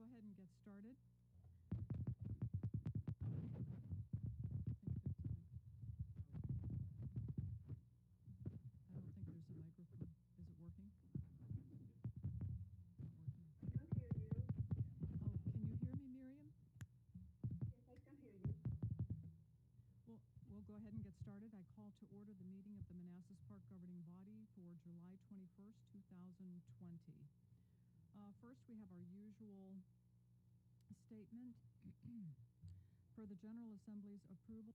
go ahead and get started. I don't think there's a microphone. Is it working? It's not working. I can hear you. Oh, can you hear me, Miriam? Yes, I can hear you. Well, we'll go ahead and get started. I call to order the meeting of the Manassas Park governing body for July 21st, 2020. First, we have our usual statement. Per the General Assembly's approval,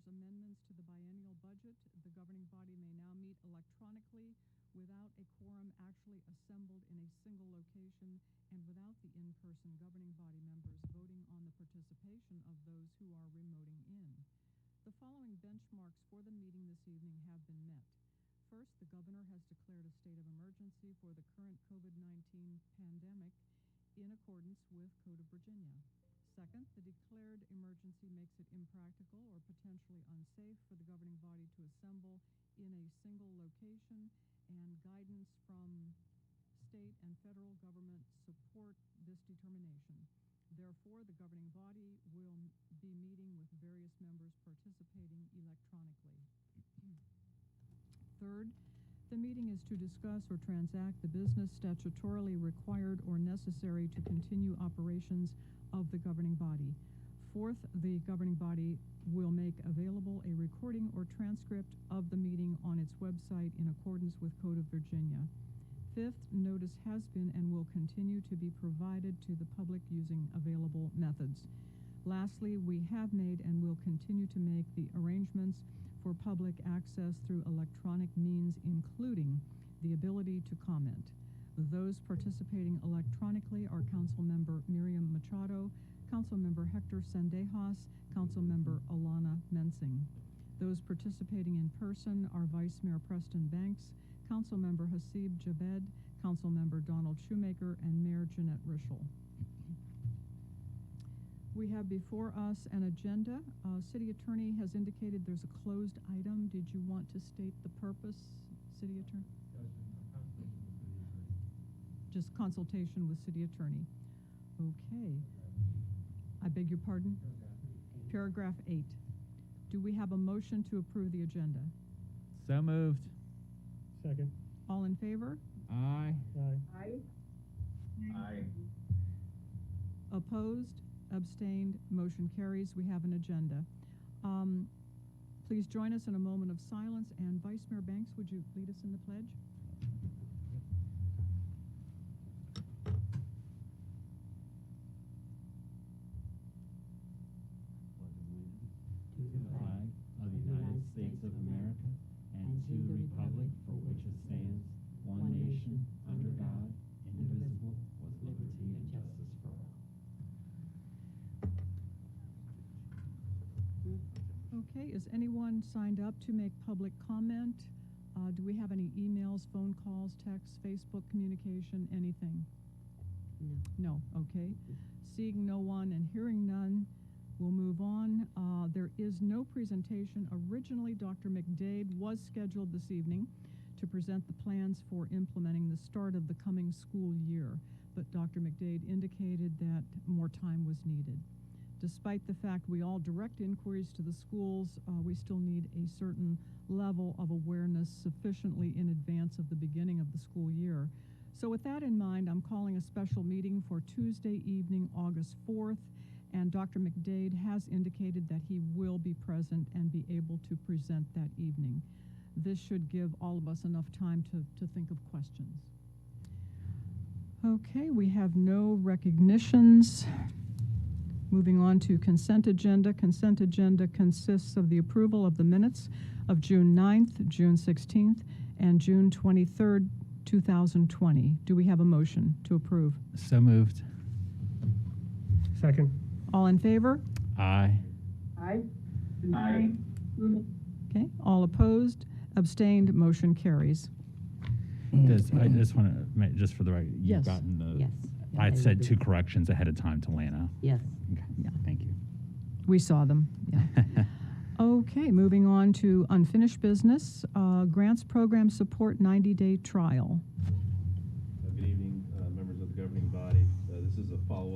amendments to the biennial budget, the governing body may now meet electronically without a quorum actually assembled in a single location and without the in-person governing body members voting on the participation of those who are remoting in. The following benchmarks for the meeting this evening have been met. First, the governor has declared a state of emergency for the current COVID-19 pandemic in accordance with Code of Virginia. Second, the declared emergency makes it impractical or potentially unsafe for the governing body to assemble in a single location, and guidance from state and federal government support this determination. Therefore, the governing body will be meeting with various members participating electronically. Third, the meeting is to discuss or transact the business statutorily required or necessary to continue operations of the governing body. Fourth, the governing body will make available a recording or transcript of the meeting on its website in accordance with Code of Virginia. Fifth, notice has been and will continue to be provided to the public using available methods. Lastly, we have made and will continue to make the arrangements for public access through electronic means, including the ability to comment. Those participating electronically are Councilmember Miriam Machado, Councilmember Hector Sendejas, Councilmember Alana Mensing. Those participating in person are Vice Mayor Preston Banks, Councilmember Hasib Javed, Councilmember Donald Shoemaker, and Mayor Jeanette Rischel. We have before us an agenda. City Attorney has indicated there's a closed item. Did you want to state the purpose, City Attorney? Just consultation with City Attorney. Okay. I beg your pardon? Paragraph 8. Do we have a motion to approve the agenda? So moved. Second. All in favor? Aye. Aye. Aye. Aye. Opposed? Abstained? Motion carries. We have an agenda. Please join us in a moment of silence. And Vice Mayor Banks, would you lead us in the pledge? To the flag of the United States of America and to the republic for which it stands, one nation, under God, indivisible, with liberty and justice for all. Okay, is anyone signed up to make public comment? Do we have any emails, phone calls, texts, Facebook communication, anything? No, okay. Seeing no one and hearing none, we'll move on. There is no presentation. Originally, Dr. McDade was scheduled this evening to present the plans for implementing the start of the coming school year, but Dr. McDade indicated that more time was needed. Despite the fact we all direct inquiries to the schools, we still need a certain level of awareness sufficiently in advance of the beginning of the school year. So with that in mind, I'm calling a special meeting for Tuesday evening, August 4th, and Dr. McDade has indicated that he will be present and be able to present that evening. This should give all of us enough time to think of questions. Okay, we have no recognitions. Moving on to consent agenda. Consent agenda consists of the approval of the minutes of June 9th, June 16th, and June 23rd, 2020. Do we have a motion to approve? So moved. Second. All in favor? Aye. Aye. Aye. Okay. All opposed? Abstained? Motion carries. I just want to make, just for the record, you've Yes. gotten the. Yes. I said 2 corrections ahead of time to Lana. Yes. Okay. Yeah. Thank you. We saw them. Yeah. Okay. Moving on to unfinished business. Grants Program Support 90-day trial. Good evening, members of the governing body. This is a follow-up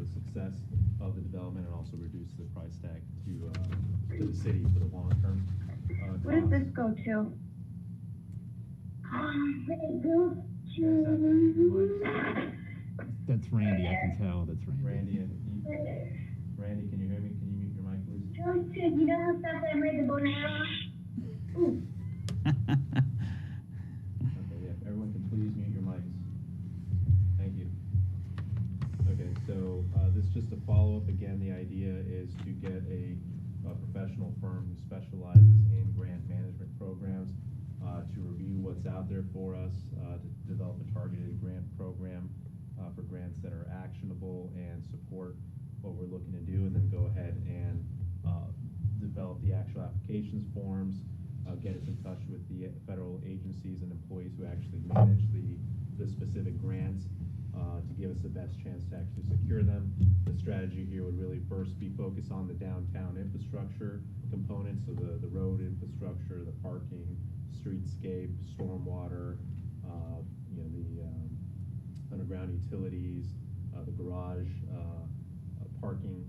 the success of the development and also reduce the price tag to the city for the long term. Where does this go to? It goes to. That's Randy, I can tell, that's Randy. Randy, can you hear me? Can you mute your mic, please? Goes to, you know how stuff I made the bonanza? Ooh. Okay, yeah, everyone can please mute your mics. Thank you. Okay, so this is just a follow-up. Again, the idea is to get a professional firm who specializes in grant management programs to review what's out there for us, to develop a targeted grant program for grants that are actionable and support what we're looking to do, and then go ahead and develop the actual applications forms, get us in touch with the federal agencies and employees who actually manage the specific grants to give us the best chance to actually secure them. The strategy here would really first be focused on the downtown infrastructure components, so the road infrastructure, the parking, streetscape, stormwater, the underground utilities, the garage parking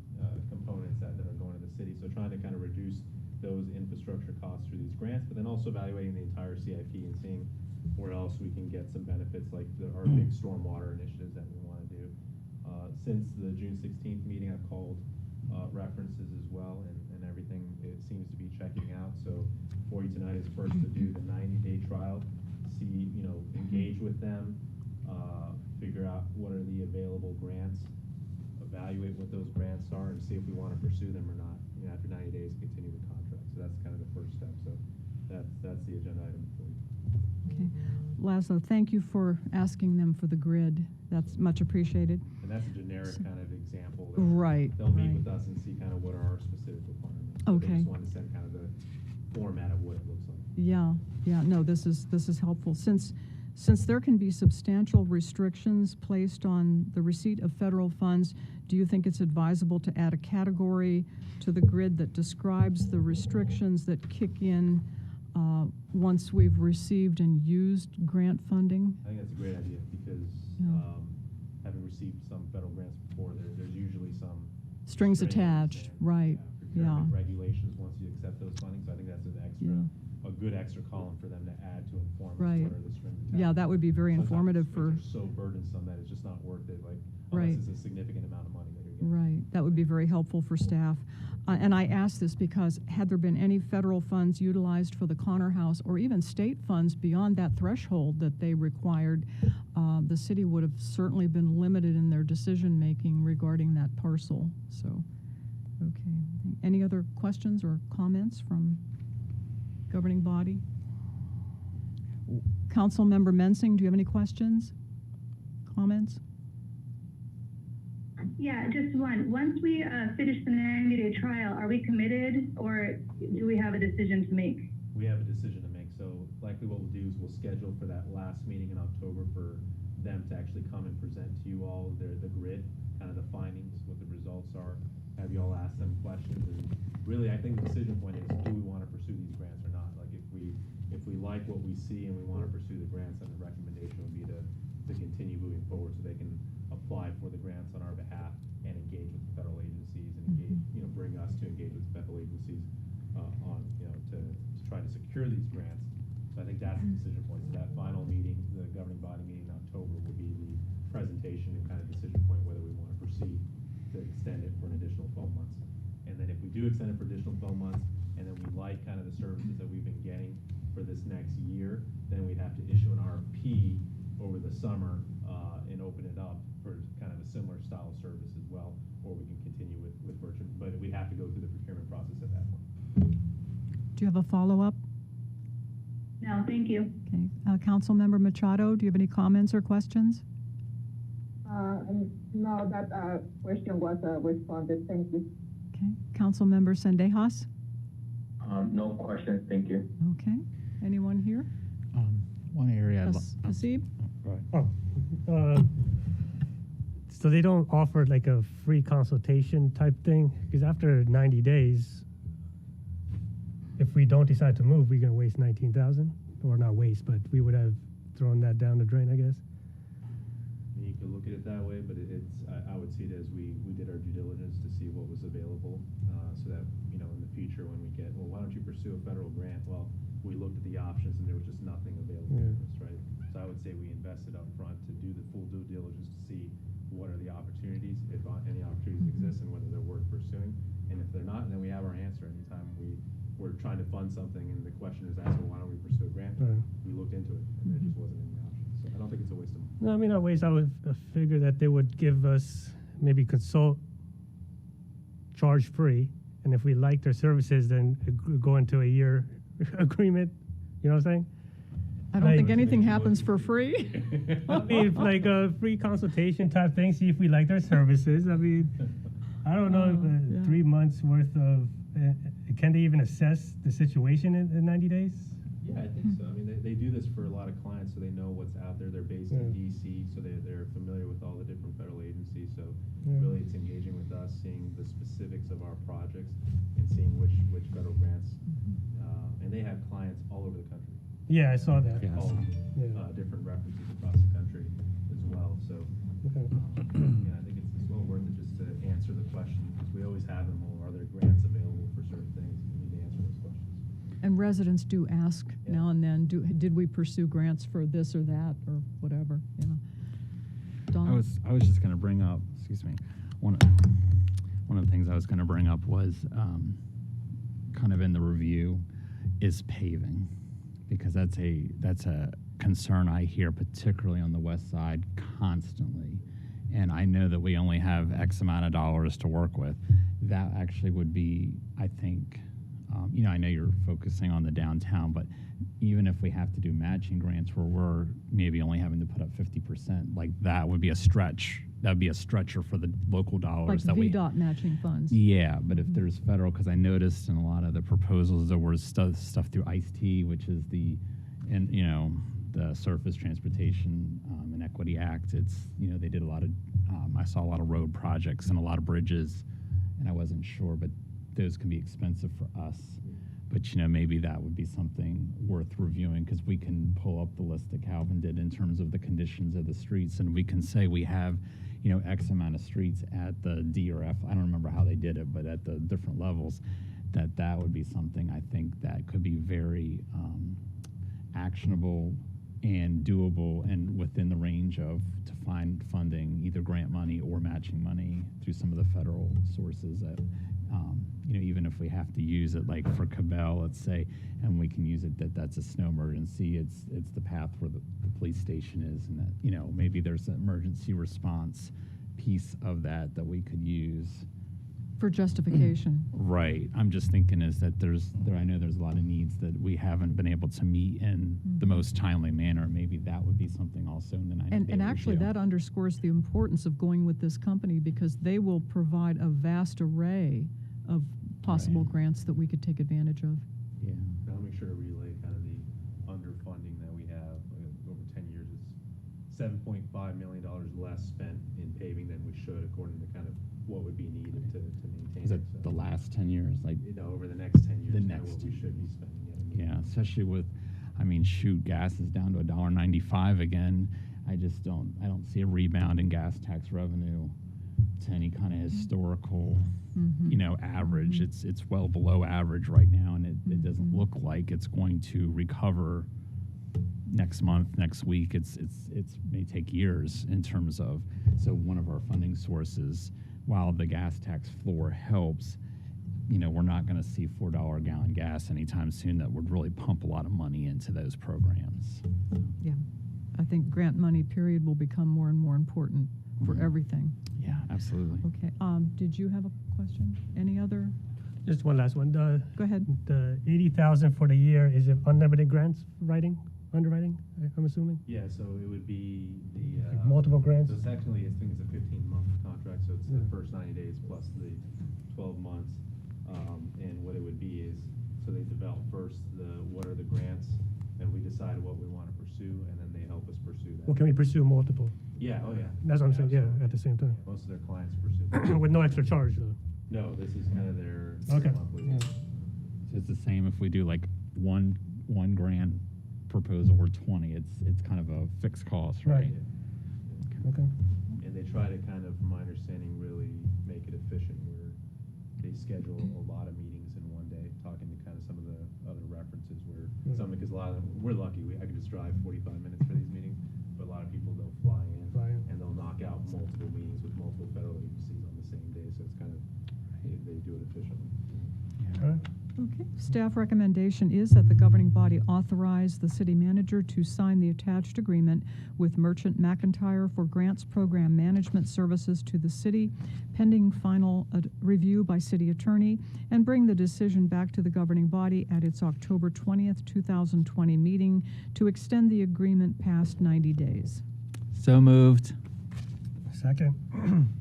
components that are going to the city. So trying to kind of reduce those infrastructure costs through these grants, but then also evaluating the entire CIP and seeing where else we can get some benefits, like our big stormwater initiatives that we want to do. Since the June 16th meeting, I've called references as well, and everything it seems to be checking out. So for you tonight is first to do the 90-day trial, see, engage with them, figure out what are the available grants, evaluate what those grants are, and see if we want to pursue them or not. After 90 days, continue the contract. So that's kind of the first step. So that's the agenda item for you. Okay. Laszlo, thank you for asking them for the grid. That's much appreciated. And that's a generic kind of example. Right. They'll meet with us and see kind of what are our specific requirements. So Okay. they just want to send kind of the format of what it looks like. Yeah, no, this is helpful. Since there can be substantial restrictions placed on the receipt of federal funds, do you think it's advisable to add a category to the grid that describes the restrictions that kick in once we've received and used grant funding? I think that's a great idea because having received some federal grants before, there's usually some Strings attached, and, right? Procurement regulations once you accept those funding. So I think that's a good extra column for them to add to inform us Right. what are the strings attached. Yeah, that would be very Sometimes informative things for. are so burdensome that it's just not worth it. Like Right. unless it's a significant amount of money that you're getting. Right, that would be very helpful for staff. And I ask this because had there been any federal funds utilized for the Connor House or even state funds beyond that threshold that they required, the city would have certainly been limited in their decision-making regarding that parcel. So, okay. Any other questions or comments from governing body? Councilmember Mensing, do you have any questions, comments? Yeah, just one. Once we finish the 90-day trial, are we committed or do we have a decision to make? We have a decision to make. So likely what we'll do is we'll schedule for that last meeting in October for them to actually come and present to you all the grid, kind of the findings, what the results are, have you all ask them questions. And really, I think the decision point is, do we want to pursue these grants or not? Like if we like what we see and we want to pursue the grants, then the recommendation would be to continue moving forward so they can apply for the grants on our behalf and engage with the federal agencies and engage, bring us to engage with the federal agencies to try to secure these grants. So I think that's the decision point. So that final meeting, the governing body meeting in October, will be the presentation and kind of decision point whether we want to proceed to extend it for an additional 12 months. And then if we do extend it for additional 12 months, and then we like kind of the services that we've been getting for this next year, then we'd have to issue an RFP over the summer and open it up for kind of a similar style of service as well, or we can continue with virtual, but we'd have to go through the procurement process at that point. Do you have a follow-up? No, thank you. Okay, Councilmember Machado, do you have any comments or questions? No, that question was responded. Thank you. Okay, Councilmember Sendejas? No questions, thank you. Okay, anyone here? One area. Hasib? So they don't offer like a free consultation type thing? Because after 90 days, if we don't decide to move, we're going to waste 19,000, or not waste, but we would have thrown that down the drain, I guess. You could look look at it that way, but I would see it as we did our due diligence to see what was available, so that, you know, in the future when we get, well, why don't you pursue a federal grant? Well, we looked at the options and there was just nothing available Yeah. for us, right? So I would say we invested up front to do the full due diligence to see what are the opportunities, if any opportunities exist, and whether they're worth pursuing. And if they're not, then we have our answer. Anytime we're trying to fund something and the question is asked, well, why don't we pursue a grant? Right. We looked into it and there just wasn't any options. So I don't think it's a waste of money. No, I mean, not ways. I would figure that they would give us maybe consult charge free, and if we like their services, then go into a year agreement. You know what I'm saying? I don't Like- think anything happens for free. I mean, like a free consultation type thing. See if we like their services. I mean, I don't know if yeah. 3 months worth of. Can they even assess the situation in 90 days? Yeah, I think so. I mean, they do this for a lot of clients, so they know what's out there. They're based in Yeah. DC, so they're familiar with all the different federal agencies. So Yeah. really, it's engaging with us, seeing the specifics of our projects, and seeing which federal grants. And they have clients all over the country. Yeah, I saw that. Yeah. All Yeah. different references across the country as well. So Okay. yeah, I think it's well worth it just to answer the question, because we always have them. Well, are there grants available for certain things? We need to answer those questions. And residents do ask Yeah. now and then, did we pursue grants for this or that or whatever, yeah. Don? I was just going to bring up, excuse me, one of the things I was going to bring up was kind of in the review is paving, because that's a concern I hear, particularly on the west side, constantly. And I know that we only have X amount of dollars to work with. That actually would be, I think, you know, I know you're focusing on the downtown, but even if we have to do matching grants where we're maybe only having to put up 50%, like that would be a stretch. That would be a stretcher for the local dollars Like that we. VDOT matching funds. Yeah, but if there's federal, because I noticed in a lot of the proposals there was stuff through ICE-T, which is the Surface Transportation and Equity Act. It's, you know, they did a lot of, I saw a lot of road projects and a lot of bridges, and I wasn't sure, but those can be expensive for us. But, you know, maybe that would be something worth reviewing, because we can pull up the list that Calvin did in terms of the conditions of the streets, and we can say we have, you know, X amount of streets at the D or F. I don't remember how they did it, but at the different levels, that would be something I think that could be very actionable and doable and within the range of to find funding, either grant money or matching money through some of the federal sources that, you know, even if we have to use it, like for Cabell, let's say, and we can use it that's a snow emergency, it's the path where the police station is, and that, you know, maybe there's an emergency response piece of that we could use. For justification. Right. I'm just thinking is that I know there's a lot of needs that we haven't been able to meet in the most timely manner. Maybe that would be something also in the 90-day And actually, review. that underscores the importance of going with this company, because they will provide a vast array of possible Right. grants that we could take advantage of. Yeah. And I'll make sure to relay kind of the underfunding that we have over 10 years. It's $7.5 million less spent in paving than we should, according to kind of what would be needed to maintain Is it So, the last 10 years? Like, you know, over the next 10 years, The kind of next what we 10 should be spending. yeah, especially with, I mean, shoot, gas is down to $1.95 again. I don't see a rebound in gas tax revenue to any kind of historical, you know, average. It's well below average right now, and it doesn't look like it's going to recover next month, next week. It's may take years in terms of, so one of our funding sources, while the gas tax floor helps, you know, we're not going to see $4 a gallon gas anytime soon that would really pump a lot of money into those programs. Yeah. I think grant money, period, will become more and more important for everything. Yeah, absolutely. Okay. Did you have a question? Any other? Just one last one. Go ahead. The 80,000 for the year, is it unlimited grants underwriting? I'm assuming. Yeah, so it would be the Like multiple grants. So it's actually, I think it's a 15-month contract, so it's Yeah. the first 90 days plus the 12 months. And what it would be is, so they develop first what are the grants, and we decide what we want to pursue, and then they help us pursue that. Well, can we pursue multiple? Yeah, oh yeah. That's what I'm saying. Yeah, Absolutely. at the same time. Most of their clients pursue. With no extra charge though. No, this is kind of their Okay. monthly. Yeah. So it's the same if we do like one grant proposal or 20. It's kind of a fixed cost, right? Right. Okay. they try to kind of, from my understanding, really make it efficient where they schedule a lot of meetings in one day, talking to kind of some of the other references where some, because a lot of them, we're lucky, I can just drive 45 minutes for these meetings, but a lot of people don't fly in, and they'll knock out multiple meetings with multiple federal agencies on the same day, so it's kind of, they do it efficiently. All right. Okay, staff recommendation is that the governing body authorize the city manager to sign the attached agreement with Merchant McIntyre for grants program management services to the city, pending final review by city attorney, and bring the decision back to the governing body at its October 20th, 2020 meeting to extend the agreement past 90 days. So moved. Second.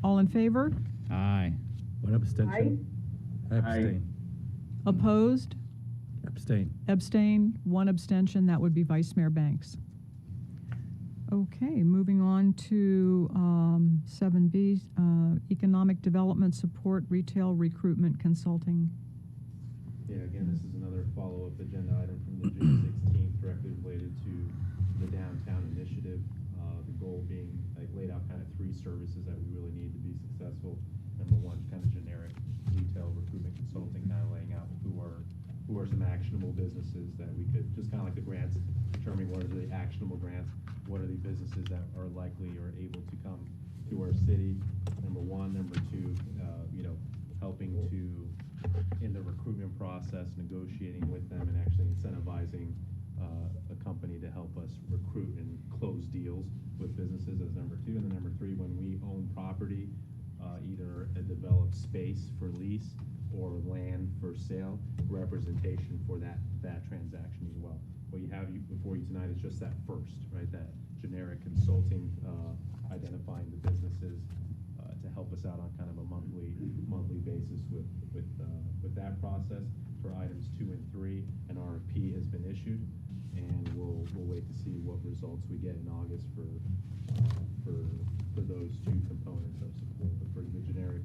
All in favor? Aye. One abstention. Abstain. Opposed? Abstain. Abstain, one abstention, that would be Vice Mayor Banks. Okay, moving on to 7B, Economic Development Support, Retail Recruitment Consulting. Yeah, again, this is another follow-up agenda item from the June 16th, directly related to the downtown initiative. The goal being, like, laid out kind of 3 services that we really need to be successful. Number 1, kind of generic retail recruitment consulting, kind of laying out who are some actionable businesses that we could, just kind of like the grants, determining what are the actionable grants, what are the businesses that are likely or able to come to our city. Number 1, number 2, helping to, in the recruitment process, negotiating with them and actually incentivizing a company to help us recruit and close deals with businesses as number 2. And then number 3, when we own property, either a developed space for lease or land for sale, representation for that transaction as well. What you have before you tonight is just that first, right? That generic consulting, identifying the businesses to help us out on kind of a monthly basis with that process. For items 2 and 3, an RFP has been issued, and we'll wait to see what results we get in August for those 2 components of support. But for the generic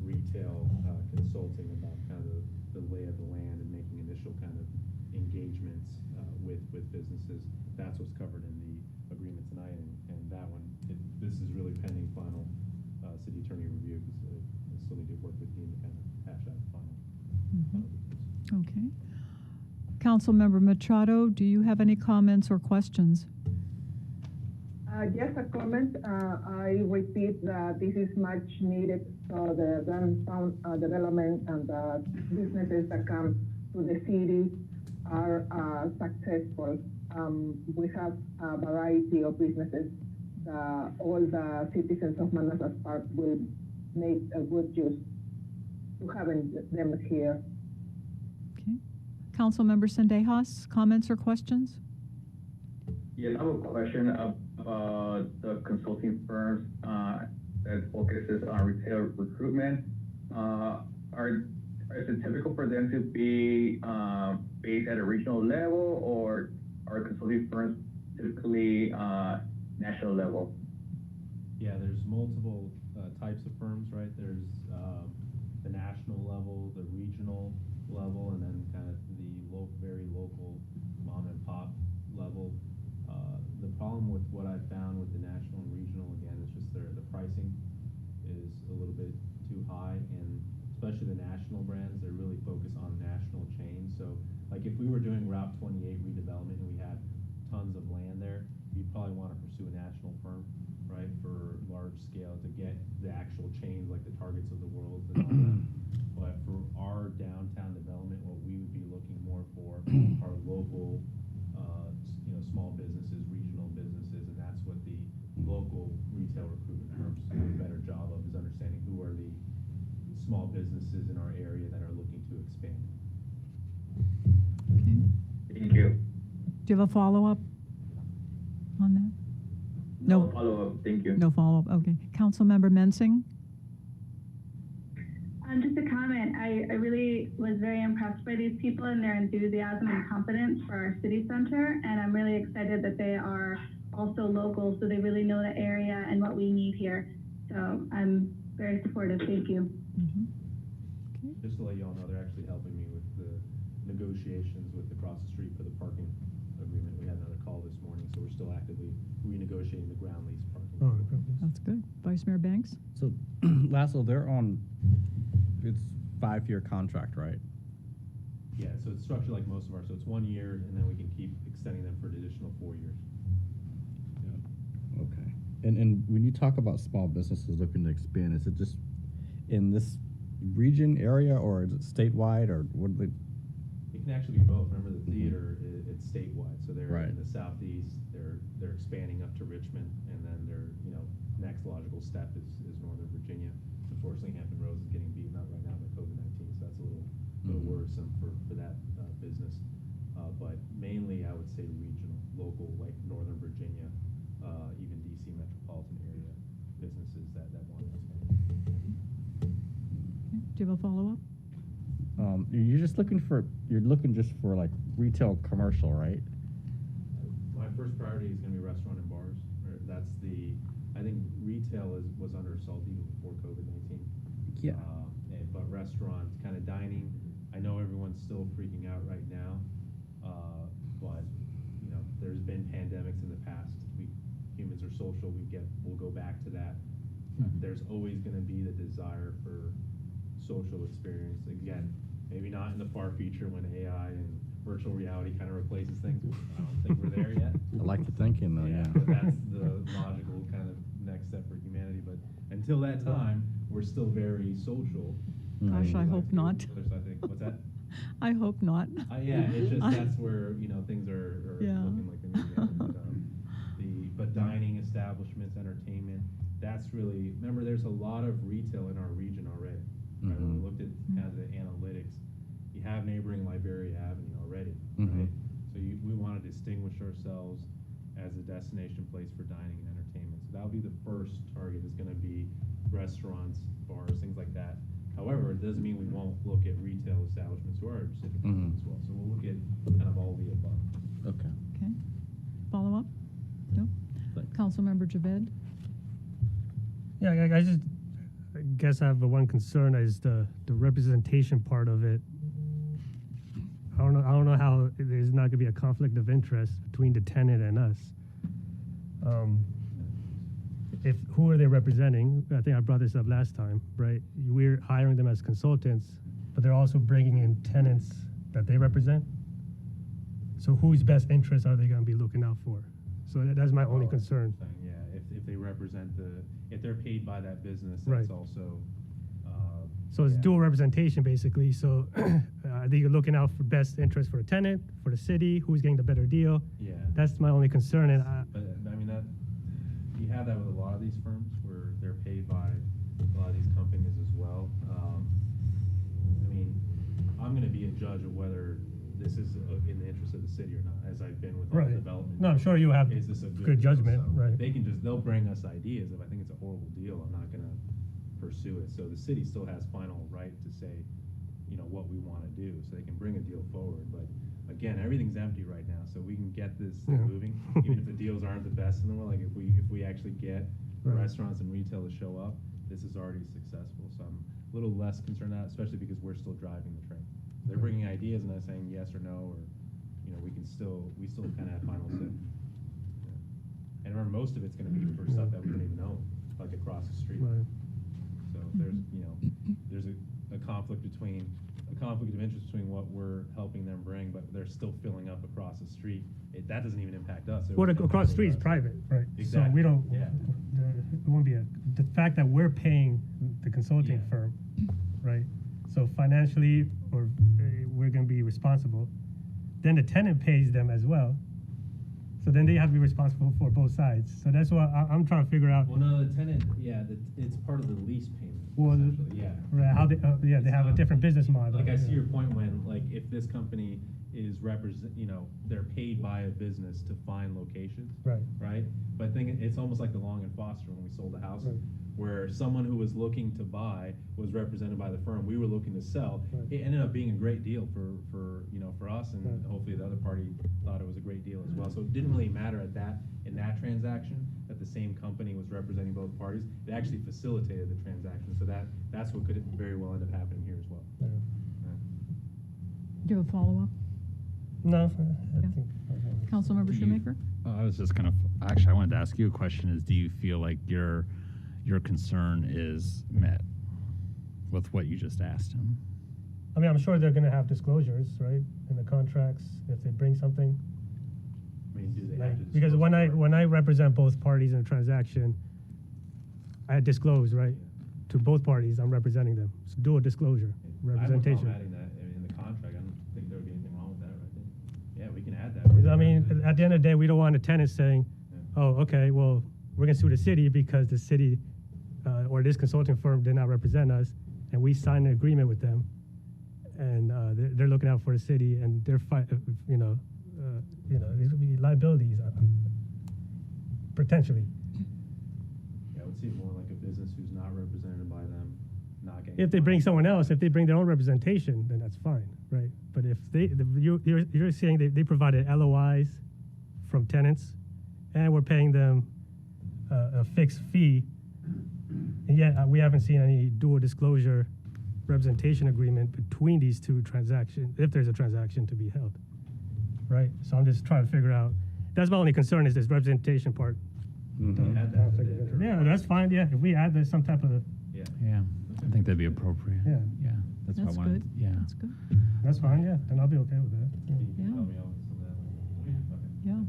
retail consulting about kind of the lay of the land and making initial kind of engagements with businesses, that's what's covered in the agreement tonight. And that one, this is really pending final city attorney review, because I still need to work with Dean to kind of hash out the final. Okay. Councilmember Machado, do you have any comments or questions? Just a comment. I repeat that this is much needed so the downtown development and the businesses that come to the city are successful. We have a variety of businesses that all the citizens of Manassas Park will make a good use to having them here. Okay. Councilmember Sendejas, comments or questions? Yeah, I have a question about the consulting firms that focuses on retail recruitment. Is it typical for them to be based at a regional level, or are consulting firms typically national level? Yeah, there's multiple types of firms, right? There's the national level, the regional level, and then kind of the very local mom and pop level. The problem with what I've found with the national and regional, again, is just the pricing is a little bit too high, and especially the national brands, they're really focused on national chains. So, like, if we were doing Route 28 redevelopment and we had tons of land there, you'd probably want to pursue a national firm, right, for large scale to get the actual chains like the Targets of the world and all that. But for our downtown development, what we would be looking more for are local, small businesses, regional businesses, and that's what the local retail recruitment firms do a better job of, is understanding who are the small businesses in our area that are looking to expand. Okay. Thank you. Do you have a follow-up on that? No follow-up. Thank you. No follow-up, okay. Councilmember Mensing? Just a comment. I really was very impressed by these people and their enthusiasm and confidence for our city center, and I'm really excited that they are also local, so they really know the area and what we need here. So I'm very supportive. Thank you. Okay. Just to let you all know, they're actually helping me with the negotiations with across the street for the parking agreement. We had another call this morning, so we're still actively renegotiating the ground lease parking. Oh, okay. That's good. Vice Mayor Banks? So, Lasso, they're on, it's 5-year contract, right? Yeah, so it's structured like most of ours, so it's 1 year, and then we can keep extending them for an additional 4 years. Okay. And when you talk about small businesses looking to expand, is it just in this region area, or is it statewide, or what? It can actually be both. Remember, the theater, it's statewide, so they're Right. in the southeast, they're expanding up to Richmond, and then their, next logical step is Northern Virginia. Unfortunately, Hampton Roads is getting beaten up right now by COVID-19, so that's a little worrisome for that business. But mainly, I would say regional, local, like Northern Virginia, even DC metropolitan area businesses that want to expand. Okay. Do you have a follow-up? You're looking just for like retail commercial, right? My first priority is going to be restaurant and bars. I think retail was under assault even before COVID-19. Yeah. But restaurants, kind of dining, I know everyone's still freaking out right now, but there's been pandemics in the past. Humans are social. We'll go back to that. There's always going to be the desire for social experience. Again, maybe not in the far future when AI and virtual reality kind of replaces things. I don't think we're there yet. I like the thinking, though. Yeah. But that's the logical kind of next step for humanity. But until that time, we're still very social. Gosh, I hope not. I think. What's that? I hope not. Yeah, it's just that's where things are Yeah. looking like the new reality. But dining establishments, entertainment, that's really, remember, there's a lot of retail in our region already. Right? When we looked at kind of the analytics, you have neighboring Liberia Avenue already, right? So we want to distinguish ourselves as a destination place for dining and entertainment. So that'll be the first target, is going to be restaurants, bars, things like that. However, it doesn't mean we won't look at retail establishments who are specific as well. So we'll look at kind of all the above. Okay. Okay. Follow-up? No? Councilmember Javed? Yeah, I guess I have one concern is the representation part of it. I don't know how there's not gonna be a conflict of interest between the tenant and us. Who are they representing? I think I brought this up last time, right? We're hiring them as consultants, but they're also bringing in tenants that they represent. So whose best interests are they gonna be looking out for? So that's my only concern. Yeah, if they represent if they're paid by that business, Right. that's also. So it's yeah. dual representation, basically. So are they looking out for best interest for the tenant, for the city, who's getting the better deal? Yeah. That's my only concern. And But I mean, you have that with a lot of these firms where they're paid by a lot of these companies as well. I mean, I'm going to be a judge of whether this is in the interest of the city or not, as I've been with all the development. No, I'm sure you have Is this a good judgment, deal? So right? they'll bring us ideas. If I think it's a horrible deal, I'm not going to pursue it. So the city still has final right to say, what we want to do. So they can bring a deal forward. But again, everything's empty right now, so we can get this thing moving, even if the deals aren't the best in the world. Like if we actually get the restaurants and retail to show up, this is already successful. So I'm a little less concerned about it, especially because we're still driving the train. They're bringing ideas and not saying yes or no, or we still kind of have final say. Yeah. And remember, most of it's going to be for stuff that we don't even own, like across the street. Right. So there's a conflict of interest between what we're helping them bring, but they're still filling up across the street. That doesn't even impact us. Well, across the street is private, right? Exactly. So we don't. Yeah. It won't be the fact that we're paying the consulting firm, right? So financially, we're going to be responsible. Then the tenant pays them as well. So then they have to be responsible for both sides. So that's what I'm trying to figure out. Well, no, the tenant, it's part of the lease payment. Well, essentially, yeah. Right, how they have a different business model. Like I see your point when, like, if this company is they're paid by a business to find locations. Right? But I think it's almost like the Long and Foster when we sold the house, where someone who was looking to buy was represented by the firm. We were looking to sell. It ended up being a great deal for us, and hopefully the other party thought it was a great deal as well. So it didn't really matter in that transaction that the same company was representing both parties. It actually facilitated the transaction. So that's what could very well end up happening here as well. Do you have a follow-up? No, I Yeah. think. Councilmember Do you- Shoemaker? I was just gonna, actually, I wanted to ask you a question, is do you feel like your concern is met with what you just asked him? I mean, I'm sure they're gonna have disclosures, right, in the contracts, if they bring something. I mean, do they have Like, to because disclose the when I represent both parties in a transaction, I disclose, right, to both parties, I'm representing them. It's dual disclosure, representation. I have no problem adding that in the contract. I don't think there would be anything wrong with that, right? Yeah, we can add that. I mean, at the end of the day, we don't want a tenant saying, oh, okay, well, we're gonna sue the city because the city, or this consulting firm did not represent us, and we signed an agreement with them, and, they're looking out for the city, and they're there's gonna be liabilities, potentially. Yeah, I would see it more like a business who's not represented by them, not getting. If they bring someone else, if they bring their own representation, then that's fine, right? But if you're saying they provided LOIs from tenants, and we're paying them a fixed fee, and yet we haven't seen any dual disclosure representation agreement between these two transactions, if there's a transaction to be held, right? So I'm just trying to figure out, that's my only concern is this representation part. Mhm. Add that to the- Yeah, that's fine, yeah, if we add this, some type of, Yeah. Yeah, I think that'd be appropriate. Yeah. Yeah, that's what I That's wanted, good. yeah. That's good. that's fine, yeah, then I'll be okay with that. Can you Yeah. tell me all some of that? Okay. Yeah.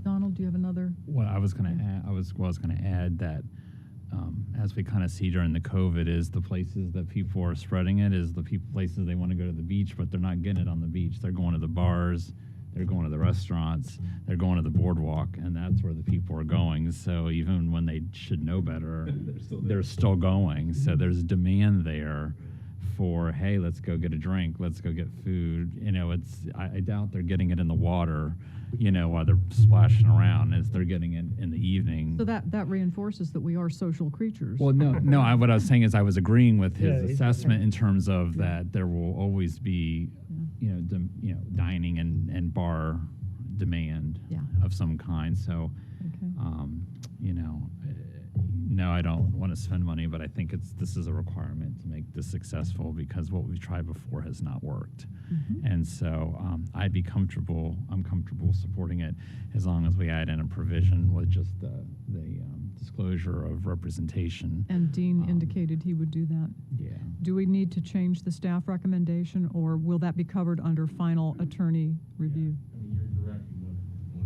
Donald, do you have another? What I was gonna add, I was gonna add that, as we kind of see during the COVID, is the places that people are spreading it is the places they want to go to the beach, but they're not getting it on the beach. They're going to the bars, they're going to the restaurants, they're going to the boardwalk, and that's where the people are going. So even when they should know better, they're still going. So there's demand there for, hey, let's go get a drink, let's go get food. You know, I doubt they're getting it in the water, you know, while they're splashing around, as they're getting it in the evening. So that reinforces that we are social creatures. Well, no. What I was saying is I was agreeing with his Yeah, he's- assessment in terms of that there will always be, Yeah. dining and bar demand Yeah. of some kind. So, Okay. no, I don't want to spend money, but I think this is a requirement to make this successful because what we've tried before has not worked. Mhm. And so I'm comfortable supporting it as long as we add in a provision with just the disclosure of representation. And Dean indicated he would do that. Yeah. Do we need to change the staff recommendation, or will that be covered under final attorney review? You're correct, you want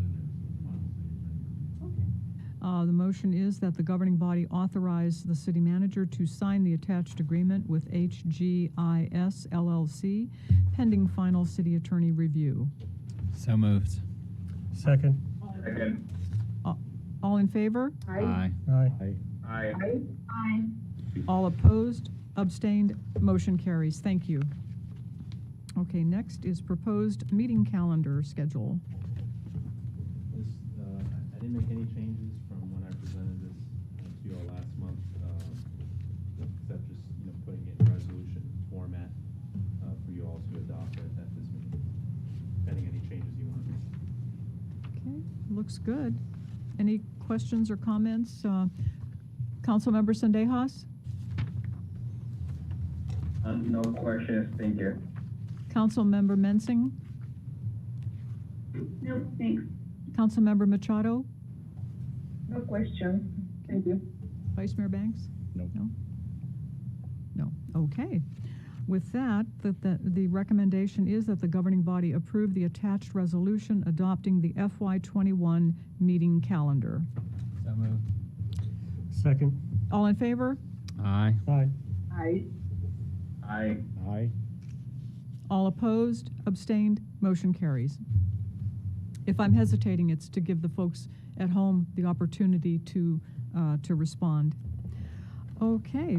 in there, so final The motion is that the governing body authorize the city manager to sign the attached agreement with HGIS LLC pending final city attorney review. So moved. Second, Second. All in favor? Aye. aye. Aye. Aye. All opposed? Abstained? Motion carries. Thank you. Okay, next is proposed meeting calendar schedule. This, I didn't make any changes from when I presented this to you all last month, except just, putting it in resolution format, for you all to adopt at this meeting, pending any changes you want. Okay, looks good. Any questions or comments? Councilmember Sendejas? No questions, thank you. Councilmember Mensing? No, thanks. Councilmember Machado? No question. Thank you. Vice Mayor Banks? Nope. No? No. Okay. With that, the recommendation is that the governing body approve the attached resolution adopting the FY21 meeting calendar. So moved. Second, All in favor? Aye. aye. Aye. Aye. Aye. All opposed? Abstained? Motion carries. If I'm hesitating, it's to give the folks at home the opportunity to respond. Okay.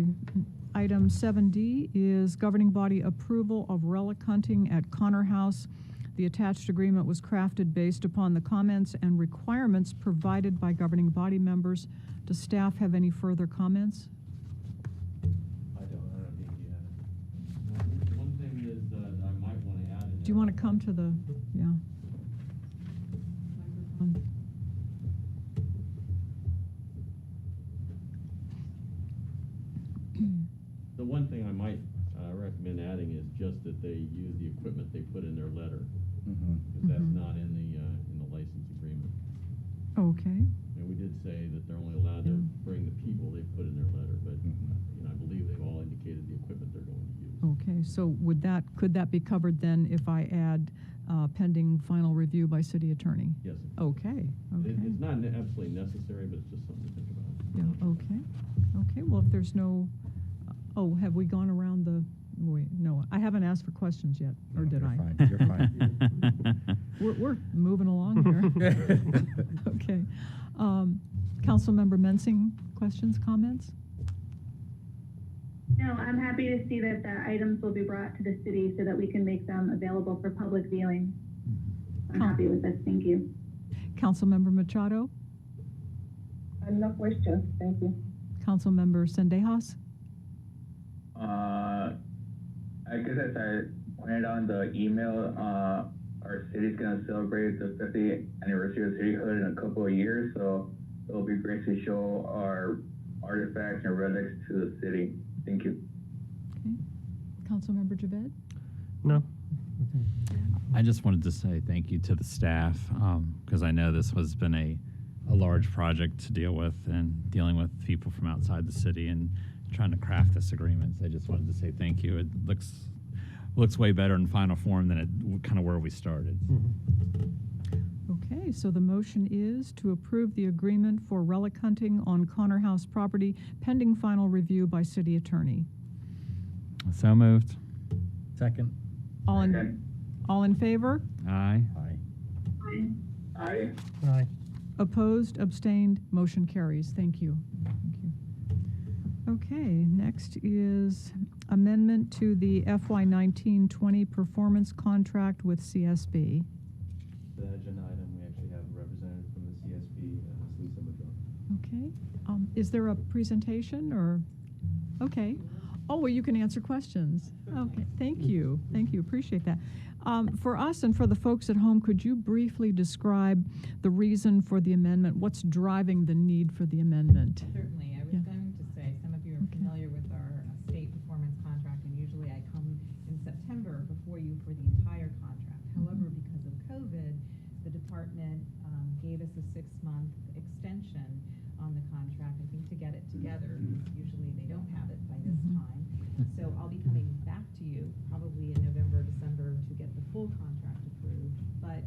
Item 7D is governing body approval of relic hunting at Connor House. The attached agreement was crafted based upon the comments and requirements provided by governing body members. Does staff have any further comments? I don't know, Dean, do you have it? One thing is that I might want to add in. Do you want to come to the, yeah. Microphone. The one thing I might recommend adding is just that they use the equipment they put in their letter. because that's Mhm. not in the license agreement. Okay, And we did say that they're only allowed to Yeah. bring the people they put in their letter, but, Mhm. I believe they've all indicated the equipment they're going to use. okay, so could that be covered then if I add pending final review by city attorney? Yes. Okay, okay. It's not absolutely necessary, but it's just something to think about. Yeah, okay, okay, well, if there's no, have we gone around no, I haven't asked for questions yet, or No, did you're I? fine, you're fine. We're moving along here. Okay. Councilmember Mensing, questions, comments? No, I'm happy to see that the items will be brought to the city so that we can make them available for public viewing. I'm happy with this, thank you. Councilmember Machado? No questions, thank you. Councilmember Sendejas? I guess as I pointed out in the email, our city's gonna celebrate the 50th anniversary of cityhood in a couple of years, so it'll be great to show our artifacts and relics to the city. Thank you. Okay. Councilmember Javed? No? I just wanted to say thank you to the staff, because I know this has been a large project to deal with, and dealing with people from outside the city and trying to craft this agreement. So I just wanted to say thank you. It looks way better in final form than it kind of where we started. Okay, so the motion is to approve the agreement for relic hunting on Connor House property pending final review by city attorney. So moved. Second. All in favor? Aye. Aye. Aye. Opposed, abstained, motion carries. Thank you. Thank you. Okay, next is amendment to the FY 19-20 performance contract with CSB. The agenda item, we actually have a representative from the CSB, Ms. Lisa Madrone. Okay, is there a presentation or? Okay. Oh, well, you can answer questions. Okay, thank you, appreciate that. For us and for the folks at home, could you briefly describe the reason for the amendment? What's driving the need for the amendment? Certainly. I was Yeah. going to say, some of you are familiar with our state performance contract, and usually I come in September before you for the entire contract. However, because of COVID, the department gave us a 6-month extension on the contract, I think, to get it together. Usually they don't have it by this time. So I'll be coming back to you probably in November, December to get the full contract approved. But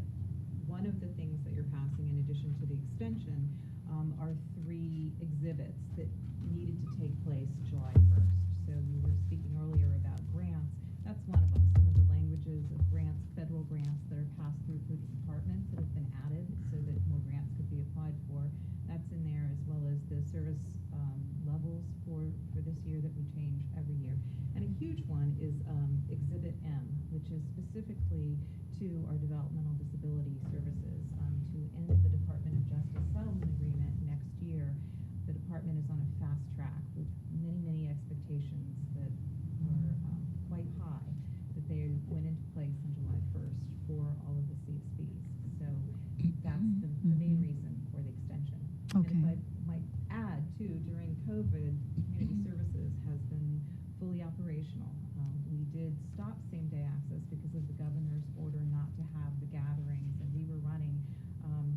one of the things that you're passing in addition to the extension are 3 exhibits that needed to take place July 1st. So you were speaking earlier about grants. That's one of them. Some of the languages of grants, federal grants that are passed through the departments that have been added so that more grants could be applied for. That's in there, as well as the service levels for this year that we change every year. And a huge one is Exhibit M, which is specifically to our developmental disability services. To end the Department of Justice settlement agreement next year, the department is on a fast track with many expectations that are quite high, that they went into place on July 1st for all of the CSBs. So that's the main reason for the extension. Okay. And if I might add, too, during COVID, community services has been fully operational. We did stop same-day access because of the governor's order not to have the gatherings, and we were running,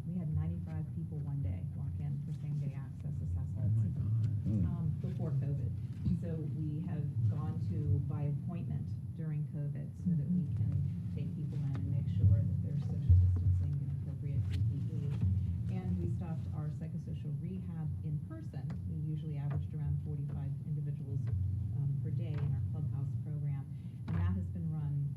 we had 95 people one day walk in for same-day access assessments. Before COVID. So we have gone to by appointment during COVID so that we can take people in and make sure that there's social distancing and appropriate PPE. And we stopped our psychosocial rehab in person. We usually averaged around 45 individuals per day in our clubhouse program. And that has been run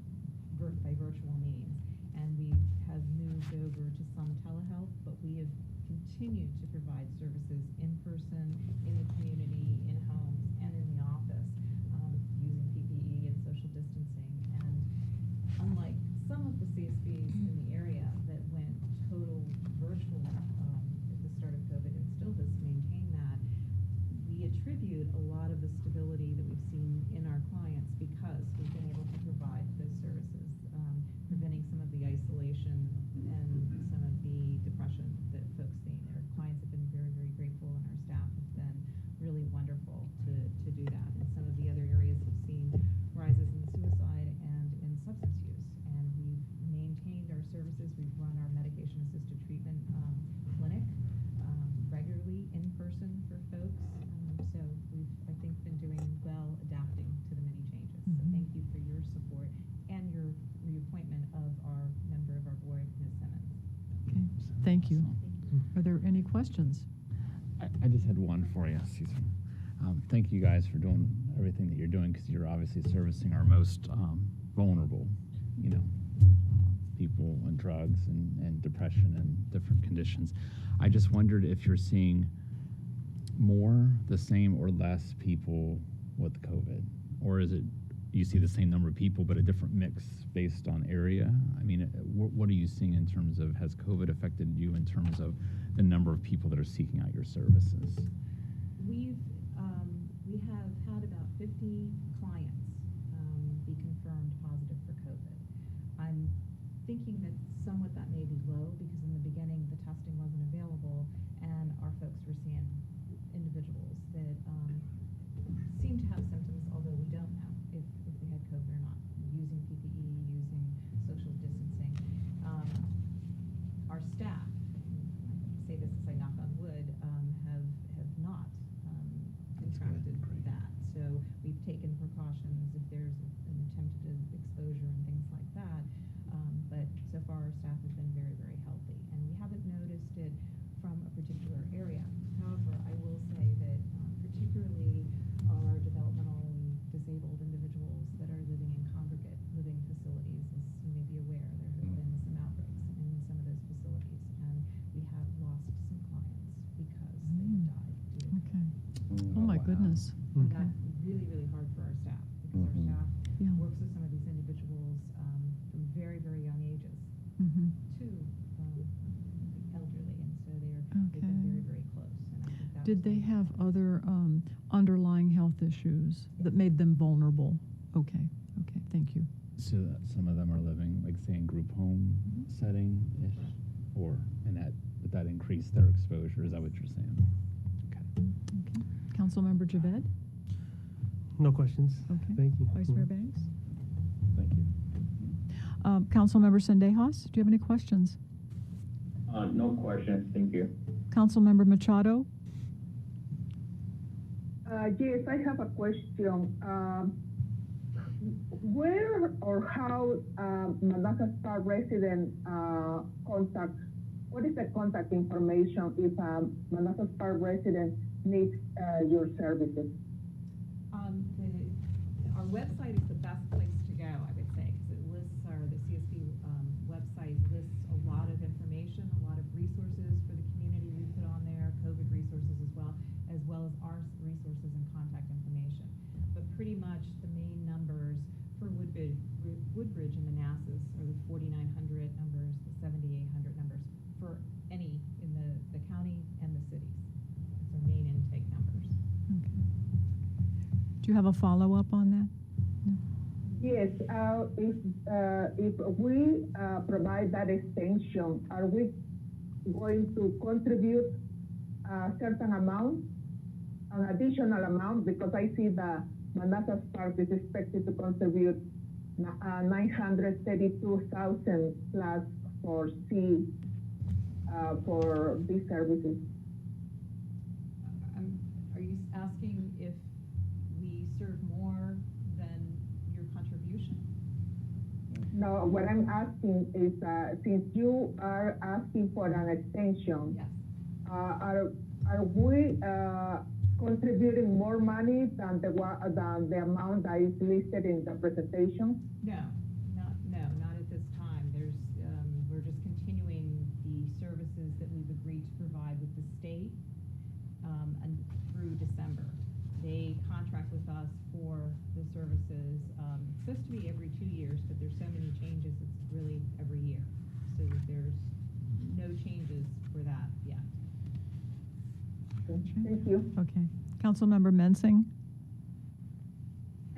by virtual means. And we have moved over to some telehealth, but we have continued to provide services in person, in the community, in homes, and in the office, using PPE and social distancing. And unlike some of the CSBs in the area that went total virtual at the start of COVID and still has maintained that, we attribute a lot of the stability that we've seen in our clients because we've been able to provide those services, preventing some of the isolation and some of the depression that folks see. Our clients have been very grateful, and our staff has been really wonderful to do that. And some of the other areas have seen rises in suicide and in substance use, and we've maintained our services. We've run our medication-assisted treatment clinic regularly in person for folks. So we've, I think, been doing well adapting to the many changes. So thank you for your support and your reappointment of our member of our board, Ms. Simmons. Okay, thank you. Thank you. Are there any questions? I just had one for you, Susan. Thank you guys for doing everything that you're doing, because you're obviously servicing our most vulnerable, people and drugs and depression and different conditions. I just wondered if you're seeing more, the same, or less people with COVID, or is it you see the same number of people but a different mix based on area? I mean, what are you seeing in terms of, has COVID affected you in terms of the number of people that are seeking out your services? We have had about 50 clients be confirmed positive for COVID. I'm thinking that somewhat that may be low, because in the beginning the testing wasn't available, and our folks were seeing individuals that seem to have symptoms, although we don't know if they had COVID or not, using PPE, using social distancing. Our staff, I say this as I knock on wood, have not contracted that. So we've taken precautions if there's an attempted exposure and things like that. But so far our staff has been very, very healthy, and we haven't noticed it from a particular area. However, I will say that particularly our developmentally disabled individuals that are living in congregate living facilities, as you may be aware, there have been some outbreaks in some of those facilities, and we have lost some clients because they have died due to Okay. COVID. Oh, my wow. goodness. And Okay. that's really, really hard for our staff, because our staff Yeah. works with some of these individuals from very, very young ages Mhm. to elderly, and so they've been Okay. very, very close. And I think that Did was they one have of the- other underlying health issues that made them vulnerable? Okay, okay, thank you. So that some of them are living, like, say, in group home setting-ish, and would that increase their exposure? Is that what you're saying? Okay. Okay. Councilmember Javed? No questions. Okay. Thank you. Vice Mayor Banks? Thank you. Councilmember Sendejas, do you have any questions? No questions, thank you. Councilmember Machado? Yes, I have a question. Where or how Manassas Park resident contact? What is the contact information if Manassas Park resident needs your services? Our website is the best place to go, I would say, because it lists the CSB website lists a lot of information, a lot of resources for the community we put on there, COVID resources as well as our resources and contact information. But pretty much the main numbers for Woodbridge and Manassas are the 4,900 numbers, the 7,800 numbers for any in the county and the cities. It's our main intake numbers. Okay. Do you have a follow-up on that? No? Yes, if we provide that extension, are we going to contribute a certain amount, an additional amount? Because I see the Manassas Park is expected to contribute 932,000 plus for for these services. Are you asking if we serve more than your contribution? No, what I'm asking is, since you are asking for an extension, Yes. are we contributing more money than the amount that is listed in the presentation? No, not at this time. We're just continuing the services that we've agreed to provide with the state and through December. They contract with us for the services. It's supposed to be every 2 years, but there's so many changes, it's really every year. So there's no changes for that yet. Thank you. Okay. Councilmember Mensing?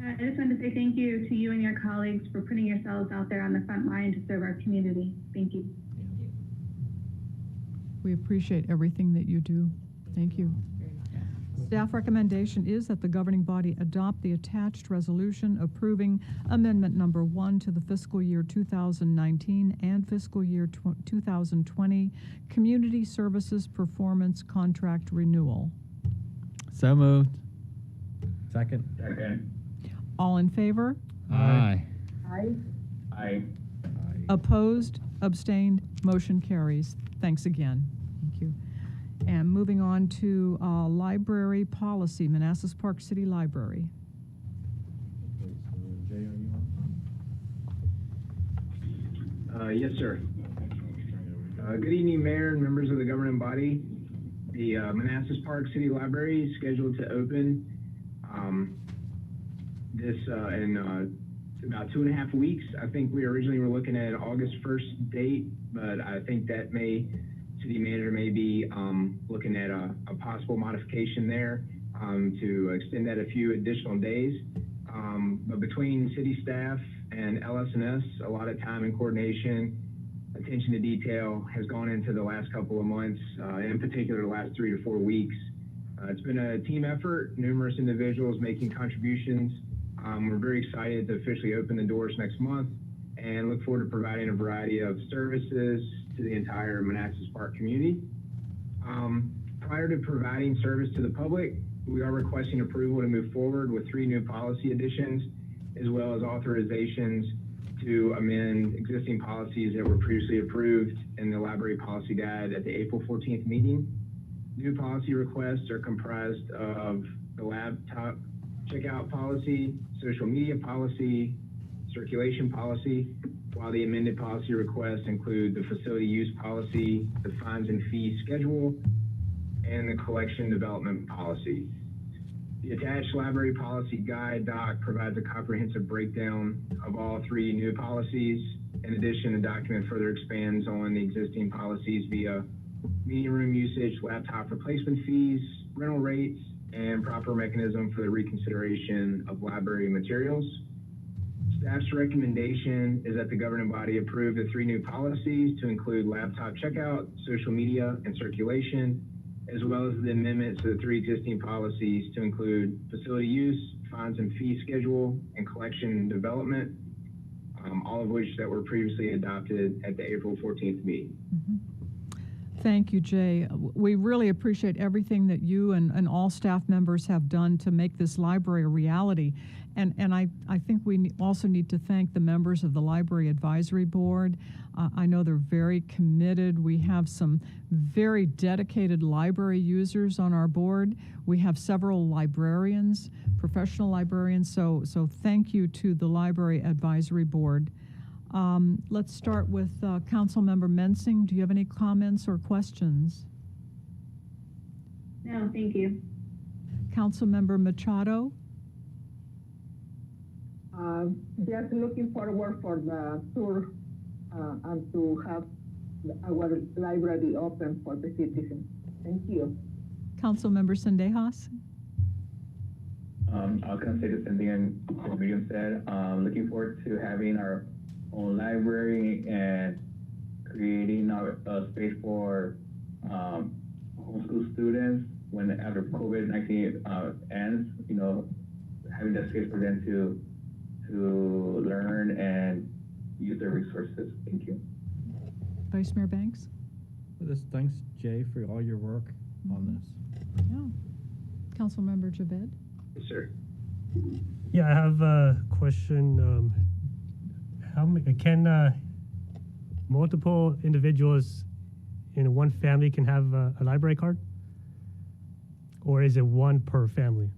I just wanted to say thank you to you and your colleagues for putting yourselves out there on the front line to serve our community. Thank you. Thank you. We appreciate everything that you do. Thank you. Very much. Staff recommendation is that the governing body adopt the attached resolution approving Amendment Number 1 to the fiscal year 2019 and fiscal year 2020 Community Services Performance Contract Renewal. So moved. Second. Second. All in favor? Aye. Aye. Aye. Opposed? Abstained? Motion carries. Thanks again. Thank you. And moving on to library policy, Manassas Park City Library. Okay, so Jay, are you on? Yes, sir. Turn it over to you. Good evening, Mayor and members of the governing body. The Manassas Park City Library is scheduled to open in about 2.5 weeks. I think we originally were looking at August 1st date, but I think that city manager may be looking at a possible modification there to extend that a few additional days. But between city staff and LS&S, a lot of time and coordination, attention to detail has gone into the last couple of months, in particular the last 3 to 4 weeks. It's been a team effort, numerous individuals making contributions. We're very excited to officially open the doors next month and look forward to providing a variety of services to the entire Manassas Park community. Prior to providing service to the public, we are requesting approval to move forward with 3 new policy additions, as well as authorizations to amend existing policies that were previously approved in the library policy guide at the April 14th meeting. New policy requests are comprised of the laptop checkout policy, social media policy, circulation policy, while the amended policy requests include the facility use policy, the fines and fees schedule, and the collection development policy. The attached library policy guide doc provides a comprehensive breakdown of all 3 new policies. In addition, the document further expands on the existing policies via meeting room usage, laptop replacement fees, rental rates, and proper mechanism for the reconsideration of library materials. Staff's recommendation is that the governing body approve the 3 new policies to include laptop checkout, social media, and circulation, as well as the amendments to the 3 existing policies to include facility use, fines and fee schedule, and collection development, all of which that were previously adopted at the April 14th meeting. Mm-hmm. Thank you, Jay. We really appreciate everything that you and all staff members have done to make this library a reality. And I think we also need to thank the members of the Library Advisory Board. I know they're very committed. We have some very dedicated library users on our board. We have several librarians, professional librarians, so thank you to the Library Advisory Board. Let's start with Councilmember Mensing. Do you have any comments or questions? No, thank you. Councilmember Machado? Just looking forward for the tour and to have our library open for the citizens. Thank you. Councilmember Sendejas? I was going to say the same thing as Miriam said. Looking forward to having our own library and creating a space for homeschool students after COVID-19 ends, having that space for them to learn and use their resources. Thank you. Vice Mayor Banks? Thanks, Jay, for all your work on this. Yeah. Councilmember Javed? Yes, sir. Yeah, I have a question. How can multiple individuals in one family can have a library card? Or is it one per family?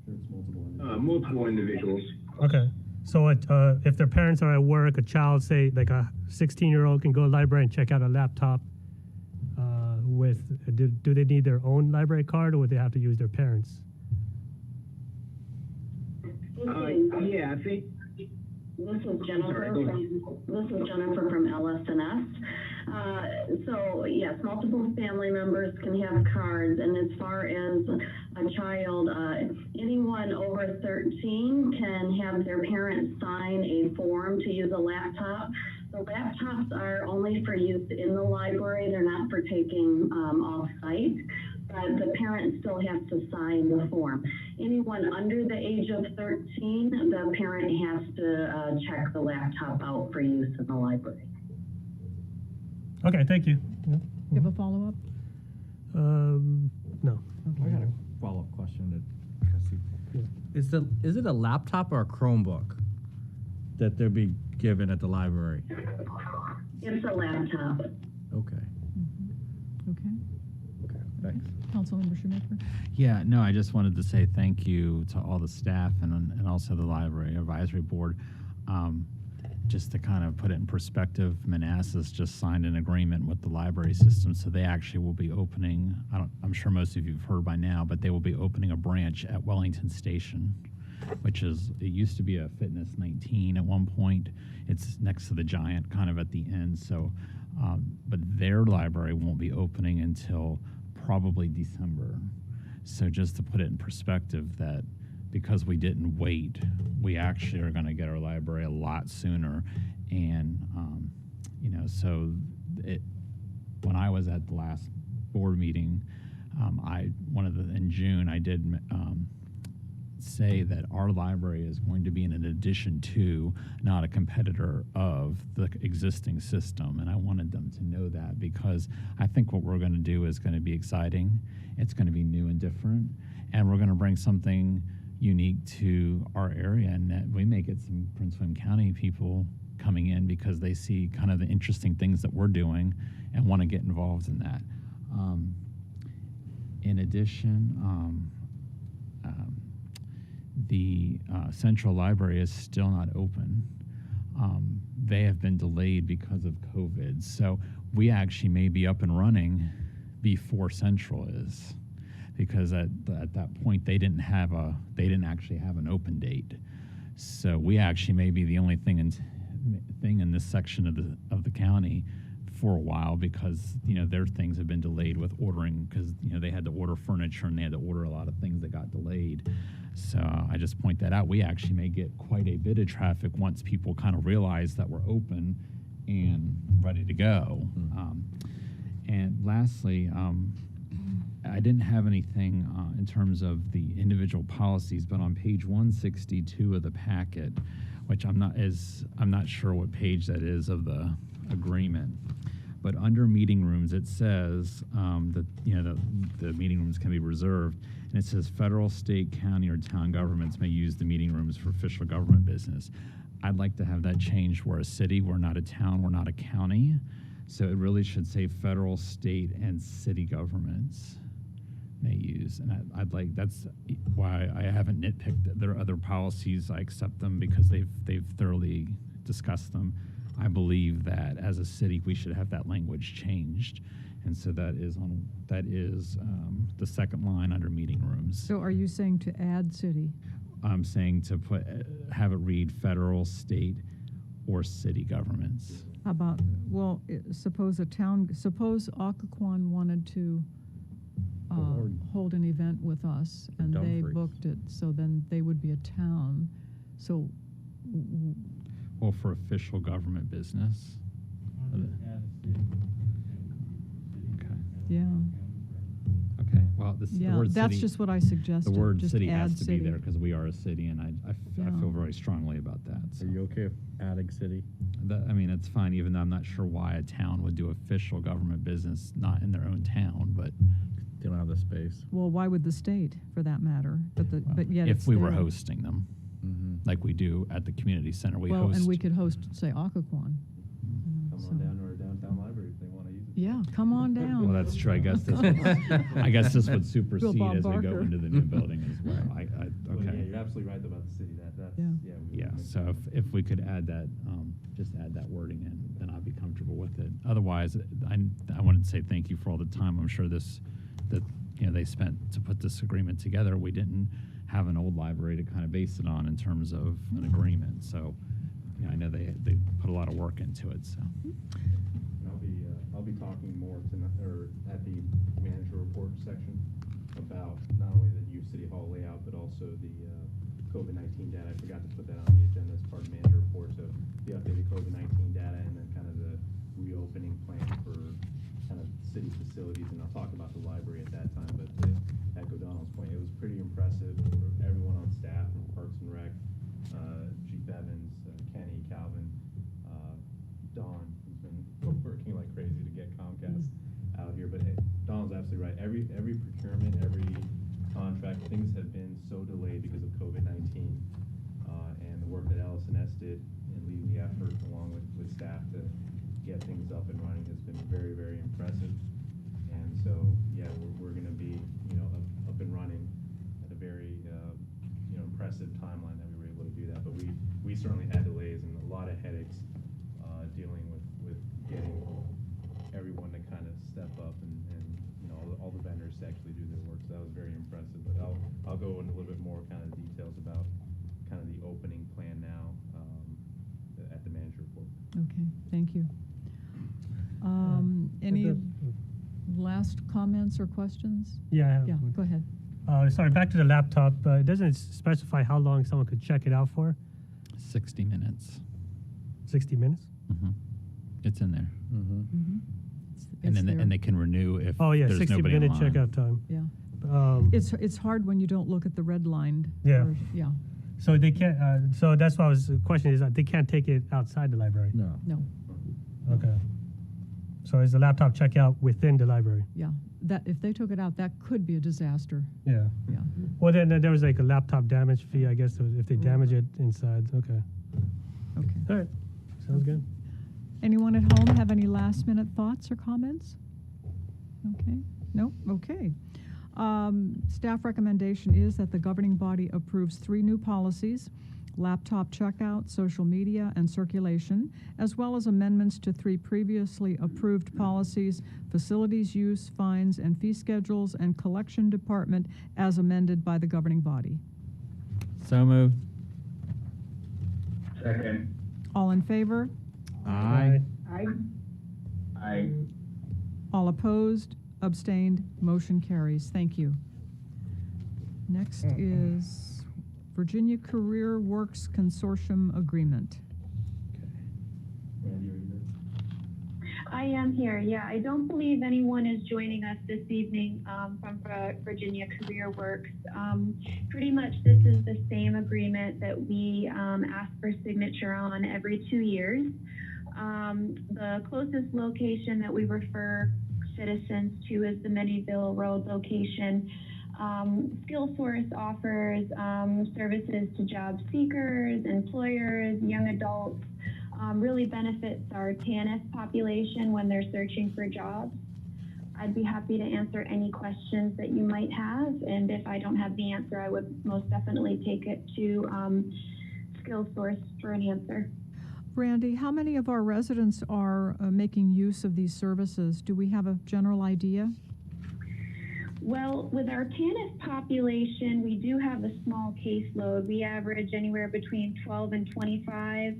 Sure, it's multiple. Multiple individuals. Okay. So if their parents are at work, a child, say like a 16-year-old can go to the library and check out a laptop do they need their own library card or would they have to use their parents? Yeah, I think. This is Jennifer from LS&S. So yes, multiple family members can have cards, and as far as a child, anyone over 13 can have their parents sign a form to use a laptop. The laptops are only for use in the library; they're not for taking off-site. but the parent still has to sign the form. Anyone under the age of 13, the parent has to check the laptop out for use in the library. Okay, thank you. Yeah. You have a follow-up? No. I got a follow-up question to trustee. Is it a laptop or a Chromebook that they're being given at the library? It's a laptop. Okay. Okay. Okay, thanks. Councilmember Shoemaker? Yeah, no, I just wanted to say thank you to all the staff and also the library advisory board. Just to kind of put it in perspective, Manassas just signed an agreement with the library system, so they actually will be opening, I'm sure most of you have heard by now, but they will be opening a branch at Wellington Station, which is, it used to be a Fitness 19 at one point. It's next to the Giant, kind of at the end, so, but their library won't be opening until probably December. So just to put it in perspective, that because we didn't wait, we actually are going to get our library a lot sooner. And, you know, so when I was at the last board meeting, in June, I did say that our library is going to be an addition to, not a competitor of, the existing system. And I wanted them to know that, because I think what we're going to do is going to be exciting. It's going to be new and different. And we're going to bring something unique to our area, and that we may get some Prince William County people coming in because they see kind of the interesting things that we're doing and want to get involved in that. In addition, the Central Library is still not open. They have been delayed because of COVID, so we actually may be up and running before Central is, because at that point they didn't actually have an open date. So we actually may be the only thing in this section of the county for a while, because their things have been delayed with ordering, because they had to order furniture and they had to order a lot of things that got delayed. So I just point that out. We actually may get quite a bit of traffic once people kind of realize that we're open and ready to go. And lastly, I didn't have anything in terms of the individual policies, but on page 162 of the packet, which I'm not sure what page that is of the agreement, but under meeting rooms it says that the meeting rooms can be reserved, and it says federal, state, county, or town governments may use the meeting rooms for official government business. I'd like to have that changed. We're a city, we're not a town, we're not a county, so it really should say federal, state, and city governments may use. And I'd like, that's why I haven't nitpicked their other policies. I accept them because they've thoroughly discussed them. I believe that as a city we should have that language changed, and so that is the second line under meeting rooms. So are you saying to add city? I'm saying to have it read federal, state, or city governments. How about, well, suppose Occoquan wanted to hold an event with us, and they booked it, so then they would be a town. So, well, for official government business. Okay. Yeah. Okay. Well, the word that's city, just what I suggested. the word just city add has to city. be there because we are a city, and I feel very strongly about that. So. Are you okay with adding city? I mean, it's fine, even though I'm not sure why a town would do official government business not in their own town, but They don't have the space. Well, why would the state, for that matter? But yet if it's we were there. hosting them, like we do at the community center, And we could host, say, Occoquan. Come on down to our downtown library if they want to use it. Yeah, come on down. Well, that's true. I guess this would supersede Bob as we go Barker. into the new building as well. Well, Okay. yeah, you're absolutely right about the city. That's Yeah. So if we could add that, just add that wording in, then I'd be comfortable with it. Otherwise, I wanted to say thank you for all the time. I'm sure that they spent to put this agreement together. We didn't have an old library to kind of base it on in terms of an agreement. So I know they put a lot of work into it. So. And I'll be talking more at the manager report section about not only the new city hall layout, but also the COVID-19 data. I forgot to put that on the agenda as part of the manager report. So the updated COVID-19 data, and then kind of the reopening plan for kind of city facilities, and I'll talk about the library at that time, but to echo Donald's point, it was pretty impressive for everyone on staff from Parks and Rec, Chief Evans, Kenny, Calvin, Dawn, who's been working like crazy to get Comcast out here, but Donald's absolutely right. Every procurement, every contract, things have been so delayed because of COVID-19, and the work that Allison S. did in leading the effort along with staff to get things up and running has been very, very impressive. And so, yeah, we're going to be, up and running at a very, impressive timeline that we were able to do that. But we certainly had delays and a lot of headaches dealing with getting everyone to kind of step up and all the vendors to actually do their work. So that was very impressive. But I'll go into a little bit more kind of details about kind of the opening plan now at the manager report. Okay, thank you. Any last comments or questions? Yeah, I have Yeah, one. go ahead. Sorry, back to the laptop. It doesn't specify how long someone could check it out for. 60 minutes. 60 minutes? Mm-hmm. It's in there. Mm-hmm. And they can renew if Oh yeah, there's 60-minute nobody online. checkout time. Yeah. It's hard when you don't look at the red line. Yeah. Yeah. So they can't. So that's why the question is that they can't take it outside the library. No. No. Okay. So is the laptop checkout within the library? Yeah. That if they took it out, that could be a disaster. Yeah. Yeah. Well, then there was like a laptop damage fee, I guess, if they damage it inside. Okay. Okay. All right. Sounds good. Anyone at home have any last minute thoughts or comments? Okay. No? Okay. Staff recommendation is that the governing body approves 3 new policies: laptop checkout, social media, and circulation, as well as amendments to 3 previously approved policies: facilities use, fines, and fee schedules, and collection department as amended by the governing body. So moved. Second. All in favor? Aye. Aye. All opposed? Abstained? Motion carries. Thank you. Next is Virginia Career Works Consortium Agreement. Randy, are you there? I am here. Yeah, I don't believe anyone is joining us this evening from Virginia Career Works. Pretty much this is the same agreement that we ask for signature on every 2 years. The closest location that we refer citizens to is the Minnieville Road location. SkillSource offers services to job seekers, employers, young adults. Really benefits our TANF population when they're searching for jobs. I'd be happy to answer any questions that you might have, and if I don't have the answer, I would most definitely take it to SkillSource for an answer. Randy, how many of our residents are making use of these services? Do we have a general idea? Well, with our TANF population, we do have a small caseload. We average anywhere between 12 and 25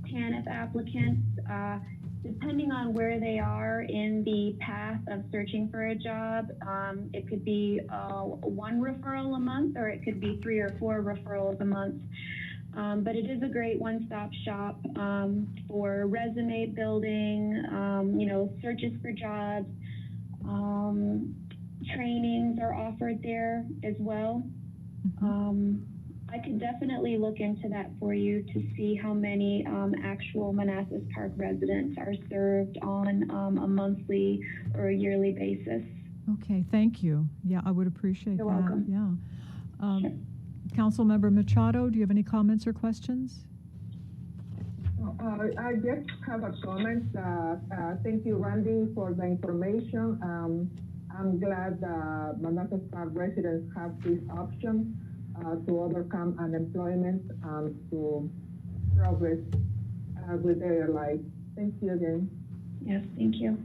TANF applicants, depending on where they are in the path of searching for a job. It could be 1 referral a month, or it could be 3 or 4 referrals a month. But it is a great one-stop shop for resume building, searches for jobs. Trainings are offered there as well. I could definitely look into that for you to see how many actual Manassas Park residents are served on a monthly or a yearly basis. Okay, thank you. Yeah, I would appreciate You're that. welcome. Yeah. Sure. Councilmember Machado, do you have any comments or questions? I just have a comment. Thank you, Randy, for the information. I'm glad Manassas Park residents have this option to overcome unemployment and to progress with their life. Thank you again. Yes, thank you.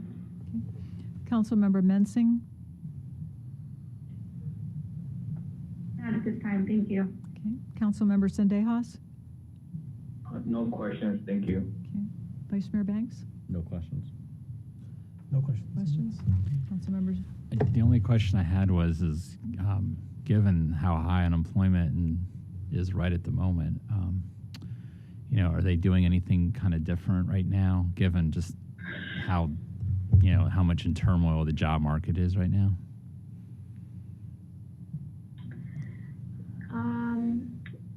Councilmember Mensing? Not at this time, thank you. Okay. Councilmember Sendejas? No questions, thank you. Okay. Vice Mayor Banks? No questions. No questions. Questions? Councilmembers? The only question I had was, given how high unemployment is right at the moment, are they doing anything kind of different right now, given just how how much in turmoil the job market is right now?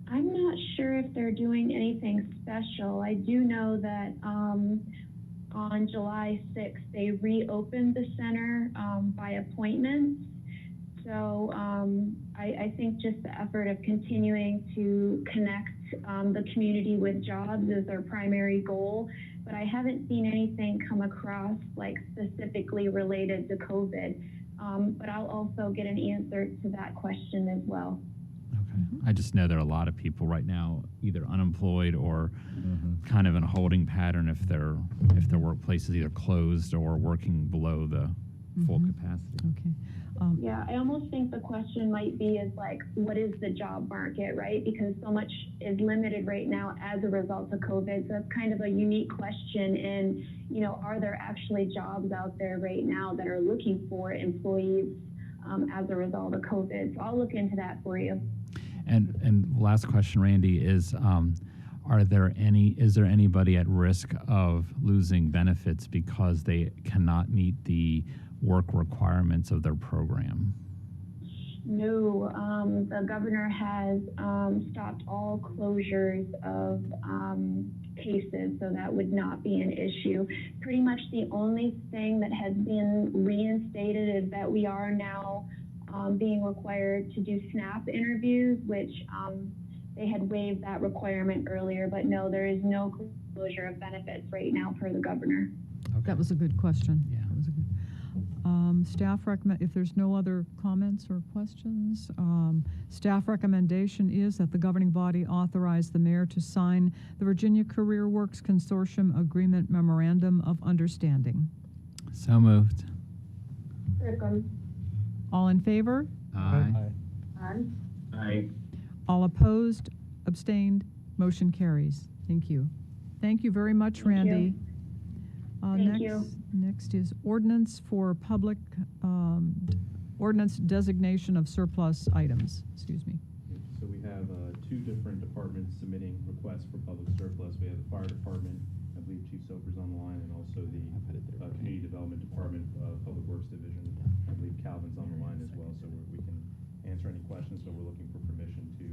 I'm not sure if they're doing anything special. I do know that on July 6th, they reopened the center by appointment. So I think just the effort of continuing to connect the community with jobs is their primary goal. But I haven't seen anything come across like specifically related to COVID. But I'll also get an answer to that question as well. I just know there are a lot of people right now either unemployed or kind of in a holding pattern if their workplace is either closed or working below the full capacity. Okay. Yeah, I almost think the question might be is like, what is the job market, right? Because so much is limited right now as a result of COVID. So that's kind of a unique question. And, are there actually jobs out there right now that are looking for employees as a result of COVID? So I'll look into that for you. And last question, Randy, is there anybody at risk of losing benefits because they cannot meet the work requirements of their program? No, the governor has stopped all closures of cases, so that would not be an issue. Pretty much the only thing that has been reinstated is that we are now being required to do SNAP interviews, which they had waived that requirement earlier, but no, there is no closure of benefits right now per the governor. Okay. That was a good question. Yeah. That was a good. Staff recommend, if there's no other comments or questions, staff recommendation is that the governing body authorize the mayor to sign the Virginia Career Works Consortium Agreement Memorandum of Understanding. So moved. Second. All in favor? Aye. Aye. All opposed? Abstained? Motion carries. Thank you. Thank you very much, Thank Randy. you. Thank Next, you. Next is ordinance for public, ordinance designation of surplus items. Excuse me. So we have two different departments submitting requests for public surplus. We have the fire department, I believe Chief Soper's on the line, and also the community development department, public works division. I believe Calvin's on the line as well, so we can answer any questions. So we're looking for permission to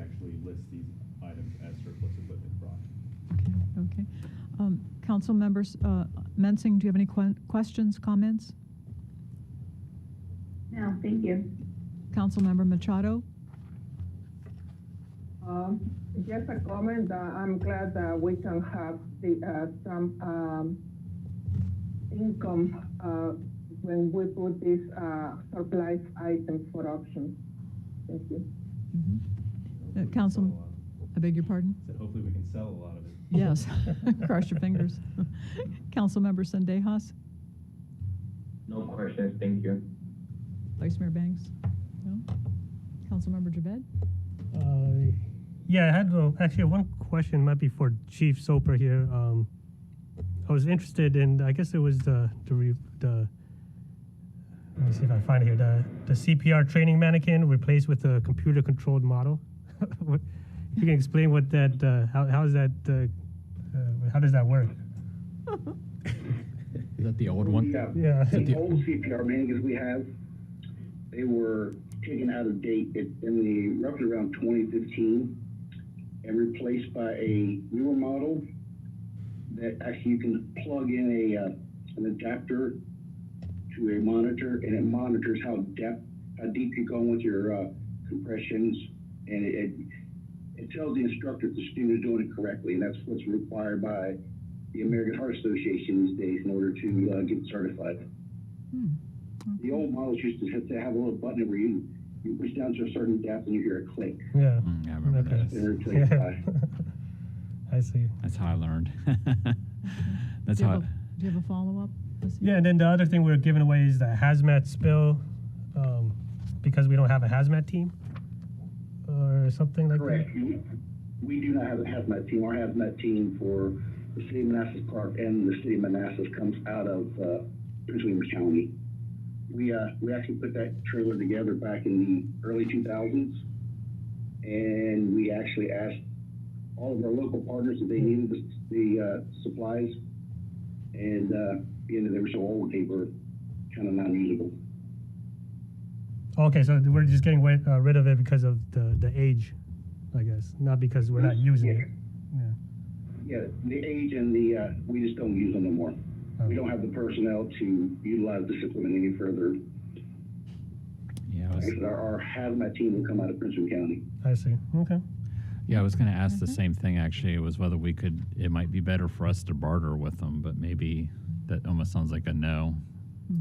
actually list these items as surplus equipment brought. Okay. Council members, Mensing, do you have any questions, comments? No, thank you. Council member Machado? Just a comment. I'm glad that we can have some income when we put these surplus items for auction. Thank you. Council, I beg your pardon? So hopefully we can sell a lot of it. Yes, cross your fingers. Councilmember Sendejas? No questions, thank you. Vice Mayor Banks? No? Councilmember Javed? Yeah, I had actually one question, might be for Chief Soper here. I was interested in, I guess it was the let me see if I find it here, the CPR training mannequin replaced with a computer controlled model. What, if you can explain what that, how is that, how does that work? Is that the old one? Yeah. The old CPR mannequins we have, they were taken out of date in the roughly around 2015 and replaced by a newer model that actually you can plug in an adapter to a monitor, and it monitors how deep you're going with your compressions, and it tells the instructor if the student is doing it correctly, and that's what's required by the American Heart Association these days in order to get certified. Okay. The old models used to have a little button where you push down to a certain depth and you hear a click. Yeah. I remember Okay. this. And replaced by. I see. That's how I learned. That's Do you how. have do you have a follow-up? Yeah, and then the other thing we're giving away is the hazmat spill, because we don't have a hazmat team or something like Correct. that. We do not have a hazmat team. Our hazmat team for the city of Manassas Park and the city of Manassas comes out of Prince William County. We actually put that trailer together back in the early 2000s, and we actually asked all of our local partners if they needed the supplies, and being that they were so old, they were kind of non-usable. Okay, so we're just getting rid of it because of the age, I guess, not because we're not using it. Yeah, the age and we just don't use them no more. Oh. We don't have the personnel to utilize this equipment any further. Yeah, Our hazmat team will come out of Princeton County. I see. Okay. Yeah, I was going to ask the same thing actually. It was whether we could. It might be better for us to barter with them, but maybe that almost sounds like a no,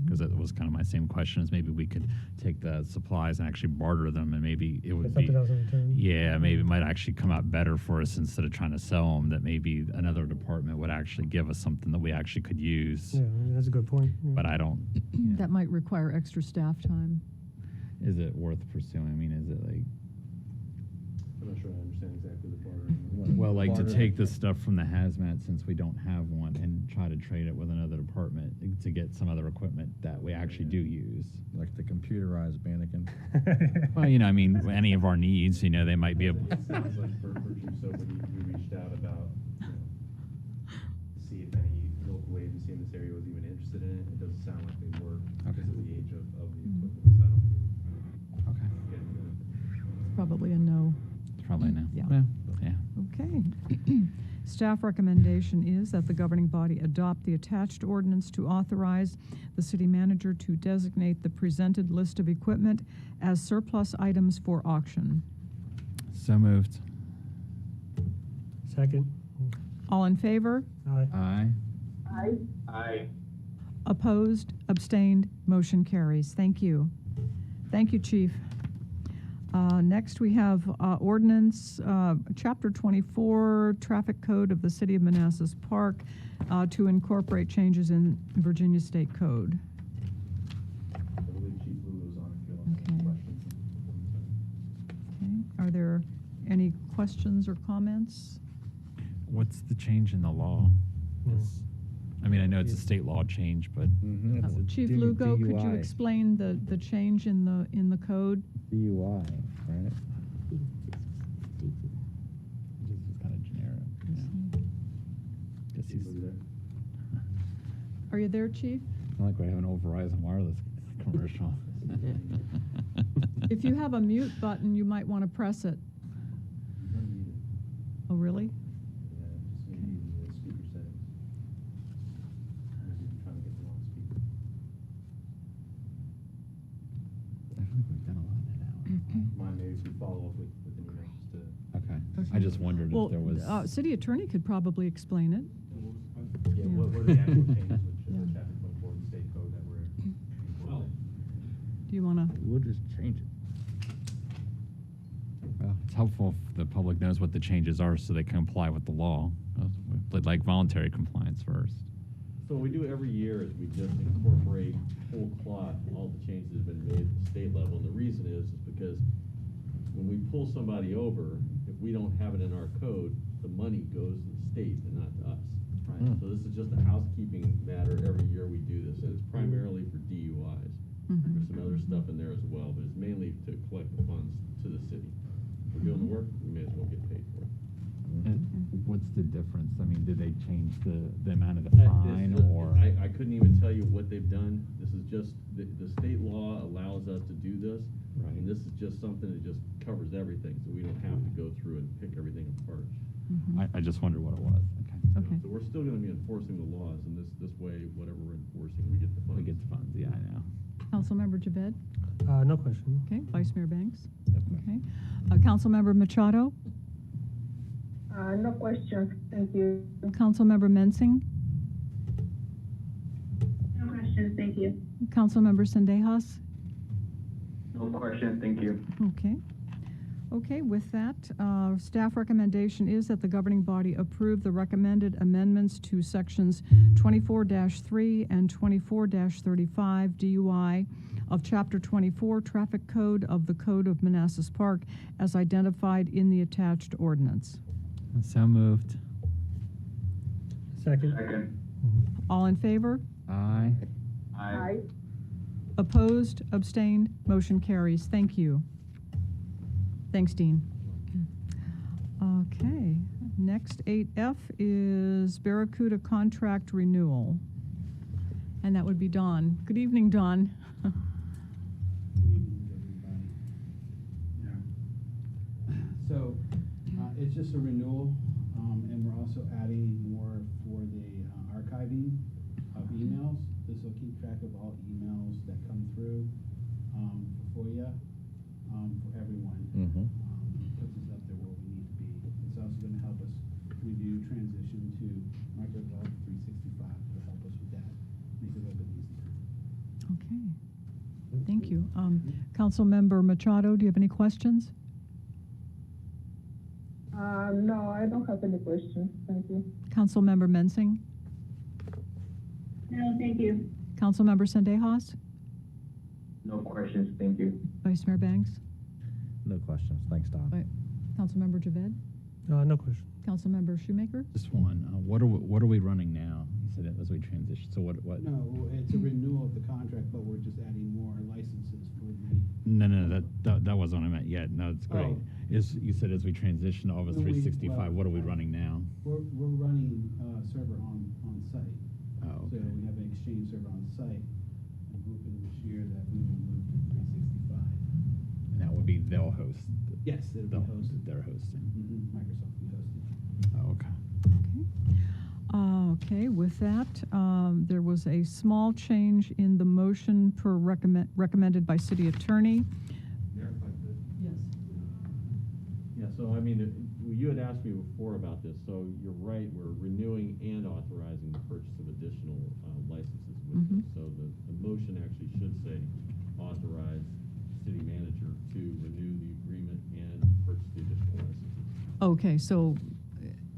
because it was kind of my same question. Is maybe we could take the supplies and actually barter them, and maybe it would be. Something else in return. Yeah, maybe it might actually come out better for us instead of trying to sell them. That maybe another department would actually give us something that we actually could use. Yeah, that's a good point. Yeah. But I don't. That might require extra staff time. Is it worth pursuing? I mean, is it like? I'm not sure I understand exactly the bartering. Well, like to Barter. take the stuff from the hazmat since we don't have one and try to trade it with another department to get some other equipment that we actually do use. Like the computerized mannequin. Well, I mean, any of our needs, they might be able. It sounds like for Chief Sober, we reached out about, to see if any local agency in this area was even interested in it. It doesn't sound like they were because of the age of the equipment. So I don't think Okay. we're getting rid of it. Probably a no. Probably no. Yeah. Yeah. Okay. Staff recommendation is that the governing body adopt the attached ordinance to authorize the city manager to designate the presented list of equipment as surplus items for auction. So moved. Second. All in favor? Aye. Aye. Aye. Opposed? Abstained? Motion carries. Thank you. Thank you, Chief. Next, we have ordinance, Chapter 24, Traffic Code of the City of Manassas Park to incorporate changes in Virginia State Code. I believe Chief Lulu's on if you want to Okay. ask questions. Okay. Are there any questions or comments? What's the change in the law? I mean, I know it's a state law change, but Chief Lugo, could you explain the change in the code? DUI, right? this is kind of generic. Guess Chief he's Lulu there? Are you there, Chief? not like we have an old Verizon wireless commercial. If you have a mute button, you might want to press it. You don't need it. Oh, really? Yeah, just maybe the speaker settings. Maybe you're trying to get the wrong speaker. I feel like we've done a lot of that now. Mind maybe if we follow up with an email just to. Okay. I just wondered Well, if there was. city attorney could probably explain it. Yeah, what are the actual changes Yeah. which chapter 24 of the state code that we're enforcing? Do you want to? We'll just change it. Well, it's helpful if the public knows what the changes are so they can comply with the law. We'd like voluntary compliance first. So what we do every year is we just incorporate whole cloth, all the changes that have been made at the state level. And the reason is because when we pull somebody over, if we don't have it in our code, the money goes to the state and not to us. Right. So this is just a housekeeping matter. Every year we do this, and it's primarily for DUIs. There's some other stuff in there as well, but it's mainly to collect the funds to the city. If we're doing the work, we may as well get paid for it. And what's the difference? I mean, did they change the amount of the fine or? I couldn't even tell you what they've done. This is just, the state law allows us to do this. Right. And this is just something that just covers everything, so we don't have to go through and pick everything apart. I just wondered what it was. Okay. Okay. So we're still gonna be enforcing the laws, and this way, whatever we're enforcing, we get the funds. We get the funds. Yeah, I know. Councilmember Javed? No question. Okay. Vice Mayor Banks? Yep. Okay. Councilmember Machado? No questions, thank you. Councilmember Mensing? No questions, thank you. Councilmember Sendejas? No questions, thank you. Okay. Okay, with that, staff recommendation is that the governing body approve the recommended amendments to sections 24-3 and 24-35 DUI of Chapter 24 Traffic Code of the Code of Manassas Park as identified in the attached ordinance. So moved. Second. Second. All in favor? Aye. Aye. Opposed? Abstained? Motion carries. Thank you. Thanks, Dean. Okay, Next, 8F is Barracuda contract renewal. And that would be Dawn. Good evening, Dawn. Good evening, everybody. Yeah. So, it's just a renewal, and we're also adding more for the archiving of emails. This will keep track of all emails that come through for FOIA, for everyone. Puts us up there where we need to be. It's also going to help us when we do transition to Microsoft 365 to help us with that, make it a little bit easier. Okay. Thank you. Councilmember Machado, do you have any questions? No, I don't have any questions. Thank you. Councilmember Mensing? No, thank you. Councilmember Sendejas? No questions, thank you. Vice Mayor Banks? No questions. Thanks, Don. Right. Councilmember Javed? No question. Councilmember Shoemaker? Just one. What are we running now? You said it as we transition. So what? No, it's a renewal of the contract, but we're just adding more licenses for the. No, that wasn't what I meant yet. No, it's great. Oh. You said as we transition to Office No, 365, well, what are we running now? We're running a server on site. Oh, So okay. we have an Exchange server on site. I'm hoping this year that we will move to 365. And that would be they'll host. Yes, it'll be hosted. They're hosting. Microsoft will be hosting. Oh, okay. Okay, with that, there was a small change in the motion per recommended by City Attorney. Mayor, if I could. Yes. Yeah, so I mean, you had asked me before about this, so you're right, we're renewing and authorizing the purchase of additional licenses with this. So the motion actually should say authorize city manager to renew the agreement and purchase the additional licenses. Okay, so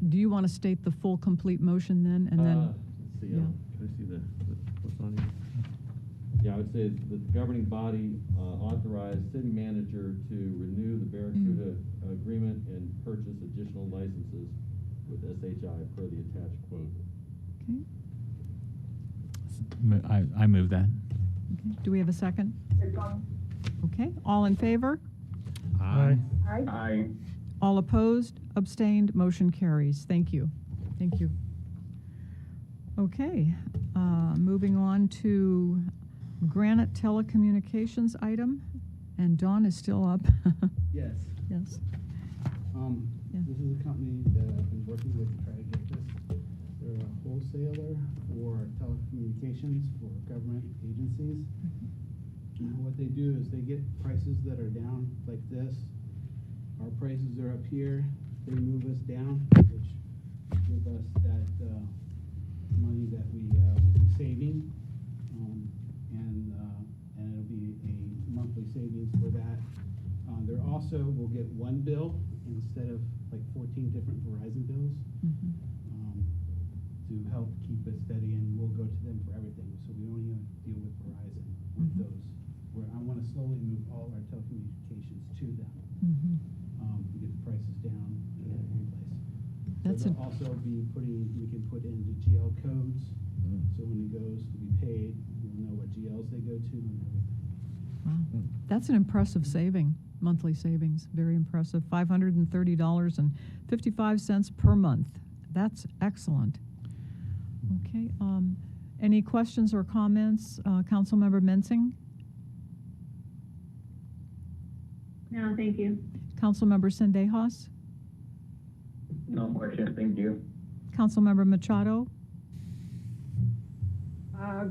do you want to state the full complete motion then, and then? Let's see, yeah. can I see what's on here? Yeah, I would say the governing body authorized city manager to renew the Barracuda agreement and purchase additional licenses with SHI per the attached quote. Okay. I move that. Okay. Do we have a second? Okay, all in favor? Aye. Aye. All opposed, abstained, motion carries. Thank you. Thank you. Okay, moving on to Granite Telecommunications item, and Dawn is still up. Yes. Yes. Yeah. This is a company that I've been working with to try to get this. They're a wholesaler for telecommunications for government agencies. And what they do is they get prices that are down like this. Our prices are up here. They move us down, which give us that money that we will be saving, and it'll be a monthly savings for that. There also will get one bill instead of like 14 different Verizon bills to help keep it steady, and we'll go to them for everything. So we don't even deal with Verizon with those. Where I want to slowly move all our telecommunications to them. To get the prices down in every place. That's so they'll also be we can put in the GL codes, so when it goes to be paid, we'll know what GLs they go to and everything. Wow. That's an impressive monthly savings, very impressive, $530.55 per month. That's excellent. Okay, any questions or comments, Councilmember Mensing? No, thank you. Councilmember Sendejas? No questions, thank you. Councilmember Machado?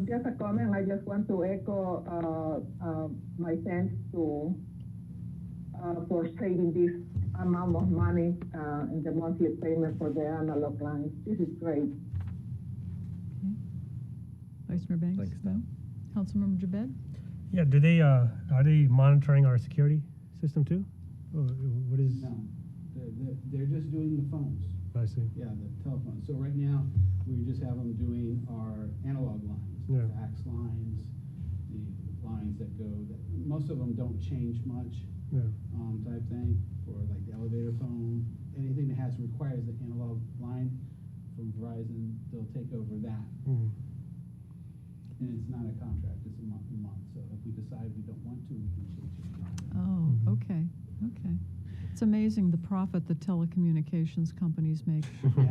Just a comment. I just want to echo my thanks to for saving this amount of money in the monthly payment for the analog lines. This is great. Okay. Vice Mayor Banks? Thanks, No? Councilmember Jabed? Yeah, do they are they monitoring our security system too? Or what is? No, they're just doing the phones. I see. Yeah, the telephone. So right now, we just have them doing our analog lines, the fax lines, the lines that go, most of them don't change much, type thing, for like the elevator phone, anything that requires the analog line from Verizon, they'll take over that. And it's not a contract, it's a month to month. So if we decide we don't want to, we can change it. Oh, okay, okay. It's amazing the profit that telecommunications companies make. Yeah.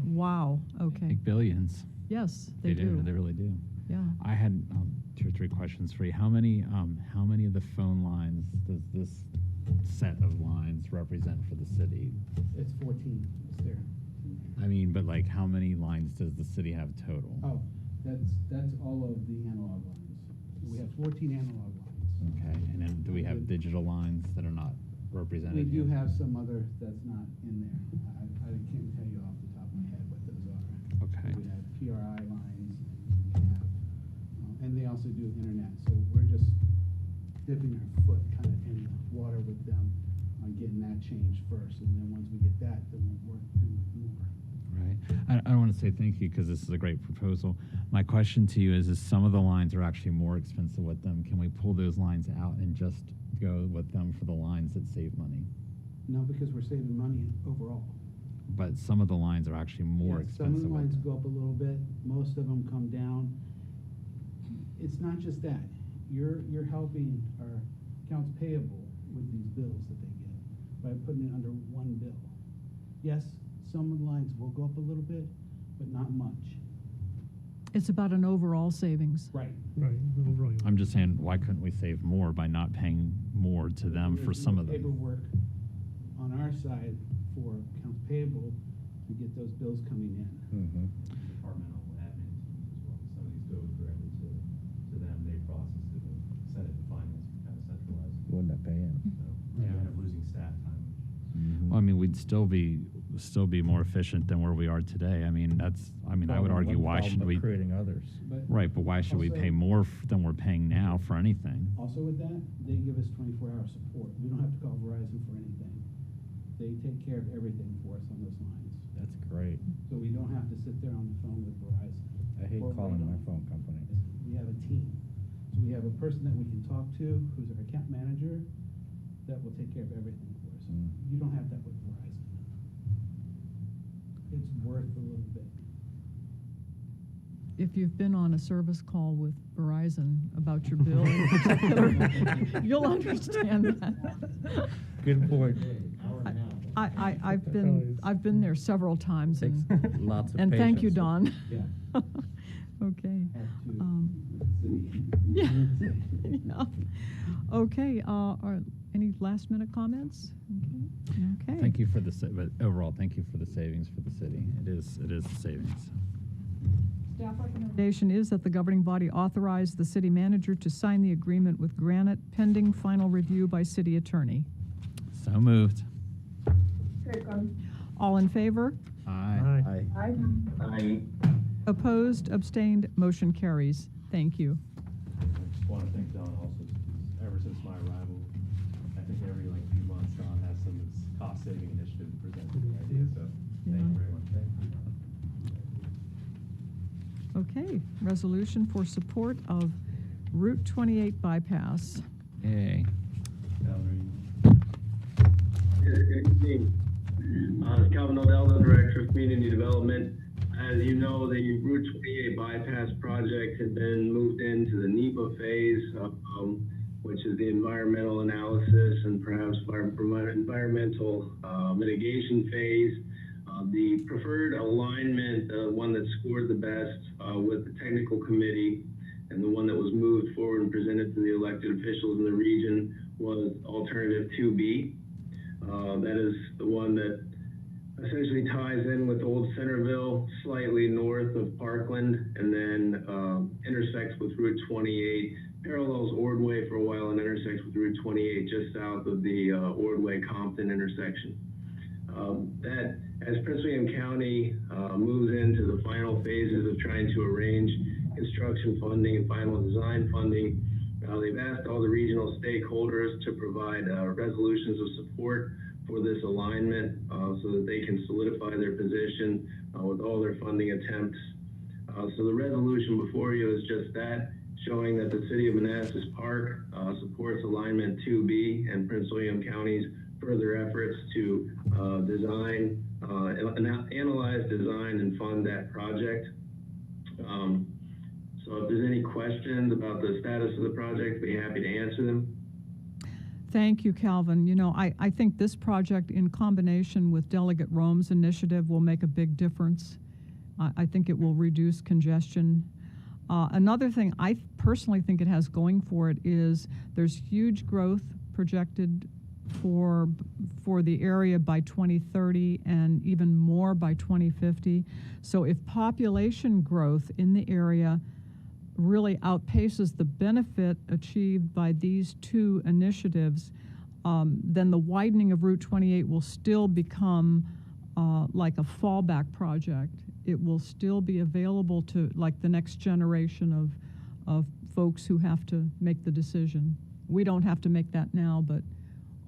Wow, okay. Make billions. Yes, they do. They really do. Yeah. I had 2 or 3 questions for you. How many of the phone lines does this set of lines represent for the city? It's 14, it's there. I mean, but like, how many lines does the city have total? Oh, that's all of the analog lines. We have 14 analog lines. Okay, and then do we have digital lines that are not represented? We do here? have some other that's not in there. I can't tell you off the top of my head what those are. Okay. We have PRI lines, and we have, and they also do internet. So we're just dipping our foot kind of in the water with them on getting that changed first. And then once we get that, then we'll do more. Right. I want to say thank you because this is a great proposal. My question to you is some of the lines are actually more expensive with them. Can we pull those lines out and just go with them for the lines that save money? No, because we're saving money overall. But some of the lines are actually more Yeah, expensive. some of the with lines them. go up a little bit. Most of them come down. It's not just that. You're helping our accounts payable with these bills that they get by putting it under one bill. Yes, some of the lines will go up a little bit, but not much. It's about an overall savings. Right. Right, overall. I'm just saying, why couldn't we save more by not paying more to them for There's some more of them? paperwork on our side for accounts payable to get those bills coming in. Mm-hmm. Departmental admin teams as well. Some of these go directly to them, they process it and send it to finance, we kind of centralize. Wouldn't that pay in? So we end up losing staff time. Well, I mean, we'd still be more efficient than where we are today. I mean, I would argue, why should we? Creating others. But Right, but why should we also- pay more than we're paying now for anything? Also with that, they give us 24-hour support. We don't have to call Verizon for anything. They take care of everything for us on those lines. That's great. So we don't have to sit there on the phone with Verizon. I hate Or calling wait my on- phone company. We have a team. So we have a person that we can talk to, who's our account manager, that will take care of everything for us. Mm. You don't have that with Verizon. It's worth a little bit. If you've been on a service call with Verizon about your bill in particular, you'll understand that. Good point. I've been there several times, Takes and lots of and thank you, patience. Don. Yeah. Okay. Have to. Yeah. Yeah. Okay. Any last minute comments? Okay. Thank you for but overall, thank you for the savings for the city. It is savings. Staff recommendation is that the governing body authorize the city manager to sign the agreement with Granite pending final review by city attorney. So moved. Second. All in favor? Aye. Aye. Aye. Opposed? Abstained? Motion carries. Thank you. I just want to thank Don also, because ever since my arrival, I think every few months, Don has some cost-saving initiative to present to the idea, so thank you very much. Okay. Resolution for support of Route 28 bypass. Yay. Good evening. Calvin Odell, the Director of Community Development. As you know, the Route 28 bypass project has been moved into the NEPA phase, which is the environmental analysis and perhaps environmental mitigation phase. The preferred alignment, the one that scored the best with the technical committee and the one that was moved forward and presented to the elected officials in the region was alternative 2B. That is the one that essentially ties in with Old Centerville, slightly north of Parkland, and then intersects with Route 28, parallels Ordway for a while, and intersects with Route 28 just south of the Ordway-Compton intersection. That, as Prince William County moves into the final phases of trying to arrange construction funding and final design funding, they've asked all the regional stakeholders to provide resolutions of support for this alignment so that they can solidify their position with all their funding attempts. So the resolution before you is just that, showing that the City of Manassas Park supports alignment 2B and Prince William County's further efforts to design, analyze, design, and fund that project. So if there's any questions about the status of the project, I'd be happy to answer them. Thank you, Calvin. You know, I think this project in combination with Delegate Rome's initiative will make a big difference. I think it will reduce congestion. Another thing I personally think it has going for it is there's huge growth projected for the area by 2030 and even more by 2050. So if population growth in the area really outpaces the benefit achieved by these two initiatives, then the widening of Route 28 will still become like a fallback project. It will still be available to like the next generation of folks who have to make the decision. We don't have to make that now, but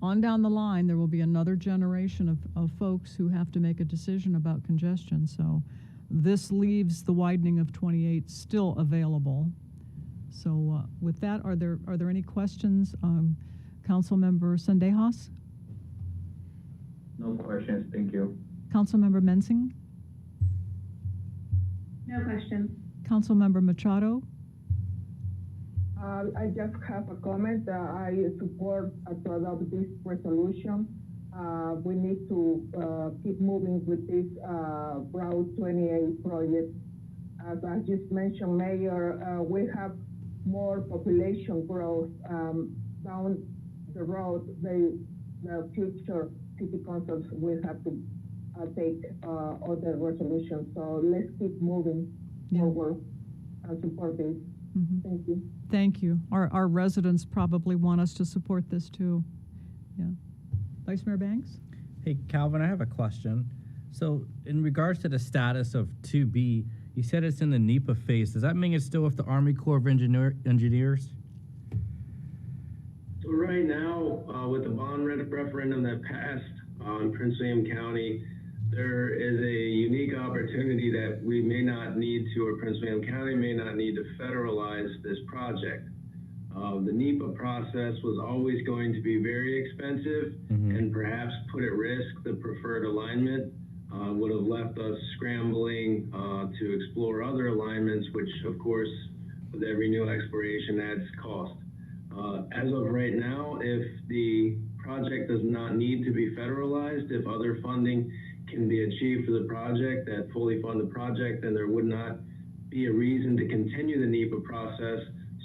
on down the line, there will be another generation of folks who have to make a decision about congestion. So this leaves the widening of 28 still available. So with that, are there any questions? Councilmember Sendejas? No questions, thank you. Councilmember Mensing? No questions. Councilmember Machado? I just have a comment. I support to adopt this resolution. We need to keep moving with this Route 28 project. As I just mentioned, Mayor, we have more population growth down the road. The future city councils will have to take other resolutions. So let's keep moving forward and support this. Mm-hmm. Thank you. Thank you. Our residents probably want us to support this too. Yeah. Vice Mayor Banks? Hey, Calvin, I have a question. So in regards to the status of 2B, you said it's in the NEPA phase. Does that mean it's still with the Army Corps of Engineers? So right now, with the bond referendum that passed in Prince William County, there is a unique opportunity that we may not need to, or Prince William County may not need to federalize this project. The NEPA process was always going to be very expensive and perhaps put at risk the preferred alignment, would have left us scrambling to explore other alignments, which of course, with every new exploration adds cost. As of right now, if the project does not need to be federalized, if other funding can be achieved for the project that fully fund the project, then there would not be a reason to continue the NEPA process.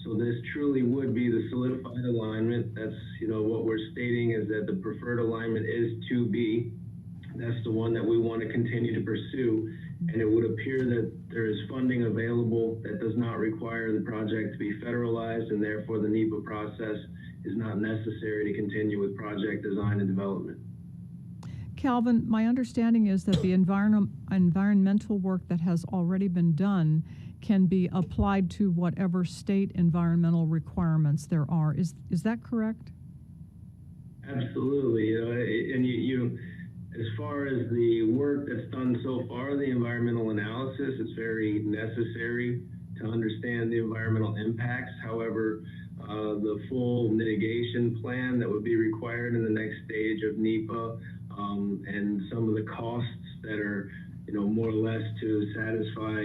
So this truly would be the solidified alignment. That's, what we're stating is that the preferred alignment is 2B. That's the one that we want to continue to pursue. And it would appear that there is funding available that does not require the project to be federalized, and therefore the NEPA process is not necessary to continue with project design and development. Calvin, my understanding is that the environmental work that has already been done can be applied to whatever state environmental requirements there are. Is that correct? Absolutely. And you as far as the work that's done so far, the environmental analysis, it's very necessary to understand the environmental impacts. However, the full mitigation plan that would be required in the next stage of NEPA, and some of the costs that are, more or less to satisfy,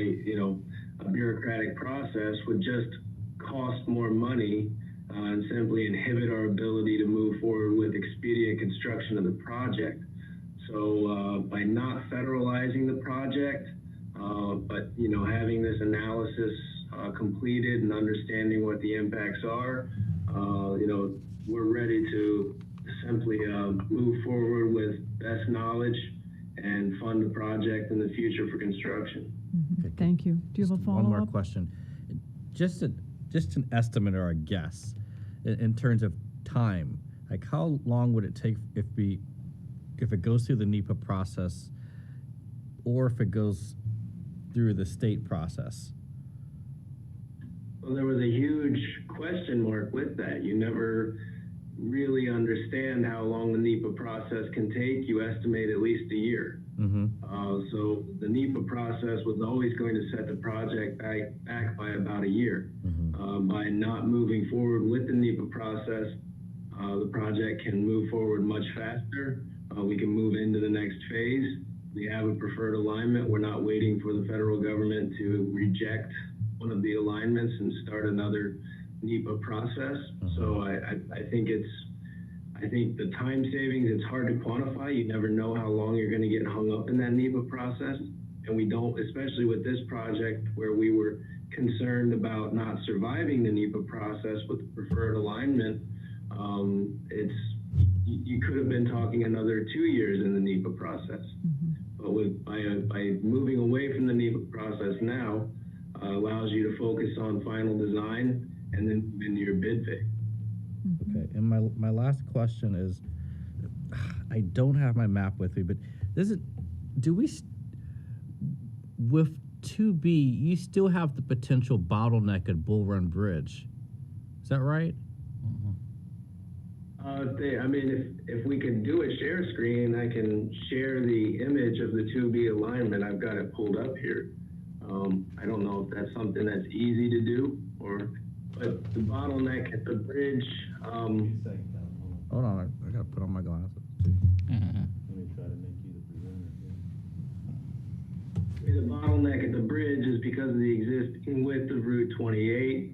a bureaucratic process would just cost more money and simply inhibit our ability to move forward with expedient construction of the project. So by not federalizing the project, but having this analysis completed and understanding what the impacts are, we're ready to simply move forward with best knowledge and fund the project in the future for construction. Mm-hmm. Okay, thank you. Do you have a follow-up? One more question. Just an estimate or a guess in terms of time. Like, how long would it take if it goes through the NEPA process, or if it goes through the state process? Well, there was a huge question mark with that. You never really understand how long the NEPA process can take. You estimate at least a year. So the NEPA process was always going to set the project back by about a year. By not moving forward with the NEPA process, the project can move forward much faster. We can move into the next phase. We have a preferred alignment. We're not waiting for the federal government to reject one of the alignments and start another NEPA process. So I think it's I think the time savings, it's hard to quantify. You never know how long you're going to get hung up in that NEPA process. And we don't, especially with this project where we were concerned about not surviving the NEPA process with the preferred alignment. You could have been talking another 2 years in the NEPA process. But by moving away from the NEPA process now, allows you to focus on final design and then move into your bid phase. Okay, and my last question is, I don't have my map with me, but with 2B, you still have the potential bottleneck at Bull Run Bridge. Is that right? I mean, if we could do a share screen, I can share the image of the 2B alignment. I've got it pulled up here. I don't know if that's something that's easy to do, but the bottleneck at the bridge. Hold on, I gotta put on my glasses. Let me try to make you the presenter here. The bottleneck at the bridge is because of the existing width of Route 28.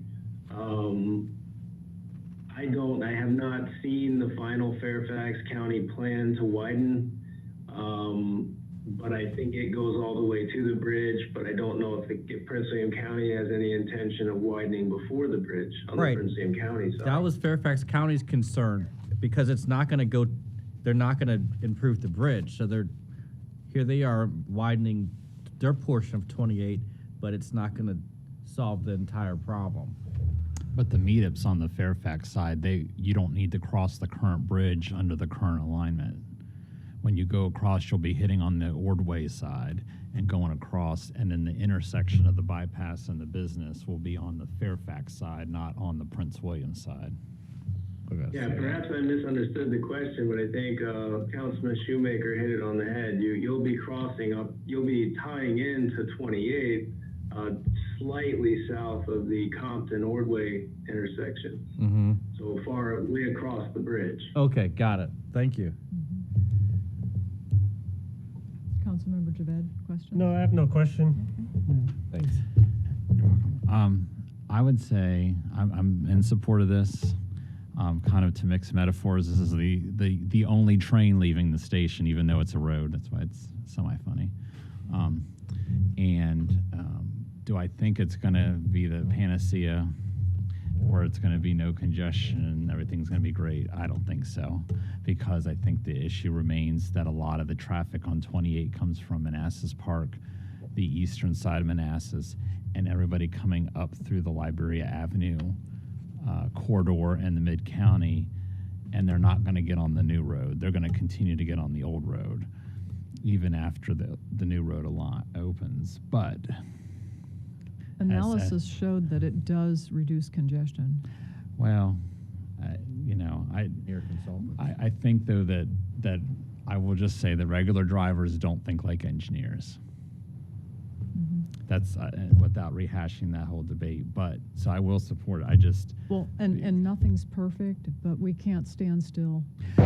I have not seen the final Fairfax County plan to widen, but I think it goes all the way to the bridge, but I don't know if Prince William County has any intention of widening before the bridge on the Prince William County side. That was Fairfax County's concern, because it's not gonna go, they're not gonna improve the bridge, so here they are widening their portion of 28, but it's not gonna solve the entire problem. But the meetups on the Fairfax side, you don't need to cross the current bridge under the current alignment. When you go across, you'll be hitting on the Ordway side and going across, and then the intersection of the bypass and the business will be on the Fairfax side, not on the Prince William side. Okay. Yeah, perhaps I misunderstood the question, but I think Councilman Shoemaker hit it on the head. You'll be crossing up, you'll be tying into 28 slightly south of the Compton-Ordway intersection. So far, way across the bridge. Okay, got it. Thank you. Councilmember Javed, question? No, I have no question. Thanks. You're welcome. I would say I'm in support of this. Kind of to mix metaphors, this is the only train leaving the station, even though it's a road. That's why it's semi-funny. Do I think it's going to be the panacea where it's going to be no congestion and everything's going to be great? I don't think so, because I think the issue remains that a lot of the traffic on 28 comes from Manassas Park, the eastern side of Manassas, and everybody coming up through the Liberia Avenue corridor and the mid-county, and they're not going to get on the new road. They're going to continue to get on the old road even after the new road opens. But analysis showed that it does reduce congestion. Well, Your consultant. I think though that I will just say that regular drivers don't think like engineers. That's without rehashing that whole debate. But so I will support it. Well, and nothing's perfect, but we can't stand still.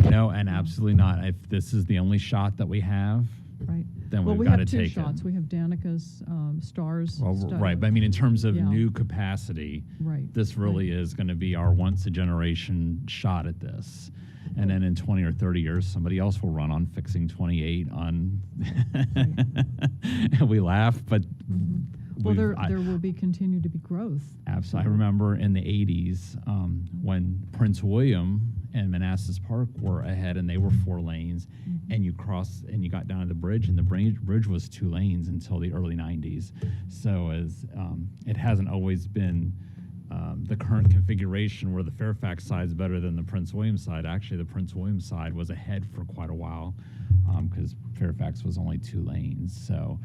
No, and absolutely not. If this is the only shot that we have, right? Then Well, we've we got have to two take shots. it. We have Danica's stars. Well, right, but I mean, in terms of Yeah. new capacity, Right, this really is going to be our once a generation shot at this. And then in 20 or 30 years, somebody else will run on fixing 28 on. And we laugh, but. Well, there will continue to be growth. Absolutely. I remember in the 80s when Prince William and Manassas Park were ahead, and they were 4 lanes, and you crossed and you got down to the bridge, and the bridge was 2 lanes until the early 90s. So it hasn't always been the current configuration where the Fairfax side is better than the Prince William side. Actually, the Prince William side was ahead for quite a while because Fairfax was only 2 lanes. So.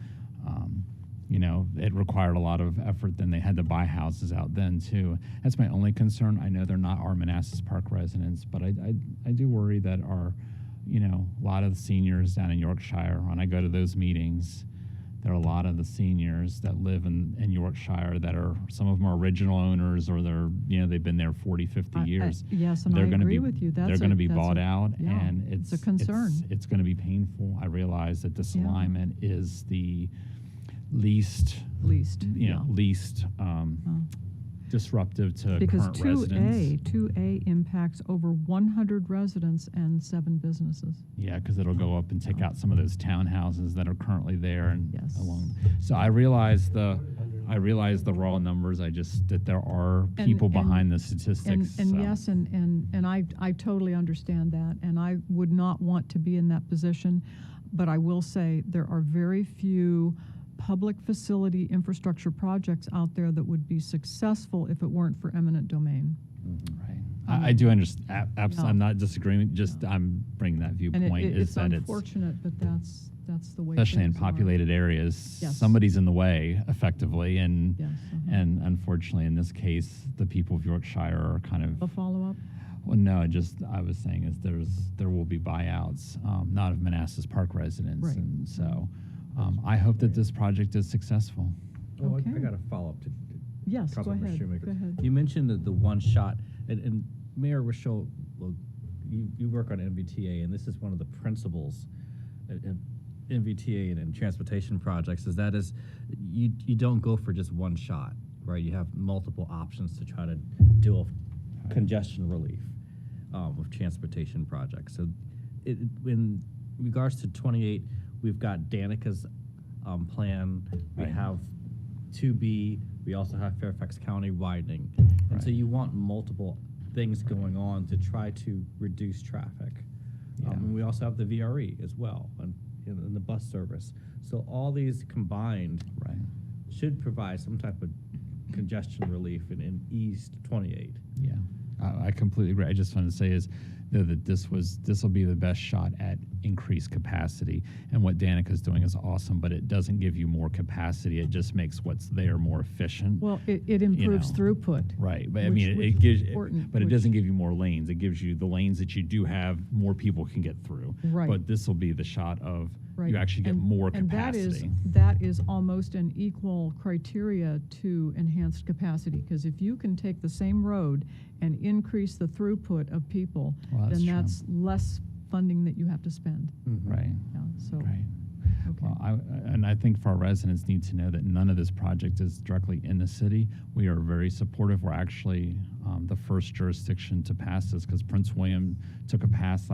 It required a lot of effort. Then they had to buy houses out then too. That's my only concern. I know they're not our Manassas Park residents, but I do worry that a lot of the seniors down in Yorkshire, when I go to those meetings, there are a lot of the seniors that live in Yorkshire that are, some of them are original owners, or they've been there 40, 50 years. Yes, and they're I gonna agree be, with you. They're going to be bought out, yeah, and it's a concern. It's going to be painful. I realize that this alignment is the least disruptive to Because current residents. 2A impacts over 100 residents and 7 businesses. Yeah, because it'll go up and take out some of those townhouses that are currently there and Yes. along. So I realize the raw numbers. I just that there are people behind the statistics. And so. yes, and I totally understand that, and I would not want to be in that position, but I will say there are very few public facility infrastructure projects out there that would be successful if it weren't for eminent domain. Right. I do understand. Yeah. I'm not disagreeing. Just I'm bringing that And viewpoint. it's that unfortunate, but that's the way. especially in things are. populated areas, Yes. somebody's in the way effectively, and Yes, and unfortunately in this case, the people of Yorkshire are kind of. A follow-up? Well, no, just I was saying is there will be buyouts, not of Manassas Park residents, Right. and so I hope that this project is successful. Oh, Okay. I got a follow-up to Yes, go Councilmember ahead. Shoemaker. Go ahead. You mentioned the one shot, and Mayor Rochelle, well, you work on MVTA, and this is one of the principles in MVTA and in transportation projects is you don't go for just one shot, right? You have multiple options to try to deal with congestion relief with transportation projects. So in regards to 28, we've got Danica's plan. We Right. have 2B. We also have Fairfax County widening. And so Right. you want multiple things going on to try to reduce traffic. Yeah. And we also have the VRE as well and the bus service. So all these combined Right. should provide some type of congestion relief in East 28. Yeah, I completely agree. I just wanted to say is that this will be the best shot at increased capacity, and what Danica's doing is awesome, but it doesn't give you more capacity. It just makes what's there more efficient. Well, it improves know. throughput. Right, but I which- mean, which it is gives, important, but it which- doesn't give you more lanes. It gives you the lanes that you do have, more people can get through. Right. But this will be the shot of Right. you actually get more and capacity. that is almost an equal criteria to enhanced capacity, because if you can take the same road and increase the throughput of people, Well, that's then true. that's less funding that you have to spend. Right. Yeah, so, Right. okay. Well, I think for our residents need to know that none of this project is directly in the city. We are very supportive. We're actually the first jurisdiction to pass this because Prince William took a pass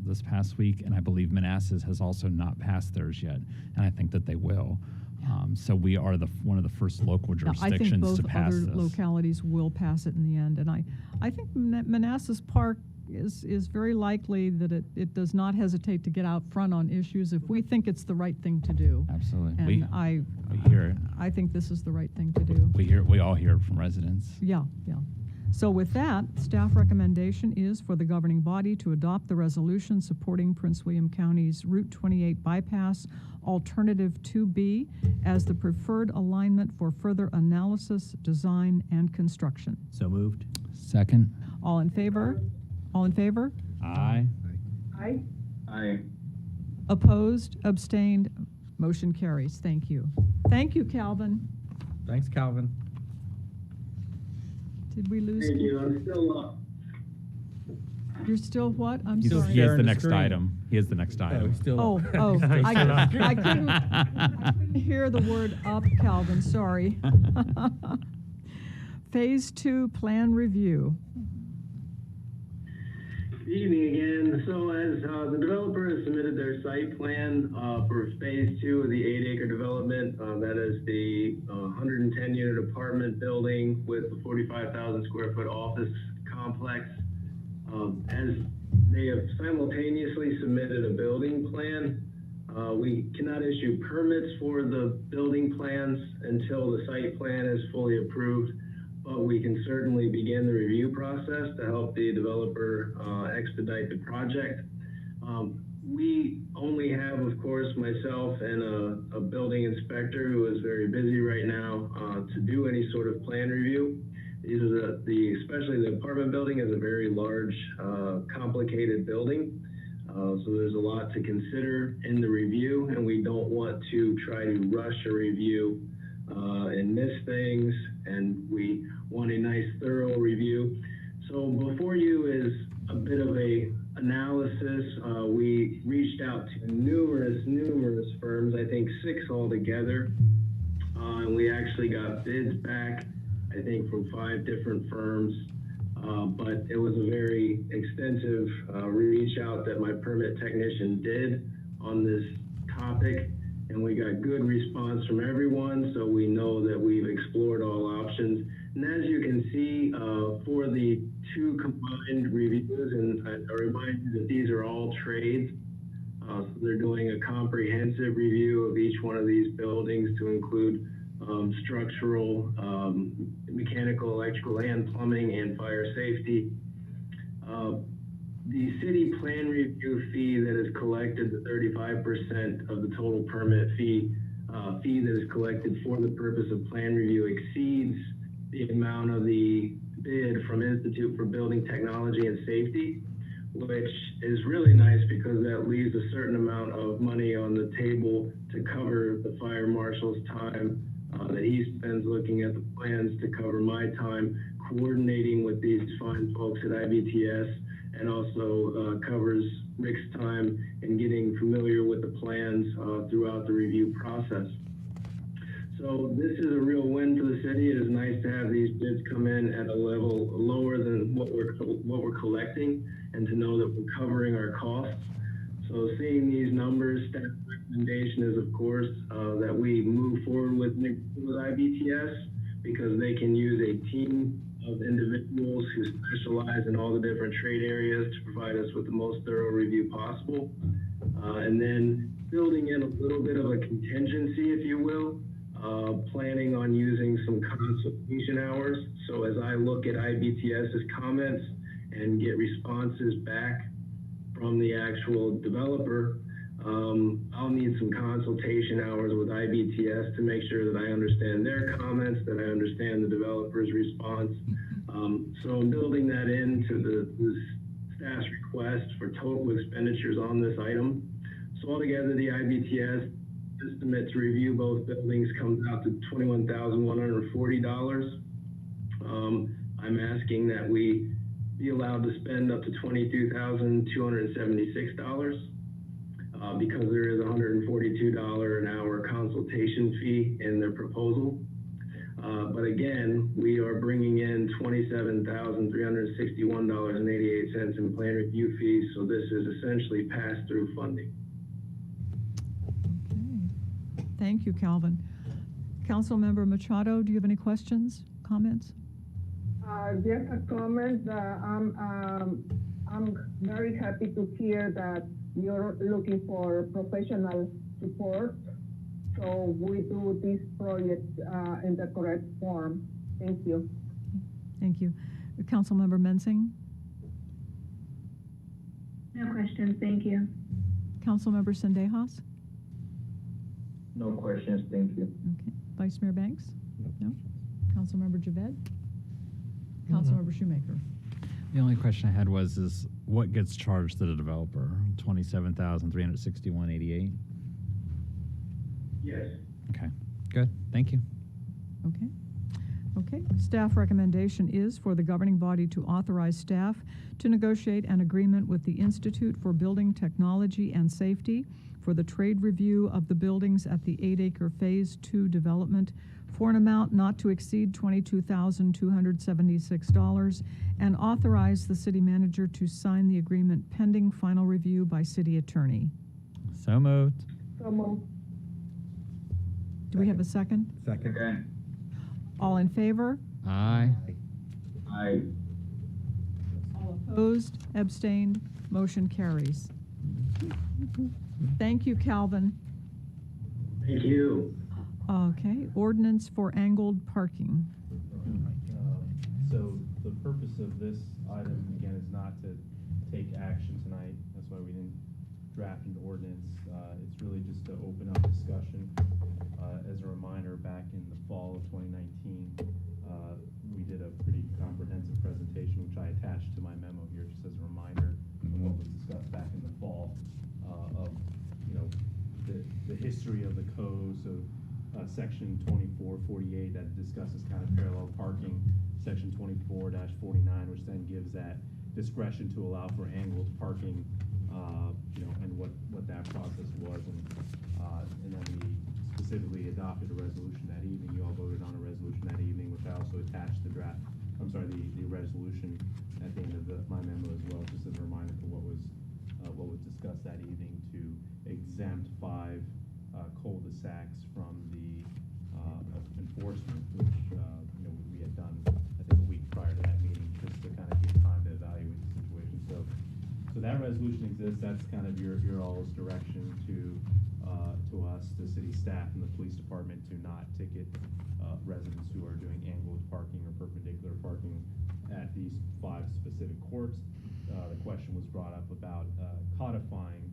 this past week, and I believe Manassas has also not passed theirs yet, and I think that they will. So we are one of the first local Yeah, I think jurisdictions both to pass other this. localities will pass it in the end, and I think Manassas Park is very likely that it does not hesitate to get out front on issues if we think it's the right thing to do. Absolutely. And We hear it. I think this is the right thing to do. We all hear it from residents. Yeah. So with that, staff recommendation is for the governing body to adopt the resolution supporting Prince William County's Route 28 bypass alternative 2B as the preferred alignment for further analysis, design, and construction. So moved. Second. All in favor? All in favor? Aye. Aye. Aye. Opposed? Abstained? Motion carries. Thank you. Thank you, Calvin. Thanks, Calvin. Did we lose? Thank you. I'm still You're still what? I'm He Still sorry. has sharing the the next screen. item. He has the next item. Still Oh, I couldn't hear the word up, Calvin, sorry. Phase 2 plan review. Good evening again. So as the developer has submitted their site plan for phase 2 of the 8-acre development, that is the 110 unit apartment building with the 45,000 square foot office complex. As they have simultaneously submitted a building plan, we cannot issue permits for the building plans until the site plan is fully approved. But we can certainly begin the review process to help the developer expedite the project. We only have, of course, myself and a building inspector who is very busy right now to do any sort of plan review. These are especially the apartment building is a very large, complicated building. So there's a lot to consider in the review, and we don't want to try to rush a review and miss things, and we want a nice thorough review. So before you is a bit of a analysis. We reached out to numerous firms, I think 6 altogether, and we actually got bids back. I I think from 5 different firms. But it was a very extensive reach out that my permit technician did on this topic, and we got good response from everyone, so we know that we've explored all options. And as you can see, for the 2 combined reviews, and I remind you that these are all trades, so they're doing a comprehensive review of each one of these buildings to include structural, mechanical, electrical, and plumbing, and fire safety. The city plan review fee that is collected, the 35% of the total permit fee that is collected for the purpose of plan review exceeds the amount of the bid from Institute for Building Technology and Safety, which is really nice because that leaves a certain amount of money on the table to cover the fire marshal's time that he spends looking at the plans, to cover my time coordinating with these fine folks at IBTS, and also covers Rick's time in getting familiar with the plans throughout the review process. So this is a real win for the city. It is nice to have these bids come in at a level lower than what we're collecting, and to know that we're covering our costs. So seeing these numbers, staff recommendation is, of course, that we move forward with IBTS, because they can use a team of individuals who specialize in all the different trade areas to provide us with the most thorough review possible. And then building in a little bit of a contingency, if you will, planning on using some consultation hours. So as I look at IBTS's comments and get responses back from the actual developer, I'll need some consultation hours with IBTS to make sure that I understand their comments, that I understand the developer's response. So I'm building that into the staff's request for total expenditures on this item. So altogether, the IBTS estimate to review both buildings comes out to $21,140. I'm asking that we be allowed to spend up to $22,276 because there is a $142 an hour consultation fee in their proposal. But again, we are bringing in $27,361.88 in plan review fees, so this is essentially pass-through funding. Okay. Thank you, Calvin. Councilmember Machado, do you have any questions, comments? Just a comment that I'm very happy to hear that you're looking for professional support, so we do this project in the correct form. Thank you. Thank you. Councilmember Mensing? No questions, thank you. Councilmember Sendejas? No questions, thank you. Okay. Vice Mayor Banks? No. Councilmember Javed? Councilmember Shoemaker? The only question I had is what gets charged to the developer? $27,361.88. Yes. Okay, good. Thank you. Okay. Okay. Staff recommendation is for the governing body to authorize staff to negotiate an agreement with the Institute for Building Technology and Safety for the trade review of the buildings at the 8-acre Phase 2 development for an amount not to exceed $22,276, and authorize the city manager to sign the agreement pending final review by city attorney. So moved. So moved. Do we have a second? Second. Okay. All in favor? Aye. Aye. All opposed? Abstained? Motion carries. Thank you, Calvin. Thank you. Okay, ordinance for angled parking. So the purpose of this item, again, is not to take action tonight. That's why we didn't draft an ordinance. It's really just to open up discussion. As a reminder, back in the fall of 2019, we did a pretty comprehensive presentation, which I attached to my memo here, just as a reminder of what was discussed back in the fall of, the history of the code. So section 2448 that discusses kind of parallel parking, section 24-49, which then gives that discretion to allow for angled parking, and what that process was, and then we specifically adopted a resolution that evening. You all voted on a resolution that evening, which I also attached the resolution at the end of my memo as well, just as a reminder for what was discussed that evening to exempt 5 cul-de-sacs from the enforcement, which we had done I think a week prior to that meeting, just to kind of give time to evaluate the situation. So that resolution exists. That's kind of your all's direction to us, the city staff and the police department, to not ticket residents who are doing angled parking or perpendicular parking at these 5 specific courts. The question was brought up about codifying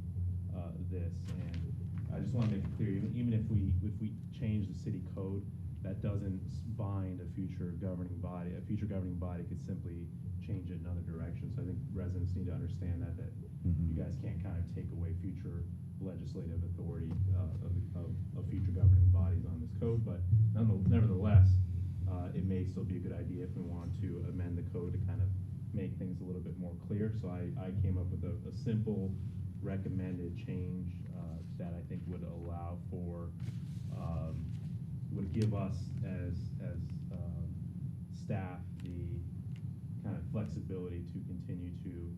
this, and I just want to make it clear, even if we change the city code, that doesn't bind a future governing body. A future governing body could simply change it in another direction. So I think residents need to understand that you guys can't kind of take away future legislative authority of future governing bodies on this code, but nevertheless, it may still be a good idea if we want to amend the code to kind of make things a little bit more clear. So I came up with a simple recommended change that I think would allow for, would give us as staff the kind of flexibility to continue to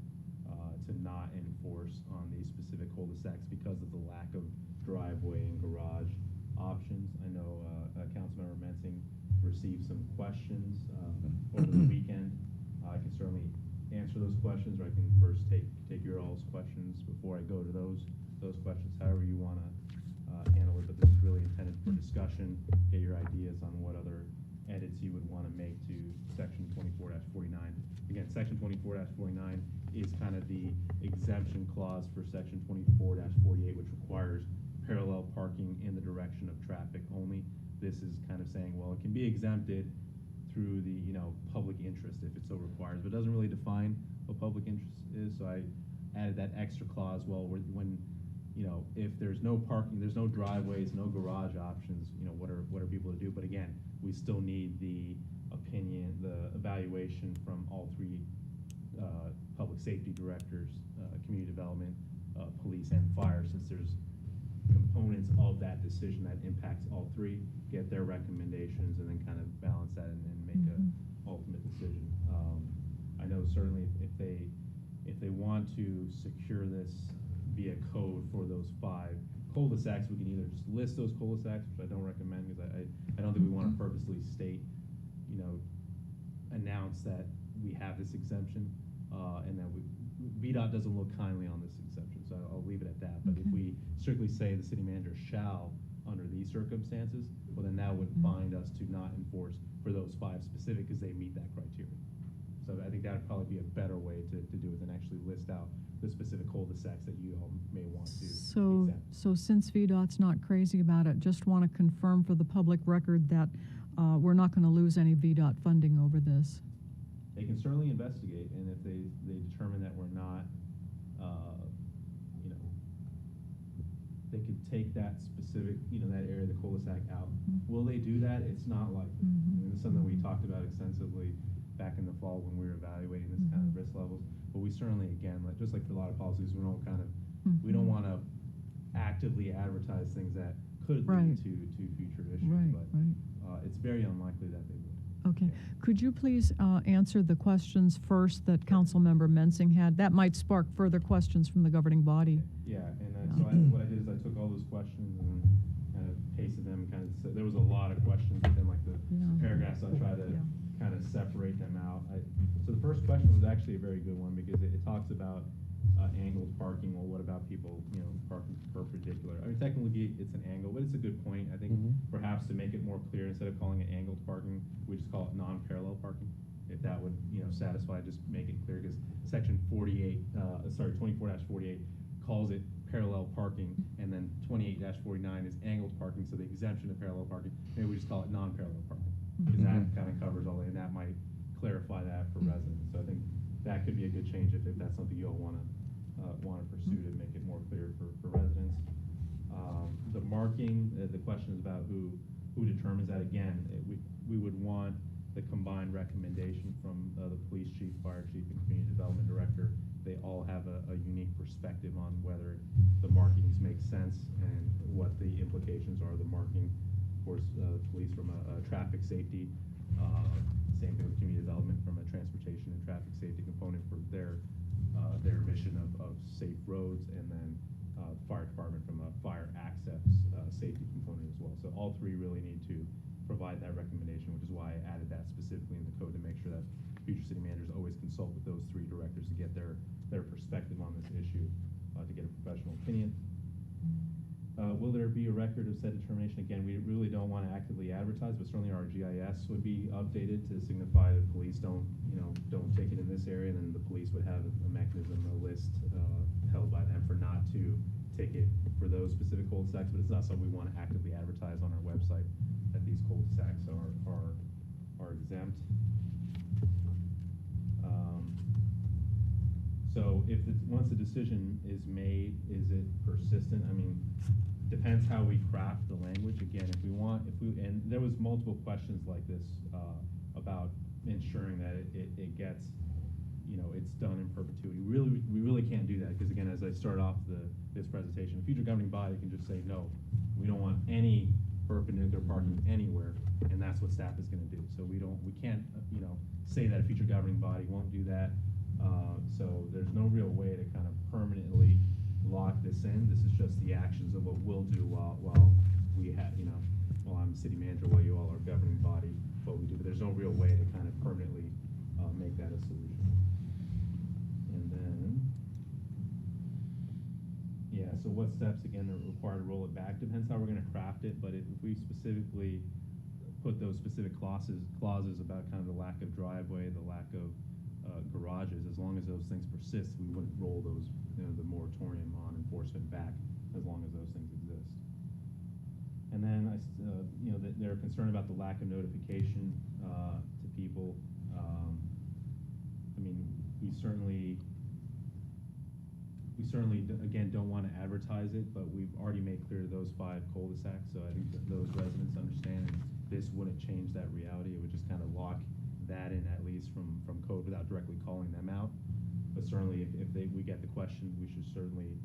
not enforce on these specific cul-de-sacs because of the lack of driveway and garage options. I know Councilmember Mensing received some questions over the weekend. I can certainly answer those questions, or I can first take your all's questions before I go to those questions, however you want to handle it. But this is really intended for discussion, get your ideas on what other edits you would want to make to section 24-49. Again, section 24-49 is kind of the exemption clause for section 24-48, which requires parallel parking in the direction of traffic only. This is kind of saying, well, it can be exempted through the public interest if it so requires, but it doesn't really define what public interest is. So I added that extra clause. Well, when if there's no parking, there's no driveways, no garage options, what are people to do? But again, we still need the opinion, the evaluation from all 3 public safety directors, community development, police, and fire, since there's components of that decision that impacts all 3, get their recommendations, and then kind of balance that and then make a ultimate decision. I know certainly if they want to secure this via code for those 5 cul-de-sacs, we can either just list those cul-de-sacs, which I don't recommend, because I don't think we want to purposely state, announce that we have this exemption, and that VDOT doesn't look kindly on this exemption, so I'll leave it at that. But if we strictly say the city manager shall, under these circumstances, well, then that would bind us to not enforce for those 5 specific, because they meet that criteria. So I think that would probably be a better way to do it than actually list out the specific cul-de-sacs that you all may want to exempt. So since VDOT's not crazy about it, just want to confirm for the public record that we're not going to lose any VDOT funding over this. They can certainly investigate, and if they determine that we're not, they could take that specific, that area of the cul-de-sac out. Will they do that? It's not likely. I mean, it's something we talked about extensively back in the fall when we were evaluating this kind of risk levels. But we certainly, again, just like for a lot of policies, we don't want to actively advertise things that could lead to future issues. But it's very unlikely that they would. Okay. Could you please answer the questions first that Councilmember Mensing had? That might spark further questions from the governing body. Yeah, and so what I did is I took all those questions and kind of pasted them. There was a lot of questions within like the paragraphs. So I tried to kind of separate them out. So the first question was actually a very good one, because it talks about angled parking. Well, what about people, parking perpendicular? I mean, technically it's an angle, but it's a good point. I think perhaps to make it more clear, instead of calling it angled parking, we just call it non-parallel parking. If that would, satisfy, just make it clear, because section 24-48 calls it parallel parking, and then 28-49 is angled parking. So the exemption of parallel parking, maybe we just call it non-parallel parking, because that kind of covers all, and that might clarify that for residents. So I think that could be a good change if that's something you all want to pursue to make it more clear for residents. The marking, the question is about who determines that. Again, we would want the combined recommendation from the police chief, fire chief, and community development director. They all have a unique perspective on whether the markings make sense and what the implications are of the marking. Of course, police from a traffic safety Same thing with community development from a transportation and traffic safety component for their mission of safe roads, and then fire department from a fire access safety component as well. So all three really need to provide that recommendation, which is why I added that specifically in the code to make sure that future city managers always consult with those three directors to get their perspective on this issue, to get a professional opinion. Will there be a record of said determination? Again, we really don't want to actively advertise, but certainly our GIS would be updated to signify that police don't take it in this area, and then the police would have a mechanism, a list held by them for not to take it for those specific cul-de-sacs, but it's not something we want to actively advertise on our website that these cul-de-sacs are exempt. So if once a decision is made, is it persistent? I mean, depends how we craft the language. Again, and there was multiple questions like this about ensuring that it gets, it's done in perpetuity. We really can't do that, because again, as I start off this presentation, a future governing body can just say, no, we don't want any perpendicular parking anywhere, and that's what staff is going to do. So we can't, say that a future governing body won't do that. So there's no real way to kind of permanently lock this in. This is just the actions of what we'll do while we have, while I'm city manager, while you all are governing body, what we do. But there's no real way to kind of permanently make that a solution. And then, yeah, so what steps, again, are required to roll it back? Depends how we're going to craft it, but if we specifically put those specific clauses about kind of the lack of driveway, the lack of garages, as long as those things persist, we wouldn't roll those, the moratorium on enforcement back as long as those things exist. And then, they're concerned about the lack of notification to people. I mean, we certainly again don't want to advertise it, but we've already made clear those 5 cul-de-sacs, so I think that those residents understand, and this wouldn't change that reality. It would just kind of lock that in, at least from code, without directly calling them out. But certainly if we get the question, we should certainly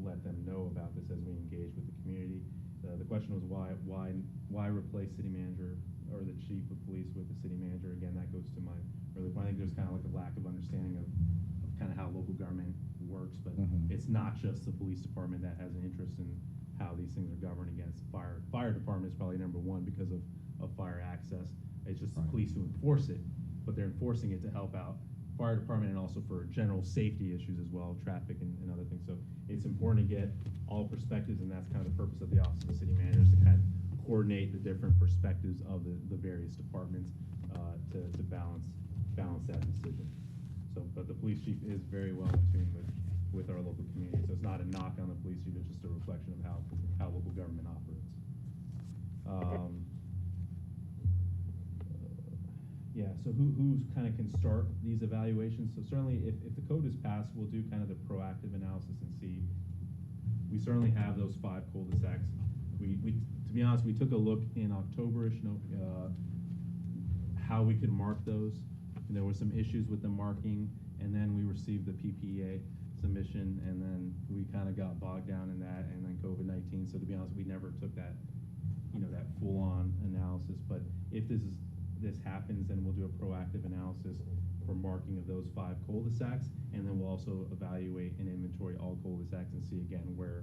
let them know about this as we engage with the community. The question was why replace city manager or the chief of police with the city manager? Again, that goes to my earlier point. I think there's kind of like a lack of understanding of kind of how local government works, but it's not just the police department that has an interest in how these things are governed against. Fire department is probably number one because of fire access. It's just the police who enforce it, but they're enforcing it to help out fire department and also for general safety issues as well, traffic and other things. So it's important to get all perspectives, and that's kind of the purpose of the Office of the City Manager, is to kind of coordinate the different perspectives of the various departments to balance that decision. So, but the police chief is very well in tune with our local community. So it's not a knock on the police chief, it's just a reflection of how local government operates. Yeah, so who's kind of can start these evaluations? So certainly if the code is passed, we'll do kind of the proactive analysis and see. We certainly have those 5 cul-de-sacs. We to be honest, we took a look in October-ish, how we could mark those. And there were some issues with the marking, and then we received the PPA submission, and then we kind of got bogged down in that, and then COVID-19. So to be honest, we never took that, that full-on analysis. But if this happens, then we'll do a proactive analysis for marking of those 5 cul-de-sacs, and then we'll also evaluate and inventory all cul-de-sacs and see again where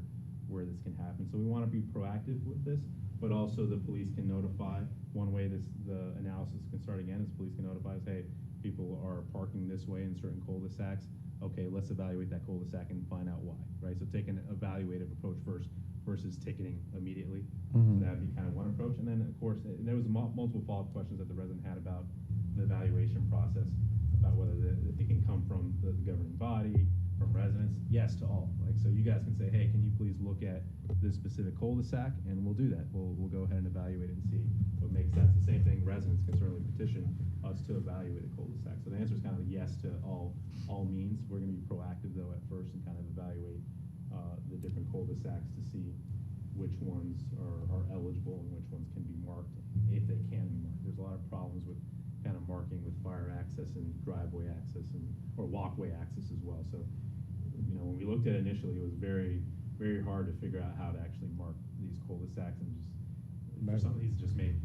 this can happen. So we want to be proactive with this, but also the police can notify. One way the analysis can start again is police can notify us, hey, people are parking this way in certain cul-de-sacs. Okay, let's evaluate that cul-de-sac and find out why, right? So take an evaluative approach first versus ticketing immediately. So that'd be kind of one approach. And then, of course, there was multiple follow-up questions that the resident had about the evaluation process, about whether it can come from the governing body, from residents. Yes to all. Like, so you guys can say, hey, can you please look at this specific cul-de-sac, and we'll do that. We'll go ahead and evaluate it and see what makes sense. The same thing, residents can certainly petition us to evaluate a cul-de-sac. So the answer is kind of a yes to all means. We're going to be proactive though at first and kind of evaluate the different cul-de-sacs to see which ones are eligible and which ones can be marked, if they can be marked. There's a lot of problems with kind of marking with fire access and driveway access or walkway access as well. So, when we looked at it initially, it was very, very hard to figure out how to actually mark these cul-de-sacs, and just some of these just made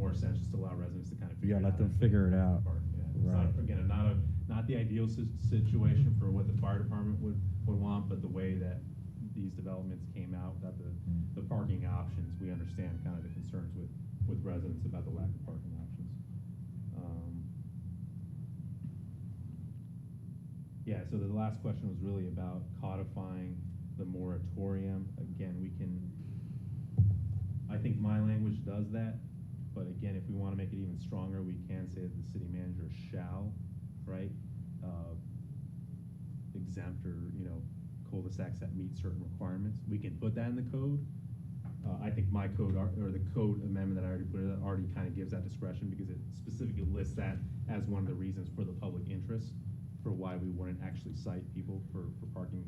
more sense just to allow residents to kind of Yeah, figure let out them as they figure it park. out. Yeah. It's Right. not, again, not the ideal situation for what the fire department would want, but the way that these developments came out without the parking options, we understand kind of the concerns with residents about the lack of parking options. Yeah, so the last question was really about codifying the moratorium. Again, I think my language does that, but again, if we want to make it even stronger, we can say that the city manager shall, right, exempt or, cul-de-sacs that meet certain requirements. We can put that in the code. I think my code, or the code amendment that I already put in, already kind of gives that discretion because it specifically lists that as one of the reasons for the public interest for why we wouldn't actually cite people for parking,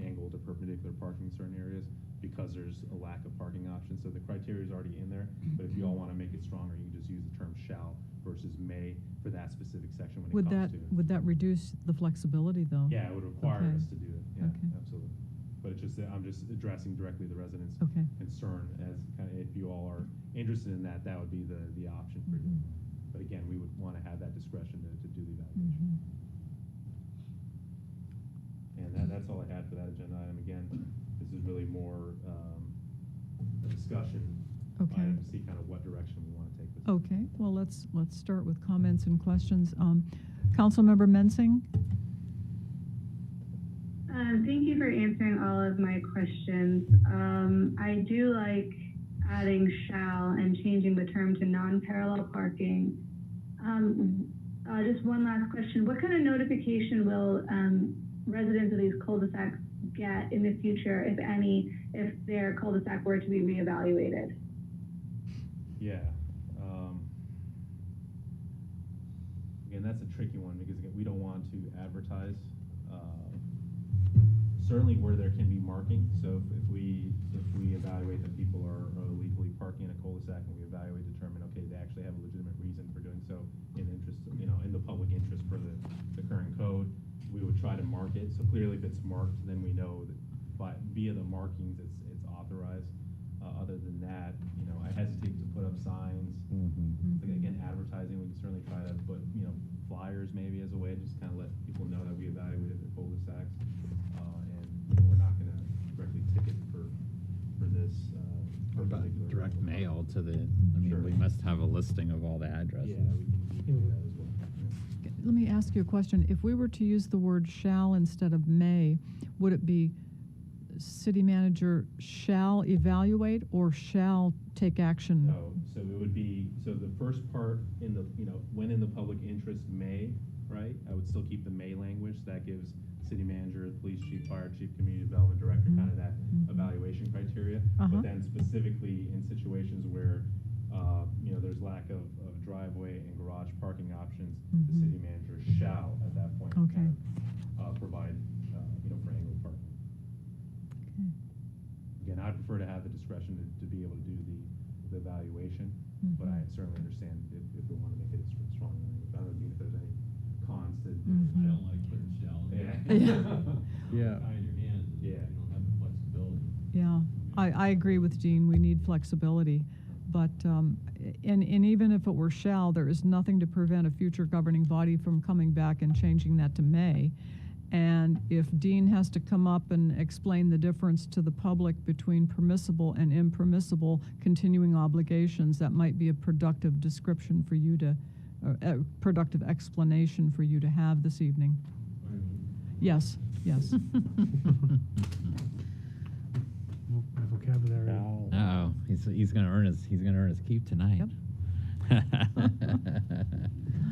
angled or perpendicular parking in certain areas because there's a lack of parking options. So the criteria is already in there, but if you all want to make it stronger, you can just use the term shall versus may for that specific section when it comes to it. Would that reduce the flexibility though? Yeah, it would require Okay. us to do it. Yeah, Okay. absolutely. But it's just that I'm just addressing directly the residents' Okay. concern as kind of if you all are interested in that, that would be the option for you. But again, we would want to have that discretion to do the evaluation. And that's all I had for that agenda item. Again, this is really more a discussion Okay. item to see kind of what direction we want to take this. Okay, well, let's start with comments and questions. Councilmember Mensing? Thank you for answering all of my questions. I do like adding shall and changing the term to non-parallel parking. Just one last question. What kind of notification will residents of these cul-de-sacs get in the future, if any, if their cul-de-sac were to be reevaluated? Yeah. Again, that's a tricky one because again, we don't want to advertise. Certainly where there can be marking. So if we evaluate that people are illegally parking in a cul-de-sac and we determine, okay, they actually have a legitimate reason for doing so in interest, in the public interest for the current code, we would try to mark it. So clearly if it's marked, then we know that via the markings, it's authorized. Other than that, I hesitate to put up signs. Like, again, advertising, we can certainly try to put, flyers maybe as a way to just kind of let people know that we evaluated the cul-de-sacs. And we're not going to directly ticket for this. What about particular direct local mail park. to the, Sure. we must have a listing of all the addresses. Yeah, we can do that as well. Let me ask you a question. If we were to use the word shall instead of may, would it be city manager shall evaluate or shall take action? No, so it would be, so the first part in the, when in the public interest may, right? I would still keep the may language. That gives city manager, police chief, fire chief, community development director, kind of that evaluation criteria. But then specifically in situations where, there's lack of driveway and garage parking options, the city manager shall at that point kind of provide, for angled parking. Again, I'd prefer to have the discretion to be able to do the evaluation, but I certainly understand if we want to make it a strong language. I don't know if there's any cons to. I don't like putting shall in there. Yeah. Tie in your hands, and you don't have the flexibility. Yeah, I agree with Jean. We need flexibility. But, and even if it were shall, there is nothing to prevent a future governing body from coming back and changing that to may. And if Dean has to come up and explain the difference to the public between permissible and impermissible continuing obligations, that might be a productive description for you to, a productive explanation for you to have this evening. Yes, yes. Vocabulary. Oh, he's gonna earn his keep tonight. Yep. So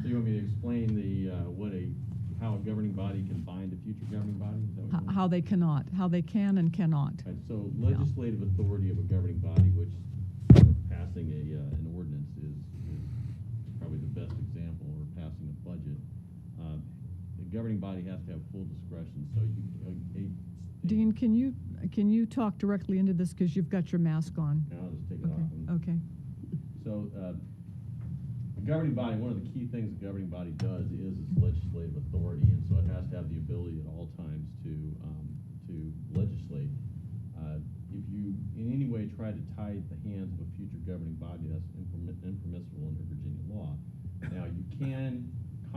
you want me to explain how a governing body can bind a future governing body? Is that what you want? How they can and cannot. Right, so legislative authority of a governing body, which passing an ordinance is probably the best example, or passing a budget. The governing body has to have full discretion. So Dean, can you talk directly into this because you've got your mask on? I'll just take it off. Okay. So the governing body, one of the key things the governing body does is its legislative authority, and so it has to have the ability at all times to legislate. If you in any way try to tie the hands of a future governing body, that's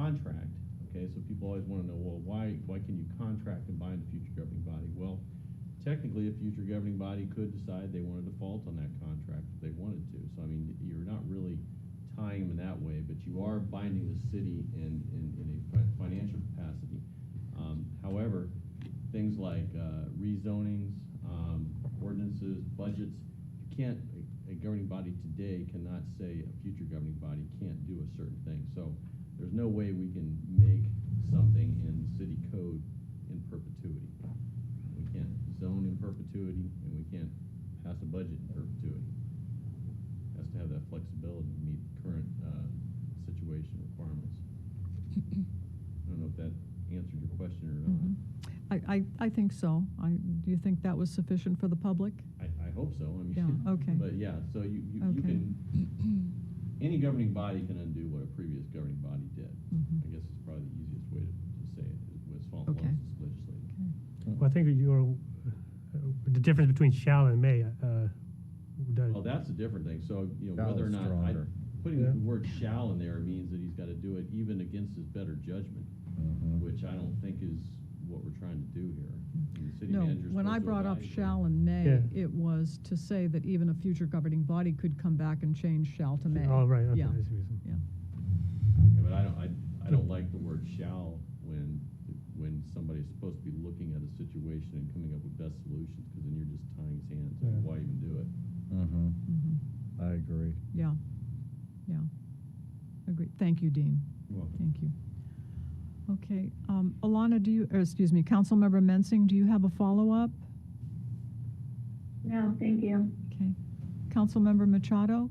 contract, okay, so people always want to know, well, why can you contract and bind a future governing body? Well, technically, a future governing body could decide they want to default on that contract if they wanted to. So, I mean, you're not really tying them in that way, but you are binding the city in a financial capacity. However, things like rezonings, ordinances, budgets, you can't, a governing body today cannot say a future governing body can't do a certain thing. So there's no way we can make something in city code in perpetuity. We can't zone in perpetuity, and we can't pass a budget in perpetuity. It has to have that flexibility to meet current situation requirements. I don't know if that answered your question or not. I think so. Do you think that was sufficient for the public? I hope so. I mean, Yeah, okay. But yeah, so you Okay. can, any governing body can undo what a previous governing body did. Mhm. I guess it's probably the easiest way to say it, is what's Okay. legislated. Well, I think the difference between shall and may, Well, that's a different thing. So, Shall whether or is not, stronger. putting Yeah. the word shall in there means that he's got to do it even against his better judgment, which I don't think is what we're trying to do here. I mean, the city No, manager's when I supposed to brought up evaluate. shall and may, Yeah. it was to say that even a future governing body could come back and change shall to may. Oh, right, okay, Yeah. I see what you're saying. Yeah. Yeah, but I don't like the word shall when somebody's supposed to be looking at a situation and coming up with best solutions, because then you're just tying his hands. Yeah. Why even do it? Mhm. I agree. Yeah. Yeah. Agreed. Thank you, Dean. You're welcome. Thank you. Okay, Alana, Councilmember Mensing, do you have a follow-up? No, thank you. Okay. Councilmember Machado?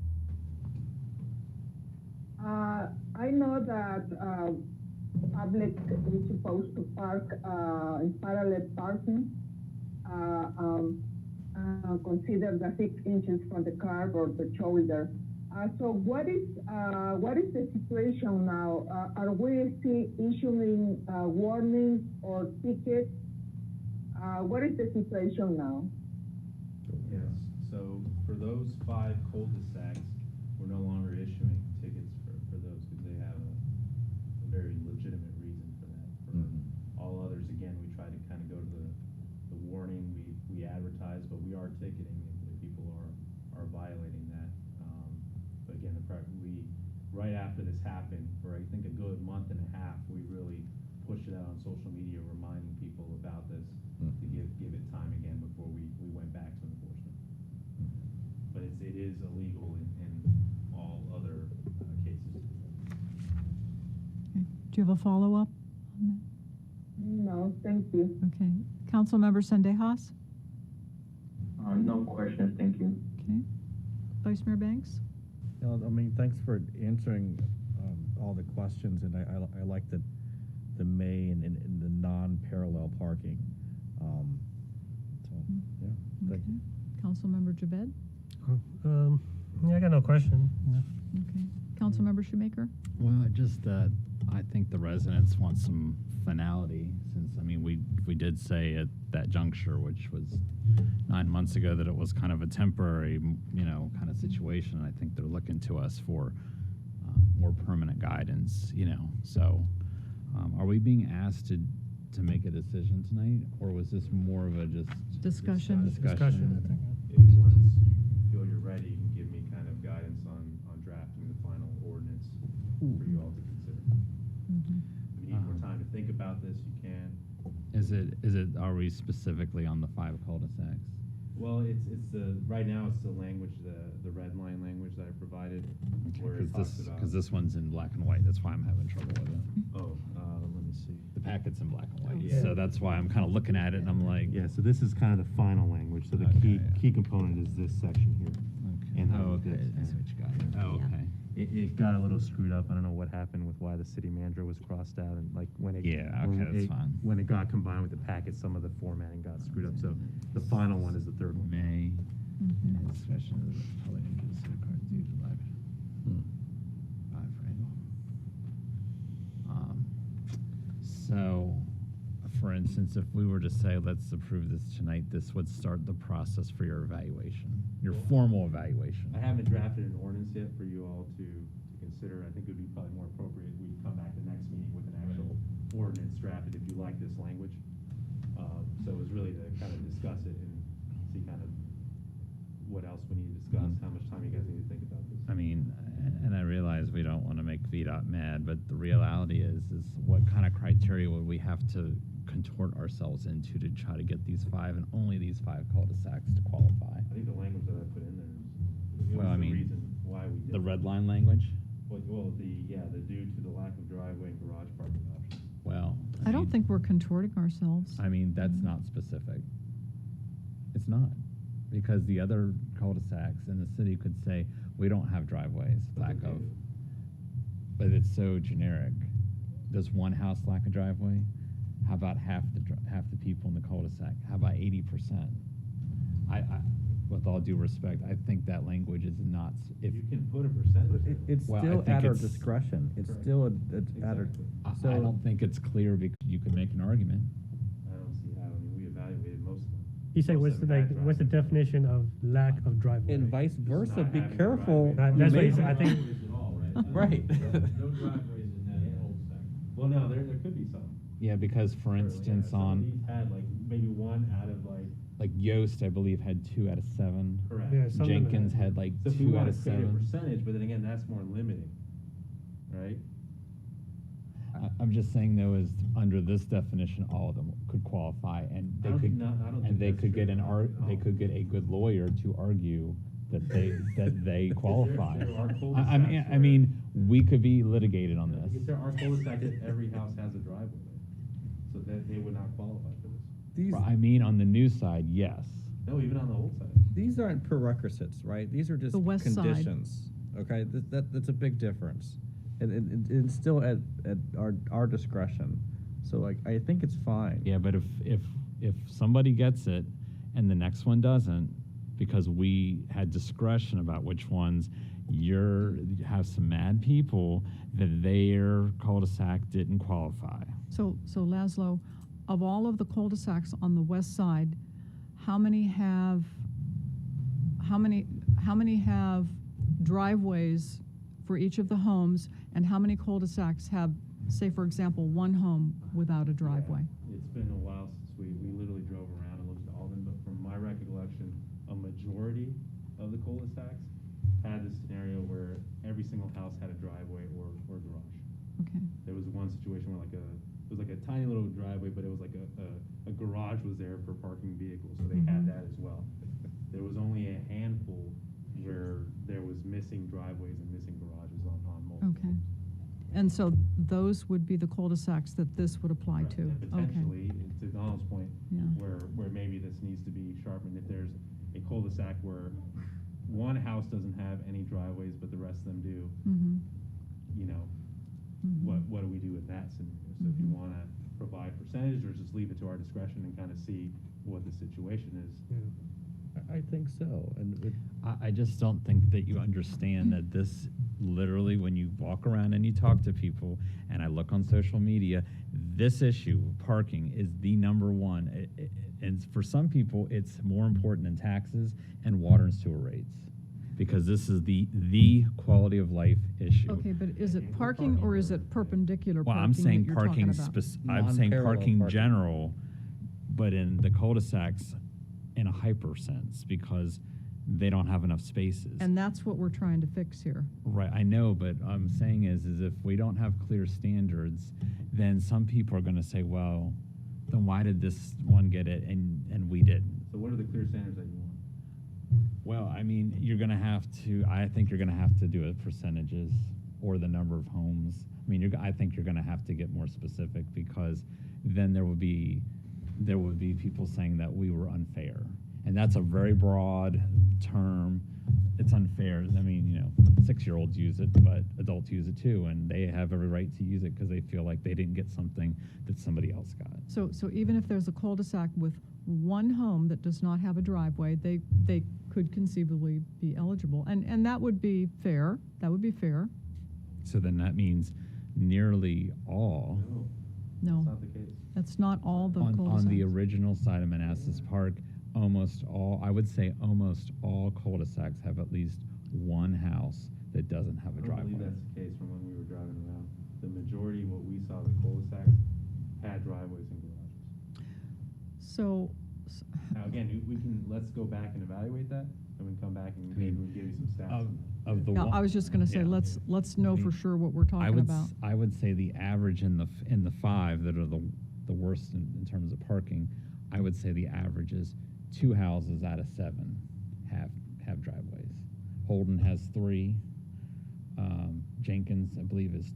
I know that public is supposed to park in parallel parking. Consider the 6 inches from the curb or the shoulder. So what is the situation now? Are we still issuing warnings or tickets? What is the situation now? Yes, so for those 5 cul-de-sacs, we're no longer issuing tickets for those because they have a very legitimate reason for that. For all others, again, we try to kind of go to the warning, we advertise, but we are ticketing if people are violating that. But again, right after this happened, for I think a good month and a half, we really pushed it out on social media, reminding people about this to give it time again before we went back to enforcement. But it is illegal in all other cases. Okay. Do you have a follow-up on No, thank you. that? Okay. Councilmember Sendejas? No questions, thank you. Okay. Vice Mayor Banks? I mean, thanks for answering all the questions, and I like the may and the non-parallel parking. So, yeah, thank you. Councilmember Javed? Yeah, I got no question. Okay. Councilmember Shoemaker? Well, I think the residents want some finality, since, I mean, we did say at that juncture, which was 9 months ago, that it was kind of a temporary, kind of situation. I think they're looking to us for more permanent guidance, So, are we being asked to make a decision tonight, or was this more of a just Discussion. Discussion, I think. If once you feel you're ready, you can give me kind of guidance on drafting the final ordinance for you all to consider. Mhm. If you need more time to think about this, you can. Are we specifically on the 5 cul-de-sacs? Well, right now it's the language, the red line language that I provided, where it talks about. Because this one's in black and white, that's why I'm having trouble with it. Oh, let me see. The packet's in black and white, Yeah. so that's why I'm kind of looking at it and I'm like, Yeah, so this is kind of the final language, so the key component is this section here. And then okay, this, I see what you got here. Oh, okay. It got a little screwed up. I don't know what happened with why the city manager was crossed out, and like when it that's fine. when it got combined with the packet, some of the formatting got screwed up. So the final one is the third one. May, Mhm. especially the public interest credit cards used live. So, for instance, if we were to say, let's approve this tonight, this would start the process for your evaluation, your formal evaluation. I haven't drafted an ordinance yet for you all to to consider. I think it would be probably more appropriate we come back the next meeting with an actual ordinance drafted if you like this language. So it was really to kind of discuss it and see kind of what else we need to discuss, how much time you guys need to think about this. I mean, and I realize we don't want to make VDOT mad, but the reality is what kind of criteria would we have to contort ourselves into to try to get these 5 and only these 5 cul-de-sacs to qualify? I think the language that I put in there is Well, I the mean, reason why we did the it. red line language? Well, the due to the lack of driveway and garage parking options. Well, I don't think we're contorting ourselves. I mean, that's not specific. It's not. Because the other cul-de-sacs in the city could say, we don't have driveways, lack of. But it's so generic. Does one house lack a driveway? How about half the people in the cul-de-sac? How about 80%? With all due respect, I think that language is not. If You can put a percentage. It's Well, I still think at our it's- discretion. It's Correct. still at our. Exactly. So I don't think it's clear because you could make an argument. I don't see how. I mean, we evaluated most of them. You say Most what's of the them had what's the driveways. definition of lack of driveway? and vice versa, not be having a careful. driveway. That's what You he said. may- I think Driveways at all, right? Right. No driveways in that cul-de-sac. Well, no, there could be some. Yeah, because for Sure, yeah, instance, some of on these had like maybe 1 out of like Yoast, I believe had 2 out of 7. correct. Yeah, some of them Jenkins had- had like So if we 2 out want of to create a 7. percentage, but then again, that's more limiting, right? I'm just saying though, is under this definition, all of them could qualify, and they I don't could, think- no, I don't and think they that's could true. get they No. could get a good lawyer to argue that they qualify. there are I cul-de-sacs mean, we could be litigated on Because this. there are cul-de-sacs that every house has a driveway, so that they would not qualify for this. These I mean, on the new side, yes. No, even on the old side. these aren't prerequisites, right? These are just The west side. conditions. Okay, that's a big difference, and it's still at our discretion. So like I think it's fine. Yeah, but if somebody gets it and the next one doesn't, because we had discretion about which ones, you have some mad people that their cul-de-sac didn't qualify. So Laszlo, of all of the cul-de-sacs on the west side, how many have driveways for each of the homes, and how many cul-de-sacs have, say, for example, one home without a driveway? It's been a while since we literally drove around and looked at all of them, but from my recollection, a majority of the cul-de-sacs had this scenario where every single house had a driveway or garage. Okay. There was one situation where it was like a tiny little driveway, but it was like a garage was there for parking vehicles, so they had Mhm. that as well. There was only a handful where there was missing driveways and missing garages on multiple. Okay. And so those would be the cul-de-sacs that this would apply Correct. to? And Okay. potentially, to Donald's point, Yeah. where maybe this needs to be sharpened, if there's a cul-de-sac where one house doesn't have any driveways, but the rest of them do, Mhm. you know, Mhm. what do we do in that scenario? So if you Mhm. want to provide percentage, or just leave it to our discretion and kind of see what the situation is. I think so, and I just don't think that you understand that this literally, when you walk around and you talk to people, and I look on social media, this issue, parking, is the number one. And for some people, it's more important than taxes and water and sewer rates, because this is the quality of life issue. Okay, but is it parking or is it perpendicular Well, parking I'm that saying you're talking parking, about? I'm saying Non-parallel parking parking. general, but in the cul-de-sacs in a hyper sense, because they don't have enough spaces. And that's what we're trying to fix here. Right, I know, but I'm saying is if we don't have clear standards, then some people are gonna say, well, then why did this one get it and we didn't? So what are the clear standards that you want? Well, I mean, I think you're gonna have to do it percentages or the number of homes. I mean, I think you're gonna have to get more specific, because then there would be people saying that we were unfair. And that's a very broad term. It's unfair. I mean, 6-year-olds use it, but adults use it too, and they have every right to use it because they feel like they didn't get something that somebody else got. So even if there's a cul-de-sac with one home that does not have a driveway, they could conceivably be eligible. And that would be fair. That would be fair. So then that means nearly all No, That's not the case. that's not all the on cul-de-sacs. the original side of Manassas Park, I would say almost all cul-de-sacs have at least one house that doesn't have a I don't driveway. believe that's the case from when we were driving around. The majority, what we saw, the cul-de-sacs had driveways and garages. So, Now, again, we can, let's go back and evaluate that, and we can come back and maybe we'll give you some stats. on that. Of the yeah, one- I was just gonna say, yeah. let's know for sure what we're talking about. I would say the average in the 5 that are the worst in terms of parking, I would say the average is 2 houses out of 7 have driveways. Holden has 3. Jenkins, I believe, is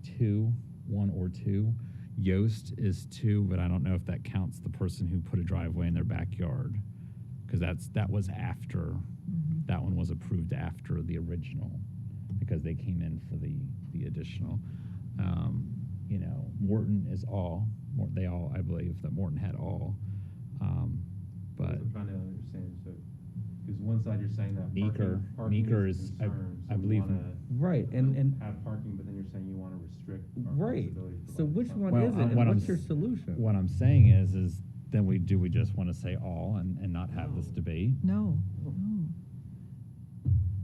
1 or 2. Yost is 2, but I don't know if that counts the person who put a driveway in their backyard, because that was after. That one was approved after the original, because they came in for the additional. You know, Morton is all. They all, I believe, that Morton had all. But I'm trying to understand, so, because one side you're saying that Meeker parking is, a concern, I so we believe, wanna Right, and have parking, but then you're saying you want to restrict our right. flexibility to So provide which parking. one Well, is it, and what I'm what's your s- solution? what I'm saying is then we just want to say all and not have this debate? No.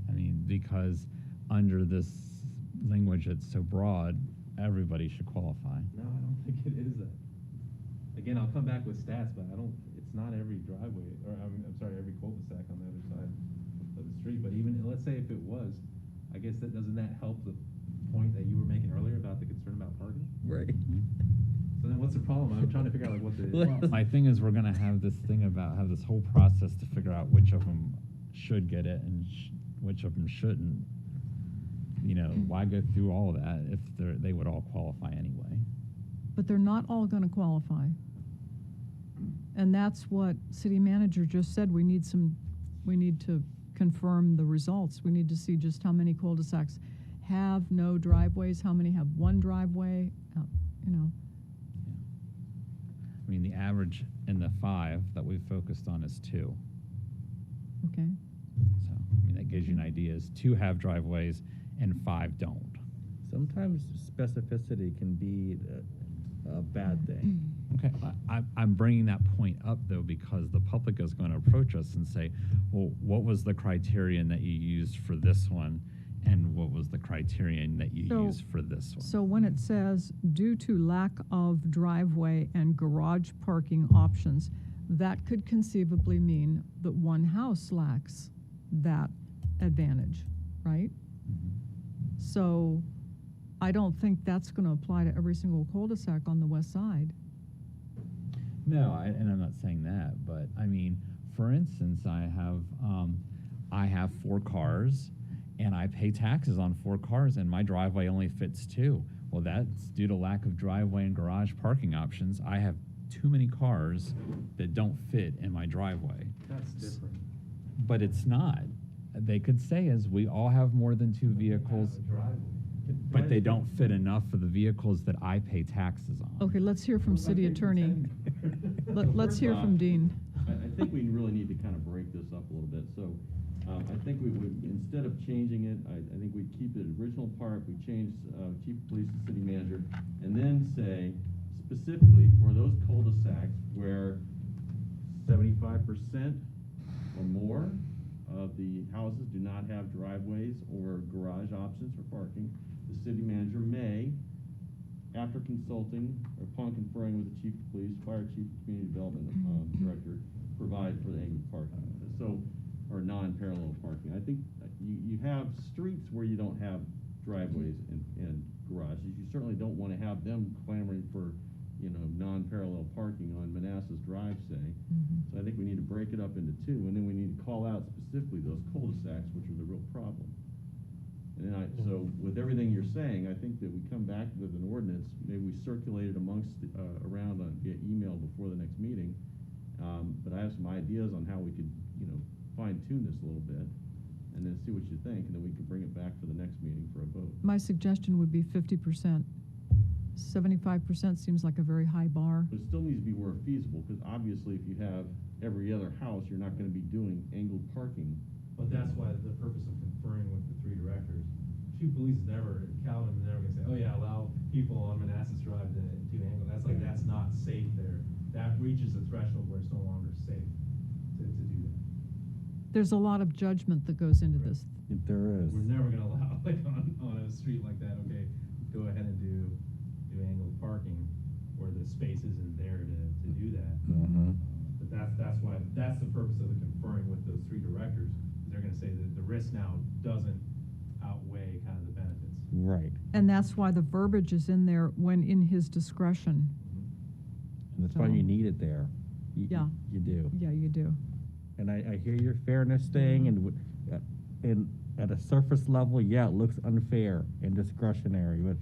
I mean, because under this language that's so broad, everybody should qualify. No, I don't think it is that. Again, I'll come back with stats, but it's not every driveway, or I'm sorry, every cul-de-sac on the other side of the street, but even, let's say if it was, I guess doesn't that help the point that you were making earlier about the concern about parking? Right. So then what's the problem? I'm trying to figure out like what the. Well, my thing is, we're gonna have this thing about have this whole process to figure out which of them should get it and which of them shouldn't. You know, why go through all of that if they would all qualify anyway? But they're not all gonna qualify. And that's what city manager just said. We need to confirm the results. We need to see just how many cul-de-sacs have no driveways, how many have one driveway, you know. I mean, the average in the 5 that we've focused on is 2. Okay. So, I mean, that gives you an idea. Is 2 have driveways and 5 don't. Sometimes specificity can be a bad thing. Okay, I'm bringing that point up though because the public is going to approach us and say, well, what was the criterion that you used for this one, and what was the criterion that you used for this one? So when it says due to lack of driveway and garage parking options, that could conceivably mean that one house lacks that advantage, right? So I don't think that's going to apply to every single cul-de-sac on the west side. No, and I'm not saying that, but I mean, for instance, I have 4 cars, and I pay taxes on 4 cars, and my driveway only fits 2. Well, that's due to lack of driveway and garage parking options. I have too many cars that don't fit in my driveway. That's different. But it's not. They could say is we all have more than 2 vehicles, but they don't fit enough for the vehicles that I pay taxes on. Okay, let's hear from city attorney. Let's hear from Dean. I think we really need to kind of break this up a little bit. So I think we would, instead of changing it, I think we'd keep the original part, we change chief of police to city manager, and then say specifically for those cul-de-sacs where 75% or more of the houses do not have driveways or garage options for parking, the city manager may, after consulting or upon conferring with the chief of police, fire chief, community development director, provide for the angled parking. So, or non-parallel parking. I think you have streets where you don't have driveways and garages. You certainly don't want to have them clamoring for, you know, non-parallel parking on Manassas Drive, say. So I think we need to break it up into 2, and then we need to call out specifically those cul-de-sacs, which are the real problem. And then so with everything you're saying, I think that we come back with an ordinance, maybe we circulate it amongst, around via email before the next meeting. But I have some ideas on how we could, you know, fine tune this a little bit, and then see what you think, and then we can bring it back for the next meeting for a vote. My suggestion would be 50%. 75% seems like a very high bar. But it still needs to be where feasible, because obviously if you have every other house, you're not gonna be doing angled parking. But that's why the purpose of conferring with the 3 directors. Chief of Police is never, Calvin is never gonna say, oh yeah, allow people on Manassas Drive to angle. That's not safe there. That reaches a threshold where it's no longer safe to do that. There's a lot of judgment that goes into this. There is. We're never gonna allow, like, on a street like that, okay, go ahead and do angled parking, where the space isn't there to do that. But that's why, that's the purpose of the conferring with those three directors, is they're gonna say that the risk now doesn't outweigh kind of the benefits. Right. And that's why the verbiage is in there when in his discretion. And that's why you need it there. Yeah. You do. Yeah, you do. And I hear your fairness thing, and at a surface level, yeah, it looks unfair and discretionary, but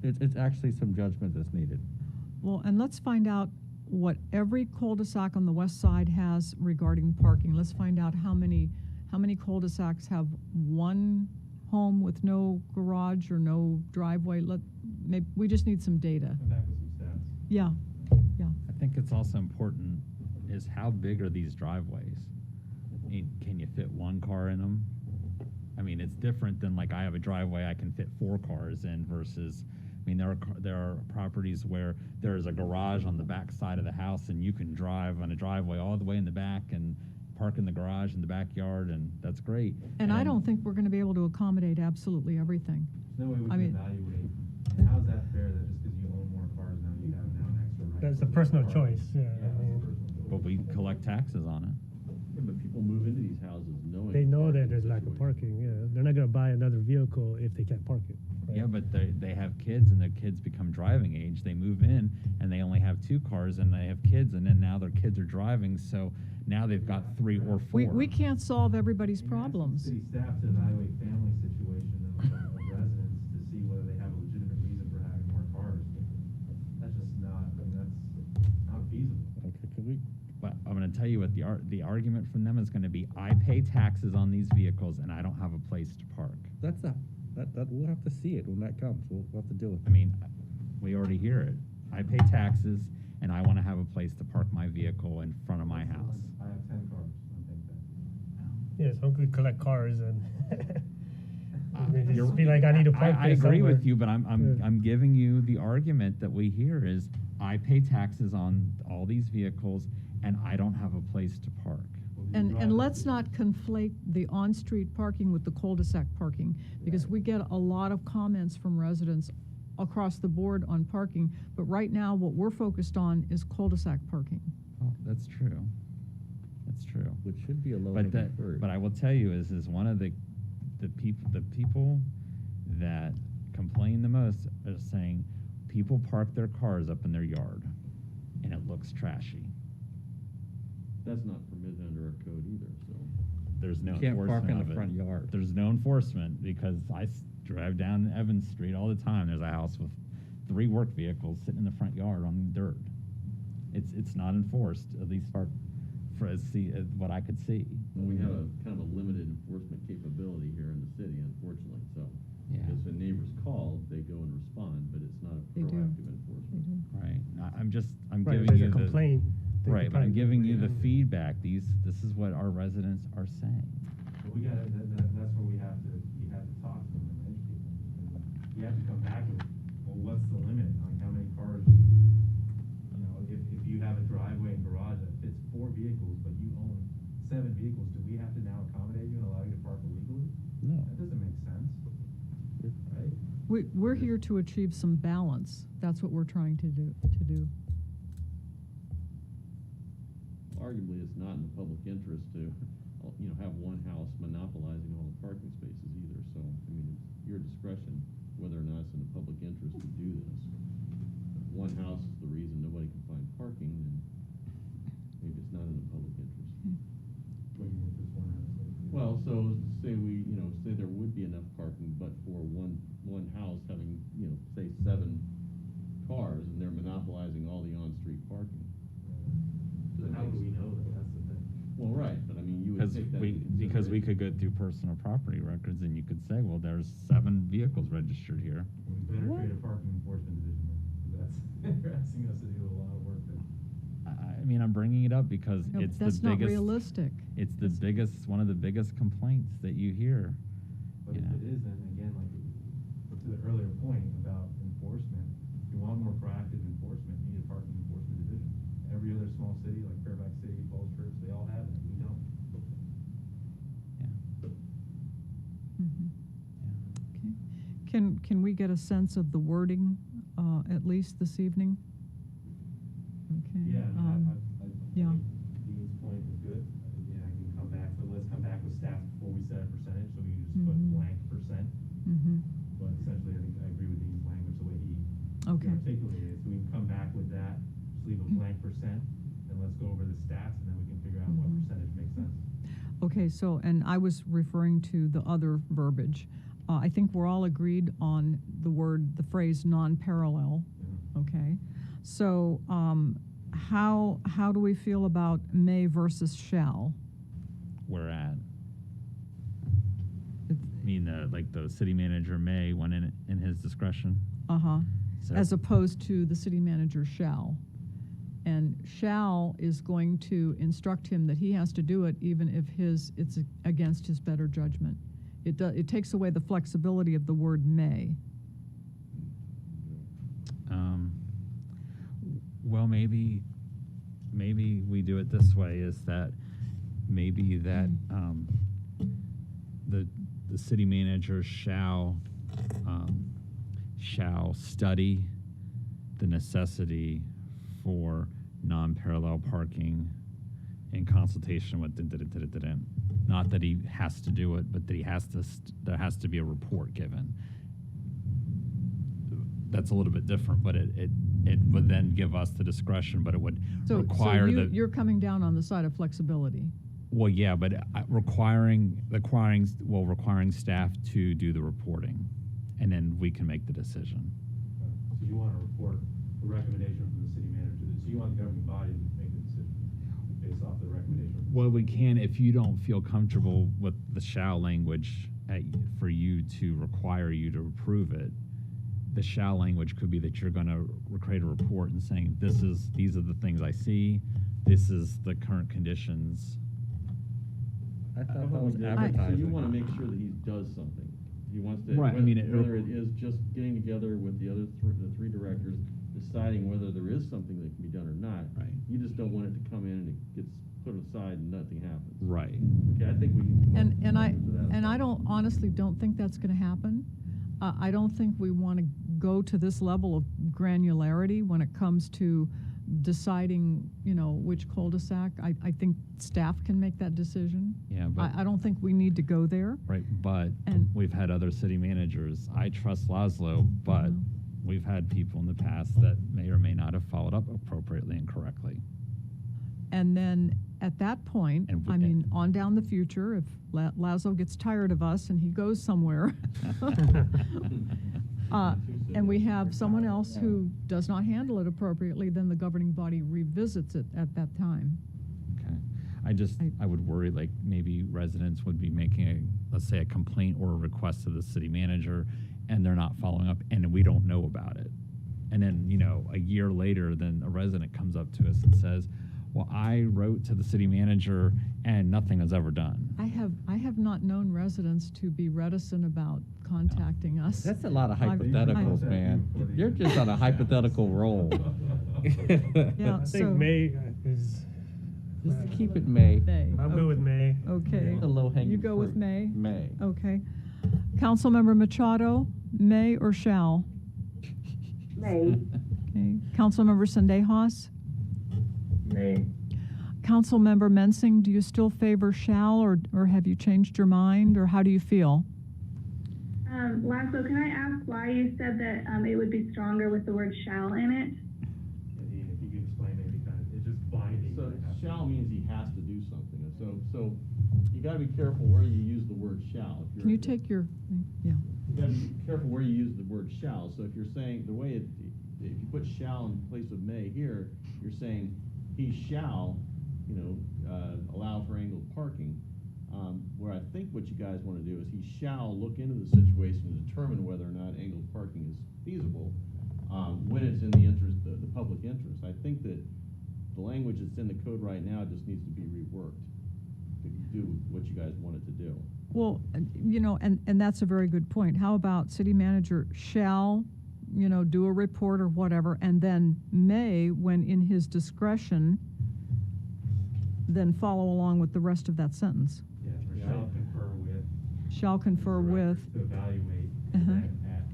it's actually some judgment that's needed. Well, and let's find out what every cul-de-sac on the west side has regarding parking. Let's find out how many cul-de-sacs have one home with no garage or no driveway. Maybe we just need some data. Come back with some stats. Yeah, yeah. I think it's also important is how big are these driveways? I mean, can you fit one car in them? I mean, it's different than like I have a driveway I can fit 4 cars in versus, I mean, there are properties where there's a garage on the back side of the house and you can drive on a driveway all the way in the back and park in the garage in the backyard, and that's great. And I don't think we're going to be able to accommodate absolutely everything. There's no way we I can mean, evaluate, how's that fair that just because you own more cars now, you have now an extra right? That's to a personal park? choice, yeah. Yeah, that's a personal. But we collect taxes on it. Yeah, but people move into these houses knowing. They know that parking there's lack of situation. parking, yeah. They're not gonna buy another vehicle if they can't park it. right? Yeah, but they have kids and their kids become driving age. They move in and they only have 2 cars and they have kids, and then now their kids are driving, so now they've got 3 or 4. We can't solve everybody's You can ask problems. City staff to evaluate family situation of residents to see whether they have a legitimate reason for having more cars. That's just not, I mean, that's not feasible. Okay, can we? But I'm going to tell you what the argument from them is going to be. I pay taxes on these vehicles and I don't have a place to park. That we'll have to see it when that comes. We'll have to deal with it. I mean, we already hear it. I pay taxes and I want to have a place to park my vehicle in front of my house. I have 10 cars, I think that. Yeah, so we could collect cars and You're- just be like, I need to park I there agree somewhere. with you, but I'm Yeah. I'm giving you the argument that we hear is I pay taxes on all these vehicles and I don't have a place to park. And let's not conflate the on-street parking with the cul-de-sac parking, because we get a lot of comments from residents across the board on parking, but right now what we're focused on is cul-de-sac parking. Oh, that's true. That's true. Which should be a low But hanging fruit. but I will tell you is one of the people that complain the most are saying people park their cars up in their yard and it looks trashy. That's not permitted under our code either, so. There's no You can't park enforcement in of the it. front yard. There's no enforcement because I drive down Evans Street all the time. There's a house with 3 work vehicles sitting in the front yard on dirt. It's not enforced, at least for what I could see. Well, we have a kind of a limited enforcement capability here in the city, unfortunately, so. Yeah. Because when neighbors call, they go and respond, but it's not a They do. proactive enforcement. Right. I'm Right, giving if there's you a complaint. they right, could but I'm probably- giving you the feedback. This is what our residents are saying. But we gotta, that's where we have to talk to them and educate them. And you have to come back with, well, what's the limit on how many cars, you know, if you have a driveway and garage that fits 4 vehicles, but you own 7 vehicles, do we have to now accommodate you and allow you to park illegally? No. That doesn't make sense, right? We're here to achieve some balance. That's what we're trying to do. Arguably, it's not in the public interest to, have one house monopolizing all the parking spaces either, so, I mean, it's your discretion whether or not it's in the public interest to do this. If one house is the reason nobody can find parking, then maybe it's not in the public interest. What do you mean, just one house? Well, so say say there would be enough parking, but for one house having, say 7 cars, and they're monopolizing all the on-street parking. So how do we know that? That's the thing. Well, right, but I mean, you would take that into Because we consideration. could go through personal property records and you could say, well, there's 7 vehicles registered here. We better create a parking enforcement division then, 'cause they're asking us to do a lot of work there. I mean, I'm bringing it up because No, it's that's the not biggest. realistic. It's the biggest, one of the biggest complaints that you hear. But if it is, then again, like, to the earlier point about enforcement, if you want more proactive enforcement, you need a parking enforcement division. Every other small city, like Fairfax City, Falls Church, they all have it, we don't. Can we get a sense of the wording, at least this evening? Okay. Yeah, yeah. Dean's point is good. Yeah, I can come back, but let's come back with staff before we set a percentage, so we can just put blank percent. But essentially, I think I agree with Dean's language, the way he articulated it. So we can come back with that, just leave a blank percent, and let's go over the stats, and then we can figure out what percentage makes sense. Okay, so, and I was referring to the other verbiage. I think we're all agreed on the phrase non-parallel, okay? So, how do we feel about may versus shall? Where at? I mean, like the city manager may, when in his discretion. So, As opposed to the city manager shall. And shall is going to instruct him that he has to do it even if it's against his better judgment. It takes away the flexibility of the word may. Well, maybe we do it this way, is that maybe that the city manager shall study the necessity for non-parallel parking in consultation with not that he has to do it, but that he has to there has to be a report given. That's a little bit different, but it would then give us the discretion, but it would require you're coming down on the side of flexibility. Well, yeah, but requiring staff to do the reporting, and then we can make the decision. So you want to report a recommendation from the city manager, so you want the governing body to make the decision based off the recommendation. Well, we can, if you don't feel comfortable with the shall language for you to require you to approve it, the shall language could be that you're going to create a report and saying, these are the things I see, this is the current conditions. I thought that was advertising. So you want to make sure that he does something. He wants to, right, whether it is just getting together with the other the three directors, deciding whether there is something that can be done or not. Right. You just don't want it to come in and it gets put aside and nothing happens. Right. Okay, I think we can. And I honestly don't think that's going to happen. I don't think we want to go to this level of granularity when it comes to deciding, which cul-de-sac. I think staff can make that decision. Yeah, but I don't think we need to go there. Right, but we've had other city managers. I trust Laszlo, but we've had people in the past that may or may not have followed up appropriately and correctly. And then at that point, on down the future, if Laszlo gets tired of us and he goes somewhere, and we have someone else who does not handle it appropriately, then the governing body revisits it at that time. Okay. I would worry, like, maybe residents would be making let's say a complaint or a request to the city manager, and they're not following up, and we don't know about it. And then, a year later, then a resident comes up to us and says, well, I wrote to the city manager and nothing was ever done. I have not known residents to be reticent about contacting us. That's a lot of hypotheticals, man. You're just on a hypothetical roll. Yeah, I think May is. Just keep it May. I'll go with May. Okay. The low-hanging You go with fruit. May? May. Okay. Councilmember Machado, May or shall? May. Okay. Councilmember Sendejas? May. Councilmember Mensing, do you still favor shall, or have you changed your mind, or how do you feel? Laszlo, can I ask why you said that it would be stronger with the word shall in it? Dean, if you could explain maybe it's just binding. So shall means he has to do something. So you got to be careful where you use the word shall. Can you take your, yeah. You got to be careful where you use the word shall. So if you're saying the way if you put shall in place of may here, you're saying he shall, allow for angled parking. Where I think what you guys want to do is he shall look into the situation to determine whether or not angled parking is feasible when it's in the interest, the public interest. I think that the language that's in the code right now just needs to be reworked to do what you guys want it to do. Well, and that's a very good point. How about city manager shall, do a report or whatever, and then may, when in his discretion, then follow along with the rest of that sentence. Yeah, or shall confer with. Shall confer with. To evaluate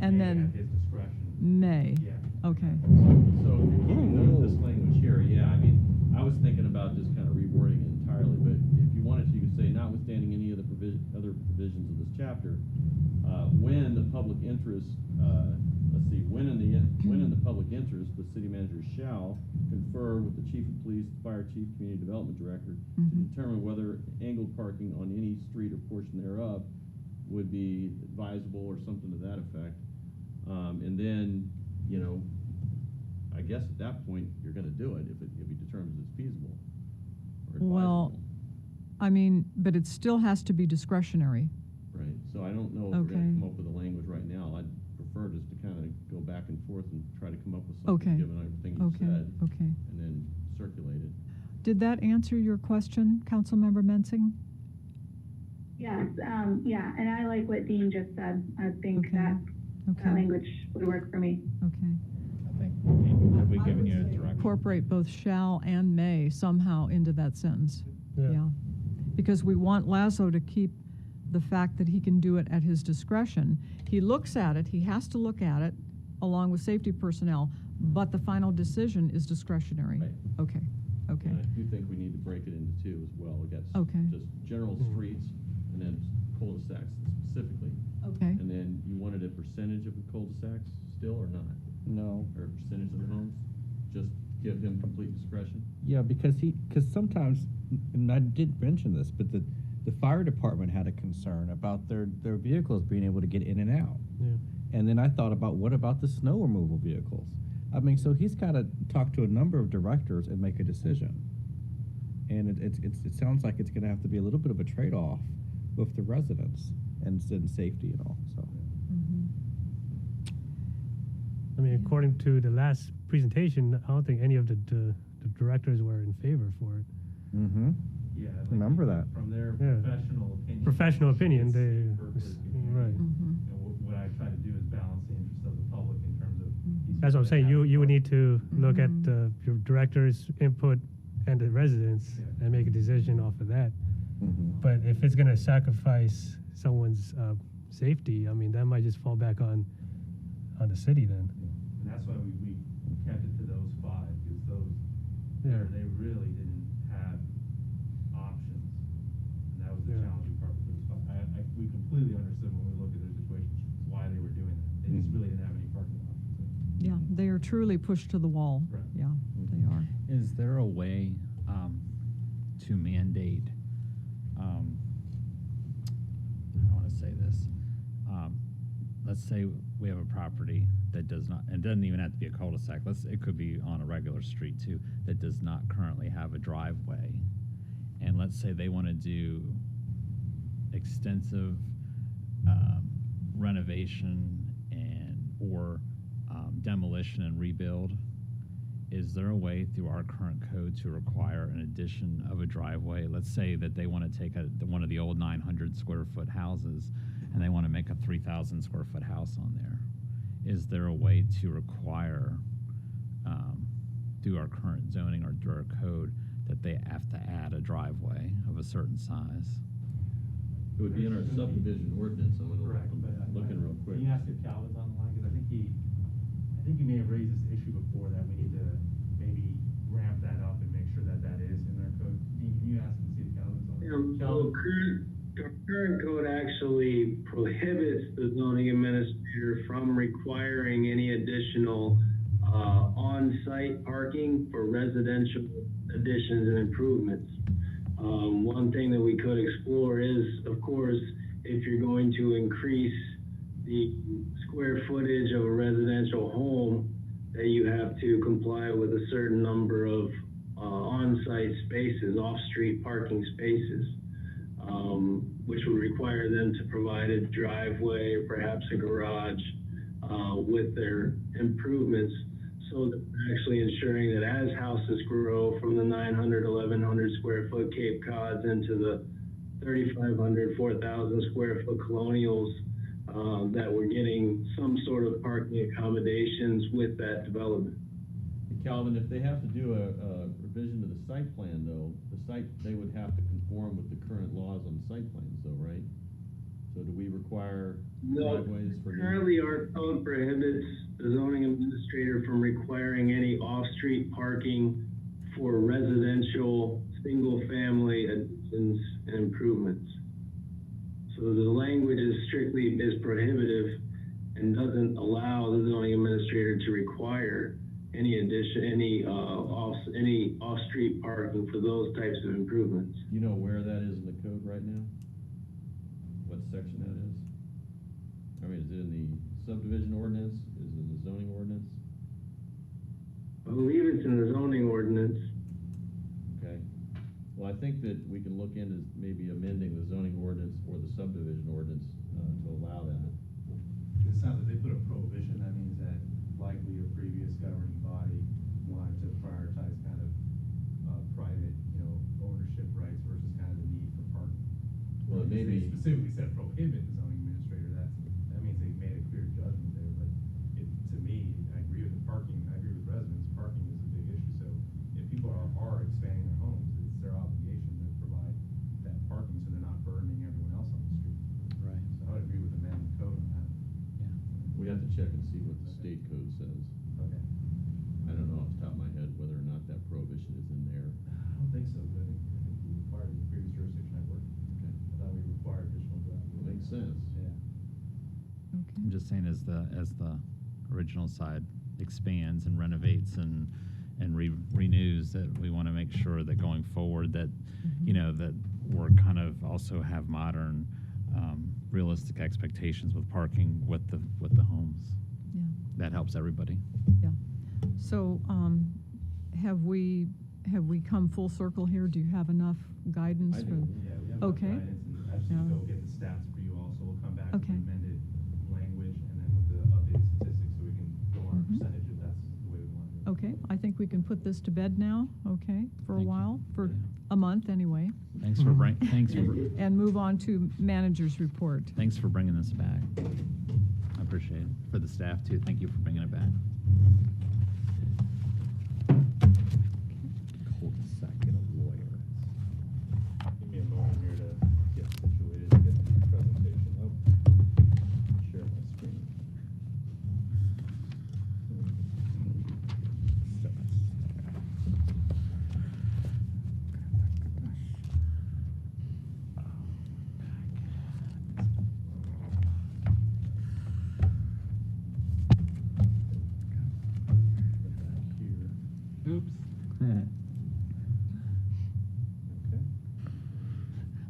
And May then at his discretion. May. Yeah. Okay. So if you're keeping this language here, yeah, I mean, I was thinking about just kind of rewording it entirely, but if you wanted to, you could say, notwithstanding any of the other provisions of this chapter, when the public interest, when in the public interest, the city manager shall confer with the chief of police, fire chief, community development director to determine whether angled parking on any street or portion thereof would be advisable or something to that effect. And then, I guess at that point, you're gonna do it if he determines it's feasible or advisable. Well, I mean, but it still has to be discretionary. Right, so I don't know if we're gonna come up with a language right now. I'd prefer just to kind of go back and forth and try to come up with something, given everything you said. Okay. And then circulate it. Did that answer your question, Councilmember Mensing? Yes, yeah, and I like what Dean just said. I think that language would work for me. Okay. I think, have we given you a direction? Incorporate both shall and may somehow into that sentence. Yeah. Because we want Lazo to keep the fact that he can do it at his discretion. He looks at it, he has to look at it along with safety personnel, but the final decision is discretionary. Right. Okay. Okay. And I do think we need to break it into two as well. We got just general streets and then cul-de-sacs specifically. Okay. And then you wanted a percentage of the cul-de-sacs still or not? No. Or a percentage of the homes? Just give him complete discretion? Yeah, because sometimes, and I did mention this, but the fire department had a concern about their vehicles being able to get in and out. Yeah. And then I thought about, what about the snow removal vehicles? I mean, so he's got to talk to a number of directors and make a decision. And it sounds like it's going to have to be a little bit of a trade-off with the residents and safety and all, so. I mean, according to the last presentation, I don't think any of the directors were in favor for it. Mm-hmm. Yeah. Remember that. From their Yeah. professional opinion. Professional opinion, it's they, perfect. right. And what I try to do is balance the interest of the public in terms of. That's what I'm saying. You would need to look at your director's input and the residents and make a decision off of that. But if it's gonna sacrifice someone's safety, I mean, that might just fall back on the city then. And that's why we kept it to those five, because they really didn't have options. And that was the challenging part with those five. We completely understood when we looked at their situation, why they were doing that. They just really didn't have any parking options. Yeah, they are truly pushed to the wall. Right. Yeah, they are. Is there a way to mandate, I want to say this, let's say we have a property that does not, it doesn't even have to be a cul-de-sac, it could be on a regular street too, that does not currently have a driveway. And let's say they want to do extensive renovation or demolition and rebuild. Is there a way through our current code to require an addition of a driveway? Let's say that they want to take one of the old 900 square foot houses and they want to make a 3,000 square foot house on there. Is there a way to require, through our current zoning or through our code, that they have to add a driveway of a certain size? It would be in our subdivision ordinance. I'm looking real quick. Can you ask if Calvin's on the line? Because I think he may have raised this issue before, that we need to maybe ramp that up and make sure that is in our code. Dean, can you ask him to see if Calvin's on? Well, current code actually prohibits the zoning administrator from requiring any additional on-site parking for residential additions and improvements. One thing that we could explore is, of course, if you're going to increase the square footage of a residential home, that you have to comply with a certain number of on-site spaces, off-street parking spaces, which would require them to provide a driveway or perhaps a garage with their improvements, so that we're actually ensuring that as houses grow from the 900, 1,100 square foot Cape Cods into the 3,500, 4,000 square foot colonials, that we're getting some sort of parking accommodations with that development. Calvin, if they have to do a revision to the site plan, though, they would have to conform with the current laws on site plans, though, right? So So do we require No, driveways for new? currently our code prohibits the zoning administrator from requiring any off-street parking for residential, single-family additions and improvements. So the language is prohibitive and doesn't allow the zoning administrator to require any off-street parking for those types of improvements. You know where that is in the code right now? What section that is? I mean, is it in the subdivision ordinance? Is it in the zoning ordinance? I believe it's in the zoning ordinance. Okay. Well, I think that we can look into maybe amending the zoning ordinance or the subdivision ordinance to allow that. It sounds like they put a prohibition. That means that likely a previous governing body wanted to prioritize kind of private, ownership rights versus kind of the need for parking. Well, They maybe. specifically said prohibit the zoning administrator. That means they made a clear judgment there. But to me, I agree with the parking. I agree with residents. Parking is a big issue. So if people are expanding their homes, it's their obligation to provide that parking so they're not burdening everyone else on the street. Right. So I would agree with amending the code on that. We have to check and see what the state code says. Okay. I don't know off the top of my head whether or not that prohibition is in there. I don't think so, but I think we required in the previous jurisdiction I worked. Okay. I thought we required additional driveway. Makes sense. Yeah. Okay. I'm just saying as the original side expands and renovates and renews, that we want to make sure that going forward that that we're kind of also have modern realistic expectations with parking with the homes. Yeah. That helps everybody. Yeah. So, have we come full circle here? Do you have enough guidance I do, from? yeah, we have Okay. enough guidance, and I just need to go get the stats for you also. We'll come back with Okay. the amended language and then with the updated statistics so we can go on a percentage if that's the way we want to do it. Okay, I think we can put this to bed now, okay, for a Thank you. while, for a month anyway, Thanks for and move on to manager's report. thanks for bringing this back. I appreciate it. For the staff too, thank you for bringing it back. Cul-de-sac of lawyers. Give me a moment here to get situated, get the presentation up. Share my screen. Oops. Okay.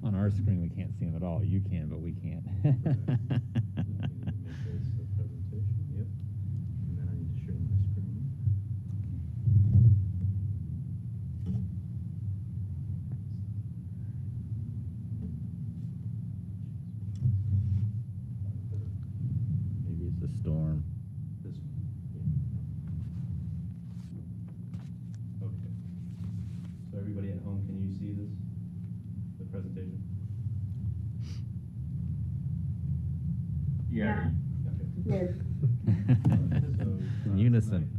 On our screen, we can't see them at all. You can, but we can't. Make this the presentation, yep. And then I need to share my screen. Maybe it's a storm. This one, yeah. Okay. So everybody at home, can you see this, the presentation? Yeah. Okay. Yes. In unison.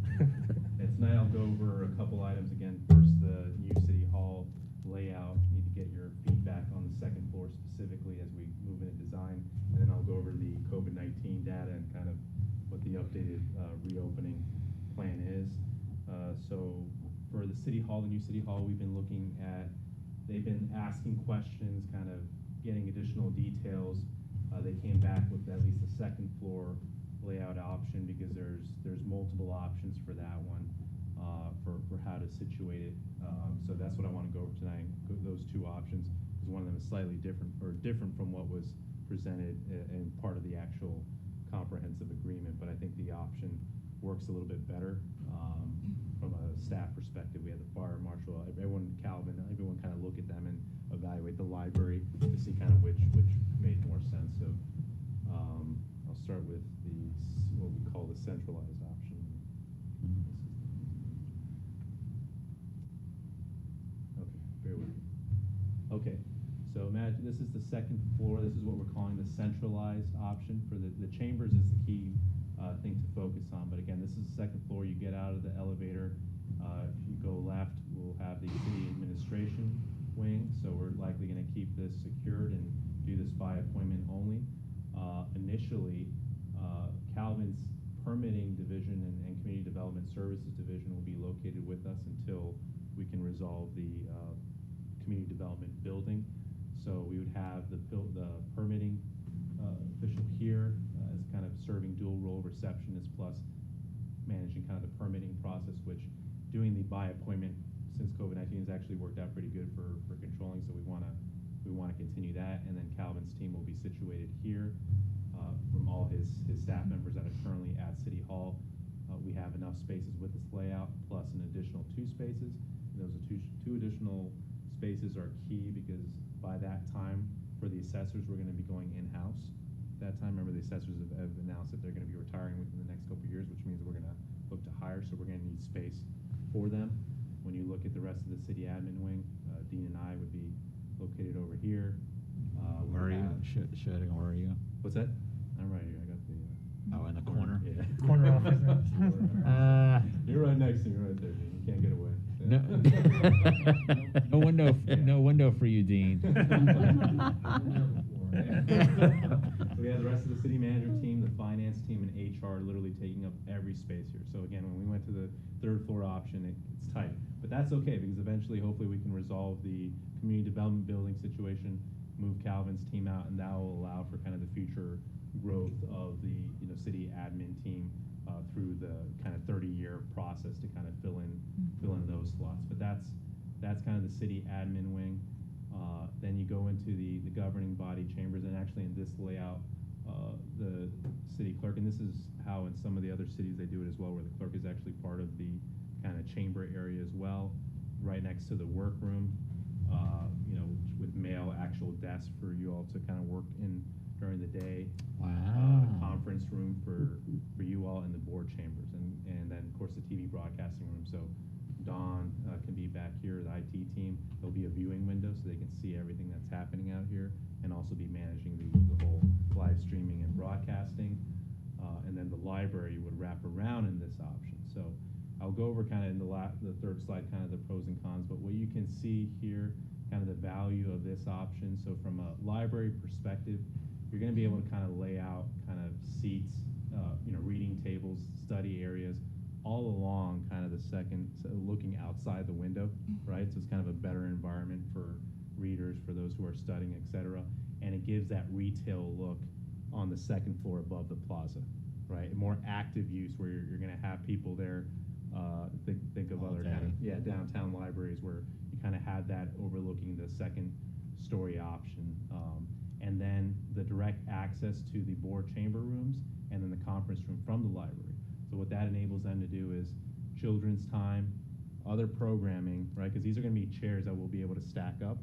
And tonight I'll go over a couple items again. First, the new city hall layout. Need to get your feedback on the second floor specifically as we move into design. And then I'll go over the COVID-19 data and kind of what the updated reopening plan is. So for the city hall, the new city hall, we've been looking at, they've been asking questions, kind of getting additional details. They came back with at least a second floor layout option because there's multiple options for that one, for how to situate it. So that's what I want to go over tonight, those two options, because one of them is slightly different from what was presented in part of the actual comprehensive agreement, but I think the option works a little bit better from a staff perspective. We had the fire marshal, everyone, Calvin, everyone kind of look at them and evaluate the library to see kind of which made more sense. So I'll start with what we call the centralized option. Okay, bear with me. Okay, so imagine this is the second floor. This is what we're calling the centralized option. For the chambers is the key thing to focus on. But again, this is the second floor. You get out of the elevator. If you go left, we'll have the city administration wing. So we're likely going to keep this secured and do this by appointment only. Initially, Calvin's permitting division and community development services division will be located with us until we can resolve the community development building. So we would have the permitting official here as kind of serving dual role receptionist plus managing kind of the permitting process, which doing the by appointment since COVID-19 has actually worked out pretty good for controlling. So we want to continue that, and then Calvin's team will be situated here from all his staff members that are currently at City Hall. We have enough spaces with this layout, plus an additional 2 spaces. And those are two additional spaces are key because by that time, for the assessors, we're going to be going in-house. That time, remember, the assessors have announced that they're going to be retiring within the next couple of years, which means we're going to look to hire, so we're going to need space for them. When you look at the rest of the city admin wing, Dean and I would be located over here. Where are you? Shooting, where are you? What's that? I'm right here. I got the. Oh, in the corner? Yeah. Corner office. You're right next to me, right there, Dean. You can't get away. No, no window for you, Dean. So we have the rest of the city manager team, the finance team, and HR literally taking up every space here. So again, when we went to the 3rd floor option, it's tight. But that's okay because eventually, hopefully, we can resolve the community development building situation, move Calvin's team out, and that will allow for kind of the future growth of the city admin team through the kind of 30-year process to kind of fill in those slots. But that's kind of the city admin wing. Then you go into the governing body chambers, and actually in this layout, the city clerk, and this is how in some of the other cities they do it as well, where the clerk is actually part of the kind of chamber area as well, right next to the workroom, with mail actual desks for you all to kind of work in during the day. Wow. Conference room for you all in the board chambers, and then of course the TV broadcasting room. So Dawn can be back here, the IT team. There'll be a viewing window so they can see everything that's happening out here, and also be managing the whole live streaming and broadcasting. And then the library would wrap around in this option. So I'll go over kind of in the 3rd slide kind of the pros and cons, but what you can see here, kind of the value of this option. So from a library perspective, you're going to be able to kind of lay out kind of seats, reading tables, study areas, all along kind of the looking outside the window, right? So it's kind of a better environment for readers, for those who are studying, etc. And it gives that retail look on the 2nd floor above the plaza, right? A more active use where you're going to have people there. Think of other downtown libraries where you kind of have that overlooking the 2nd story option. And then the direct access to the board chamber rooms and then the conference room from the library. So what that enables them to do is children's time, other programming, right? Because these are going to be chairs that we'll be able to stack up,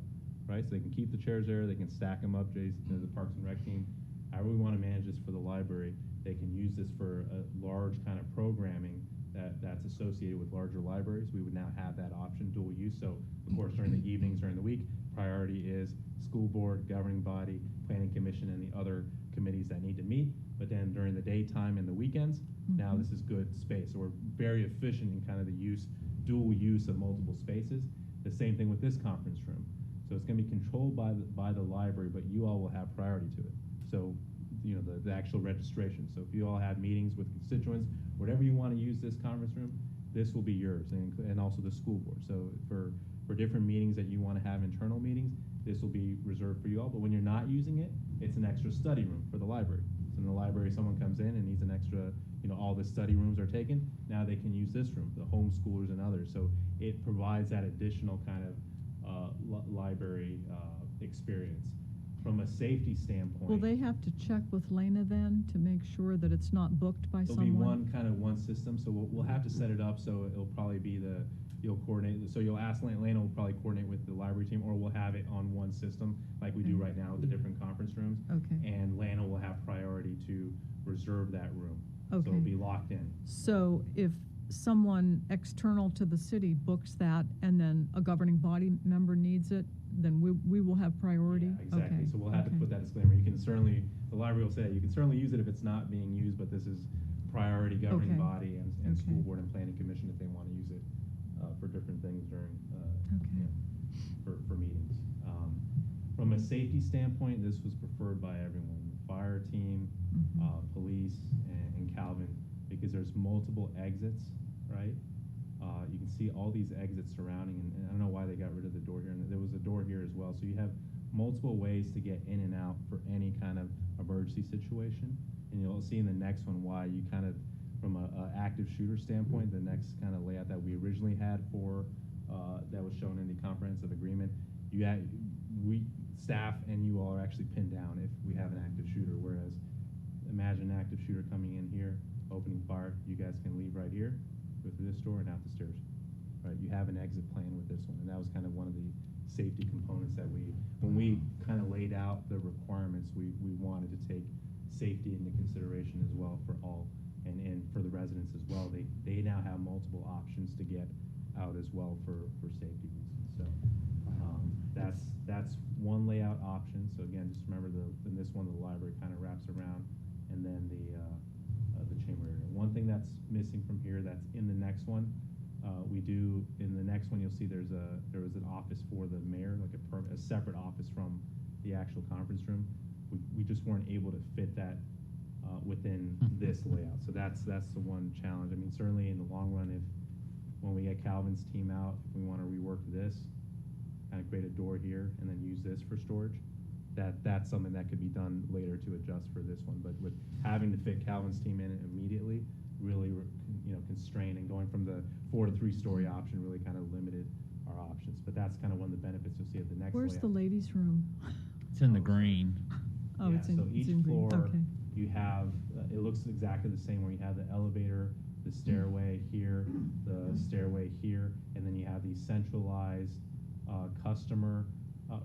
right? So they can keep the chairs there, they can stack them up, the Parks and Rec team. However we want to manage this for the library, they can use this for a large kind of programming that's associated with larger libraries. We would now have that option, dual use. So of course during the evenings, during the week, priority is school board, governing body, planning commission, and the other committees that need to meet. But then during the daytime and the weekends, now this is good space. So we're very efficient in kind of the dual use of multiple spaces. The same thing with this conference room. So it's going to be controlled by the library, but you all will have priority to it. So the actual registration. So if you all have meetings with constituents, whatever you want to use this conference room, this will be yours, and also the school board. So for different meetings that you want to have, internal meetings, this will be reserved for you all. But when you're not using it, it's an extra study room for the library. So in the library, someone comes in and needs an extra, all the study rooms are taken. Now they can use this room, the homeschoolers and others. So it provides that additional kind of library experience. From a safety standpoint, Will they have to check with Lena then to make sure that it's not booked by there'll someone? be one system, so we'll have to set it up so it'll probably be you'll coordinate, so you'll ask Lena will probably coordinate with the library team, or we'll have it on one system like we do right now with the different conference rooms. Okay. And Lena will have priority to reserve that room. Okay. So it'll be locked in. So if someone external to the city books that and then a governing body member needs it, then we will have priority? Yeah, exactly. Okay. So we'll have to put that disclaimer. You can certainly, the library will say, you can certainly use it if it's not being used, but this is priority governing body and school board and planning commission if they want to use it for different things during, for meetings. From a safety standpoint, this was preferred by everyone. fire team, police, and Calvin, because there's multiple exits, right? You can see all these exits surrounding, and I don't know why they got rid of the door here, and there was a door here as well. So you have multiple ways to get in and out for any kind of emergency situation. And you'll see in the next one why you kind of, from a active shooter standpoint, the next kind of layout that we originally had for, that was shown in the comprehensive agreement, staff and you all are actually pinned down if we have an active shooter, whereas imagine an active shooter coming in here, opening fire, you guys can leave right here, go through this door and out the stairs, right? You have an exit plan with this one, and that was kind of one of the safety components that when we kind of laid out the requirements, we wanted to take safety into consideration as well for all, and for the residents as well. They now have multiple options to get out as well for safety reasons. So that's one layout option. So again, just remember in this one, the library kind of wraps around, and then the chamber area. One thing that's missing from here that's in the next one, in the next one you'll see there was an office for the mayor, like a separate office from the actual conference room. We just weren't able to fit that within this layout. So that's the one challenge. I mean, certainly in the long run, when we get Calvin's team out, if we want to rework this, kind of create a door here and then use this for storage, that's something that could be done later to adjust for this one. But with having to fit Calvin's team in immediately, really, constrained, and going from the 4 to 3 story option really kind of limited our options. But that's kind of one of the benefits you'll see at the next Where's layout. the ladies' room? It's in the green. Oh, Yeah, it's in, so each it's in green. floor, Okay. you have, it looks exactly the same, where you have the elevator, the stairway here, the stairway here, and then you have these centralized customer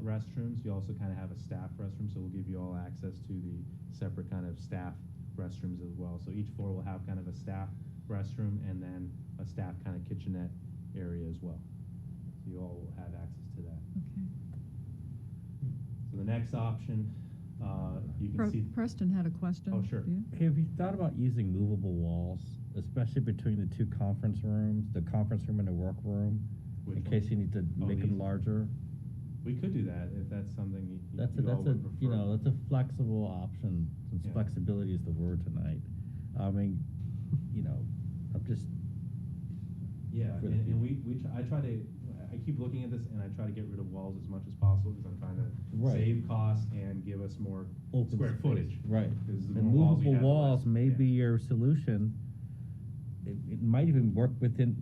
restrooms. You also kind of have a staff restroom, so we'll give you all access to the separate kind of staff restrooms as well. So each floor will have kind of a staff restroom and then a staff kind of kitchenette area as well. So you all will have access to that. Okay. So the next option, you can see. Preston had a question. Oh, sure. Do you? Have you thought about using movable walls, especially between the two conference rooms, the conference room and the workroom, Which in one? case you need to make them these? larger? We could do that if that's something you all That's would prefer. that's a flexible option, since Yeah. flexibility is the word tonight. I mean, I'm just. Yeah, for the and people. I keep looking at this and I try to get rid of walls as much as possible because I'm trying to Right. save costs and give us more Open square space. footage. Right. Because the And more walls we movable have, the walls less- may yeah. be your solution. It might even work within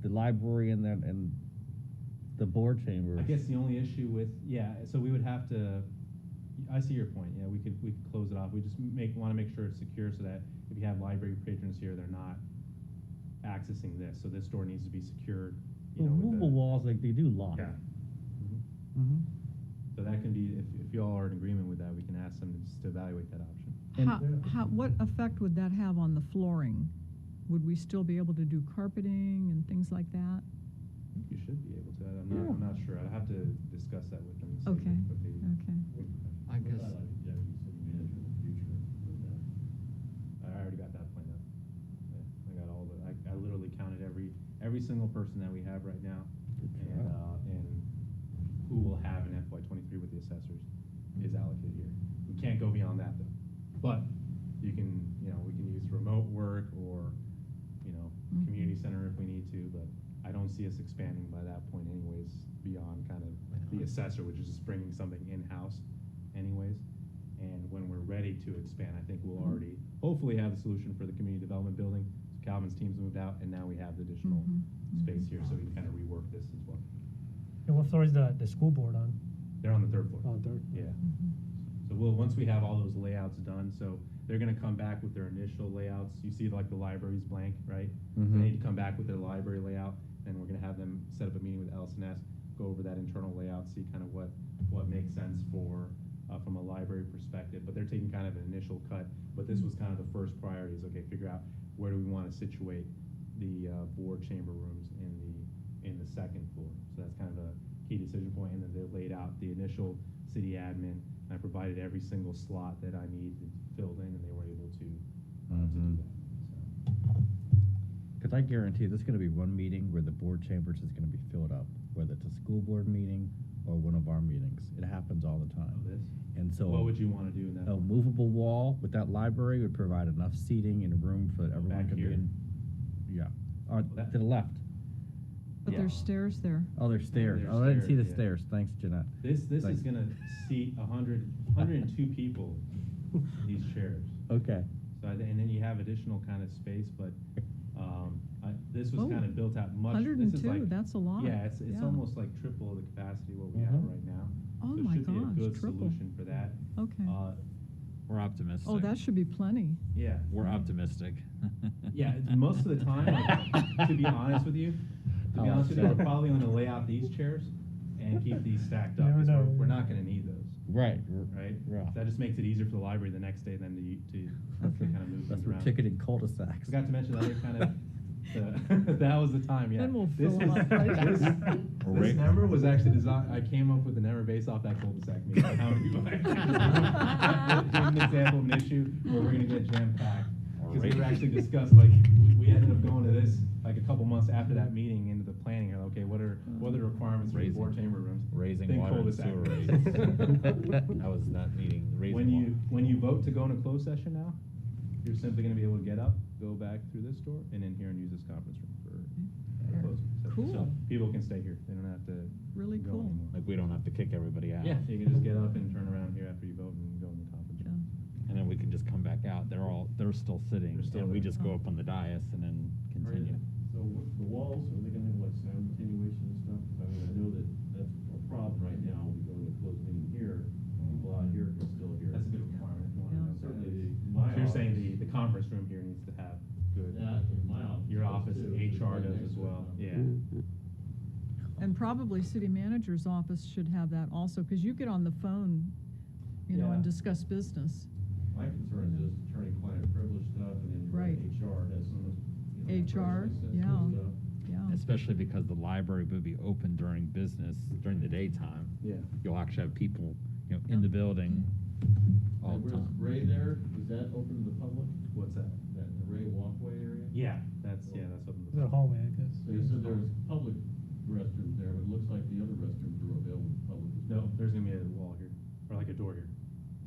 the library and the board chambers. I guess the only issue with, so we would have to, I see your point, yeah, we could close it off. We just want to make sure it's secure so that if you have library patrons here, they're not accessing this. So this door needs to be secured, Well, with movable walls, like they do lock. Yeah. Mm-hmm. So that can be, if you all are in agreement with that, we can ask them to evaluate that option. What effect would that have on the flooring? Would we still be able to do carpeting and things like that? I think you should be able to. I'm not sure. I'd have to discuss that with them. and see Okay. what they- Okay. I guess. I already got that planned out. Yeah, I got all I literally counted every single person that we have right now, and who we'll have in FY23 with the assessors is allocated here. We can't go beyond that though. But we can use remote work or, community center if we need to, but I don't see us expanding by that point anyways, beyond kind of the assessor, which is just bringing something in-house anyways. And when we're ready to expand, I think we'll already hopefully have the solution for the community development building. So Calvin's team's moved out, and now we have the additional space here, so we can kind of rework this as well. And what floor is the school board on? They're on the 3rd floor. Oh, third. Yeah. So once we have all those layouts done, so they're gonna come back with their initial layouts. You see like the library's blank, right? So Mhm. they need to come back with their library layout, and we're gonna have them set up a meeting with LSNS, go over that internal layout, see kind of what makes sense for, from a library perspective. But they're taking kind of an initial cut, but this was kind of the first priority is, okay, figure out where do we wanna situate the, board chamber rooms in the 2nd floor. So that's kind of a key decision point, and then they laid out the initial city admin. I provided every single slot that I needed filled in, and they were able to do that. So. Because I guarantee there's going to be one meeting where the board chambers is going to be filled up, whether it's a school board meeting or one of our meetings. It happens all the time. This? And so. What would you want to do in that? A movable wall with that library would provide enough seating and room for everyone Back to be here? in. Yeah, or to the left. But there's stairs there. Oh, there's stairs. there's Oh, I didn't see the stairs, yeah. stairs. Thanks, Jeanette. This is Thanks. gonna seat 102 people, these chairs. Okay. So, and then you have additional kind of space, but, this was Oh, kind of built out much. This is 102, like, that's a lot. Yeah, it's Yeah. almost like triple the capacity of what we have Mhm. right now. Oh So it my should be a gosh, good triple. solution for that. Okay. We're optimistic. Oh, that should be plenty. Yeah. We're optimistic. Yeah, most of the time, like, to be honest with you, we're probably gonna lay out these chairs and keep these stacked up, Never 'cause know. we're not gonna need those. Right. Right? Yeah. That just makes it easier for the library the next day than to kind of move That's things for around. ticketing cul-de-sacs. Forgot to mention the other kind of, that was the time, yeah. Then we'll This- fill 'em up, right? This number was actually designed, I came up with the number based off that cul-de-sac meeting. How many people Give an example of an issue where we're gonna get jam-packed. Because we were actually discussed, like, we ended up going to this, like, a couple months after that meeting into the planning, and, okay, what are the requirements for Raising- 4 chamber rooms? Raising Then water and cul-de-sac. sewer rates. I was not meeting raising water. When you vote to go into closed session now, you're simply gonna be able to get up, go back through this door, and in here and use this conference room for closed session. Cool. So people can stay here, they don't have to Really go cool. anymore. Like, we don't have to kick everybody out. Yeah, you can just get up and turn around here after you vote and go in the conference room. And then we can just come back out. They're still sitting, They're still and we there. just go up on the dais and then continue. So the walls, are they gonna have like sound attenuation and stuff? 'Cause I mean, I know that that's a problem right now. We go into closed meeting here, people out here can still hear. That's a good requirement. If you want to know. Certainly, So you're saying the conference room here needs to have good. Yeah, in my office. Your does office, too. HR Right does next as to it, well, huh? yeah. And probably city manager's office should have that also, because you get on the phone, and Yeah. discuss business. My concern is just attorney-client privilege stuff, and then you're right, Right. HR has some, HR, personally sensitive yeah. stuff. Yeah. Especially because the library would be open during business, during the daytime. Yeah. You'll actually have people, in the building all And the where's time. Ray there, is that open to the public? What's that? That Ray walkway area? Yeah, that's open to The hallway, I guess. So you said there was public restrooms there, but it looks like the other restrooms are available to the public as well. No, there's gonna be a wall here, or like a door here.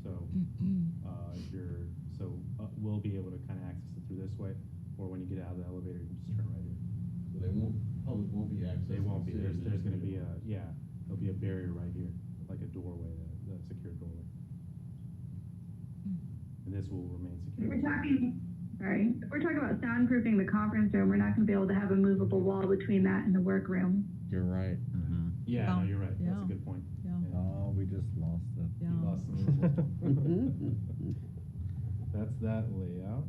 So, we'll be able to kind of access it through this way, or when you get out of the elevator, you can just turn right here. So public won't be accessed. They won't be, to the city there's gonna be administrator. there'll be a barrier right here, like a doorway, the secure doorway. And this will remain secure. If we're talking about soundproofing the conference room, we're not gonna be able to have a movable wall between that and the workroom. You're right. Yeah, no, Yeah. you're right, that's a Yeah. good point. Yeah. Oh, we just lost it. Yeah. You lost the movable. That's that layout.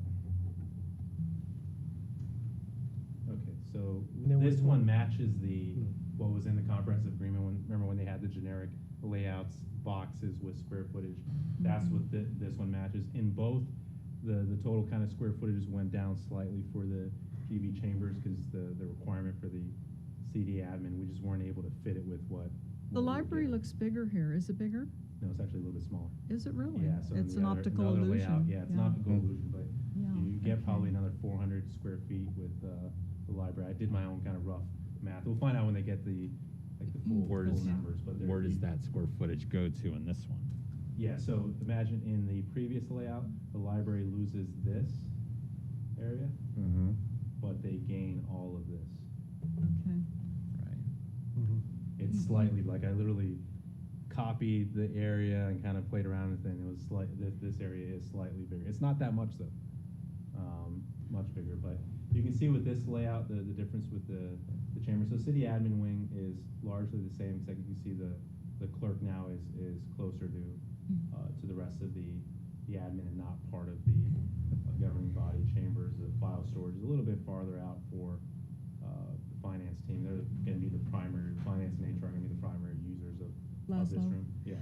Okay, so Then this which one one? matches what was in the comprehensive agreement remember when they had the generic layouts, boxes with square footage? That's what this one matches. In both, the total kind of square footage went down slightly for the GB chambers because the requirement for the CD admin, we just weren't able to fit it with what. The what we were library given. looks bigger here. Is it bigger? No, it's actually a little bit smaller. Is it really? Yeah, so It's the an other- optical another illusion. layout, yeah, it's an optical Mhm. illusion, but Yeah, you get okay. probably another 400 square feet with the library. I did my own kind of rough math. We'll find out when they get the full Where numbers, but where does that square footage go to in this one? Yeah, so imagine in the previous layout, the library loses this area, Mm-hmm. but they gain all of this. Okay. Right. It's slightly, like I literally copied the area and kind of played around with it, and it was this area is slightly bigger. It's not that much though, much bigger, but you can see with this layout, the difference with the chamber. So city admin wing is largely the same, except you can see the clerk now is closer to the rest of the admin and not part of the governing body. Chambers, the file storage is a little bit farther out for the finance team. They're going to be the primary, finance and HR are going to be the primary users of this Laszlo? room. Yeah.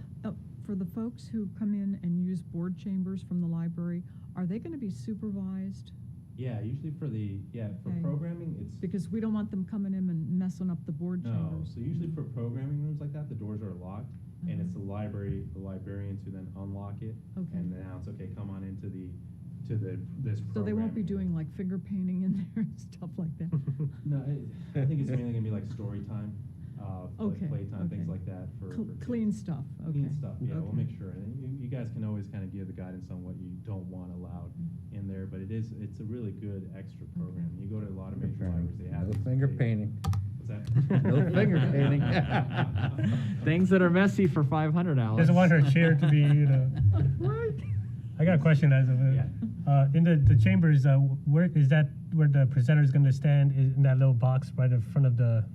For the folks who come in and use board chambers from the library, are they going to be supervised? Yeah, usually for Okay. programming, it's. Because we don't want them coming in and messing up the board No, chambers. so usually for programming rooms like that, the doors are locked, and it's the librarians who then unlock it, Okay. and then it's okay, come on into this program. So they won't be doing like finger painting in there and stuff like that? No, I think it's mainly gonna be like story time. Okay, playtime, things okay. like that for kids. Clean stuff, okay. Clean stuff, yeah, we'll Okay. make sure. And you guys can always kind of give the guidance on what you don't want allowed in there, but it's a really good extra program. You go to a lot of major libraries, they have. No these finger big- painting. What's that? No finger painting. Things that are messy for 500, Alex. Doesn't want her chair to be, I got a question as of in the chambers, where is that where the presenter is going to stand in that little box right in front of the?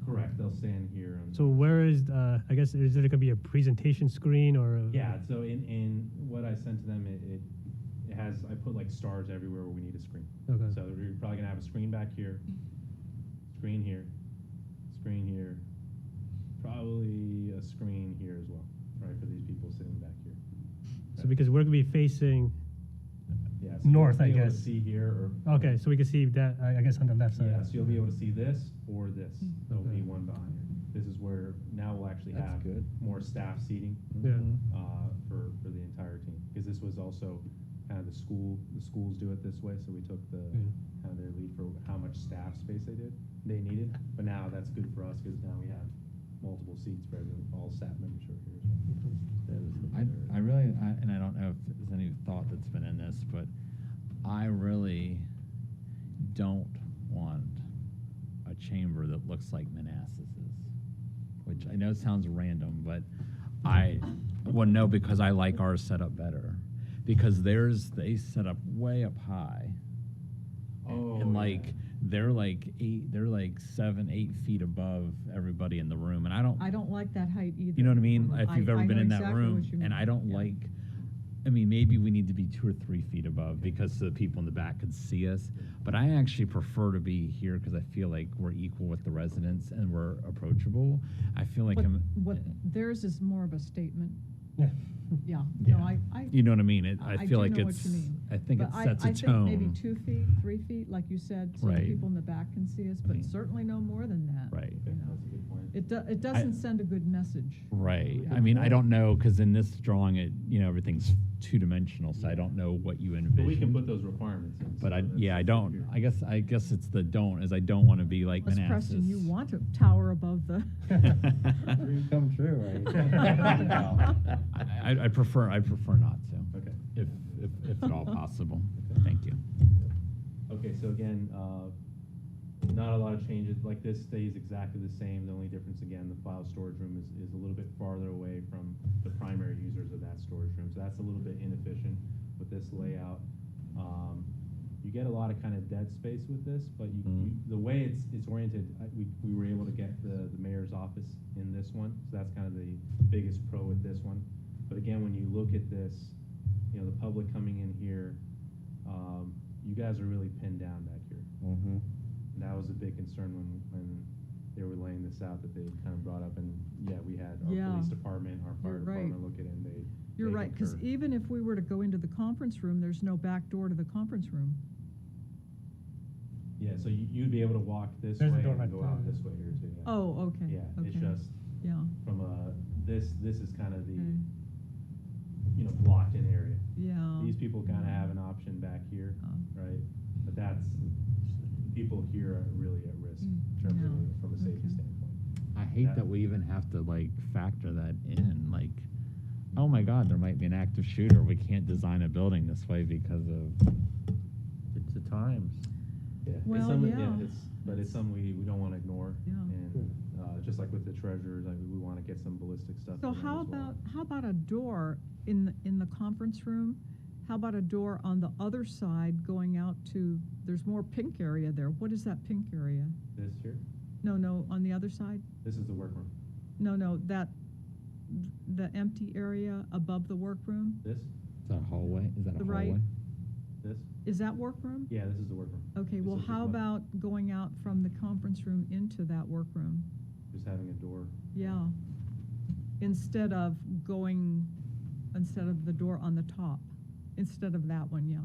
Correct, they'll stand here. So where is I guess is there going to be a presentation screen or? Yeah, so in what I sent to them, it has, I put like stars everywhere where we need a screen. Okay. So we're probably gonna have a screen back here, screen here, probably a screen here as well, right, for these people sitting back here. So because we're going to be facing Yeah, so north, you'll I be able guess. to see here or. Okay, so we can see that I guess on the left side. Yeah, so you'll be able to see this or this. There'll be Okay. one behind you. This is where now we'll actually That's have good. more staff seating. Yeah. For the entire team, because this was also kind of the schools do it this way, so we took the kind of their lead for how much staff space they needed, but now that's good for us, because now we have multiple seats for all staff members who are here as well. I really, and I don't know if there's any thought that's been in this, but I really don't want a chamber that looks like Manassas's, which I know sounds random, but well, no, because I like ours set up better, because they set up way up high. Oh, And like, they're like 7, 8 feet above everybody in the room, and I don't like that height either. you know what I mean? If you've ever I been know in that exactly room, what you and mean. I don't Yeah. like, I mean, maybe we need to be 2 or 3 feet above because so the people in the back could see us. But I actually prefer to be here because I feel like we're equal with the residents and we're approachable. I feel like What theirs is more of a statement. Yeah. Yeah, Yeah. no, I. You know what I mean? I do feel like know what it's, you mean. I think But it sets a I think maybe tone. 2 feet, 3 feet, like you said, so the Right. people in the back can see us, but mean- certainly no more than that. Right. You know. That's a good point. It doesn't send a good message. Right. Yeah. I mean, I don't know, because in this drawing, everything's 2-dimensional, so I don't know what you envision. But we can put those requirements in. But so I that's don't. here. I guess it's the don't, is I don't want to be like Unless Manassas. Preston, you want to tower above the. Dream come true, right? I prefer not to. Okay. If at all possible. Thank you. Okay, so again, not a lot of changes, like this stays exactly the same. The only difference, again, the file storage room is a little bit farther away from the primary users of that storage room, so that's a little bit inefficient with this layout. You get a lot of kind of dead space with this, but the way it's oriented, we were able to get the mayor's office in this one, so that's kind of the biggest pro with this one. But again, when you look at this, the public coming in here, you guys are really pinned down back here. Mm-hmm. And that was a big concern when they were laying this out, that they kind of brought up, and we had our Yeah. police department, our fire You're right. department look at it, and they. You're right, because concur. even if we were to go into the conference room, there's no back door to the conference room. Yeah, so you'd be able to walk this There's a way door and right go there. out this way here too. Yeah. Oh, okay. Yeah, it's okay. just Yeah. from this is kind of the, Okay. blocked in area. Yeah. These people kind of have an option back here, Oh. right? But people here are really at risk in terms Yeah. of from a safety Okay. standpoint. I hate that we even have to factor that in. Like, oh my God, there might be an active shooter. We can't design a building this way because of It's the times. Yeah, Well, it's something, yeah. it's something we don't want to ignore. Yeah. And just like with the treasurers, we want to get some ballistic stuff. So to them as well. how about a door in the conference room? How about a door on the other side going out to, there's more pink area there. What is that pink area? This here, No, on the other side? this is the workroom. No, the empty area above the workroom? This, Is that a hallway? Is that a The hallway? right. this, Is that workroom? yeah, this is the workroom. Okay, This well, is just how one. about going out from the conference room into that workroom? Just having a door. Yeah. Instead of the door on the top, instead of that one, yeah.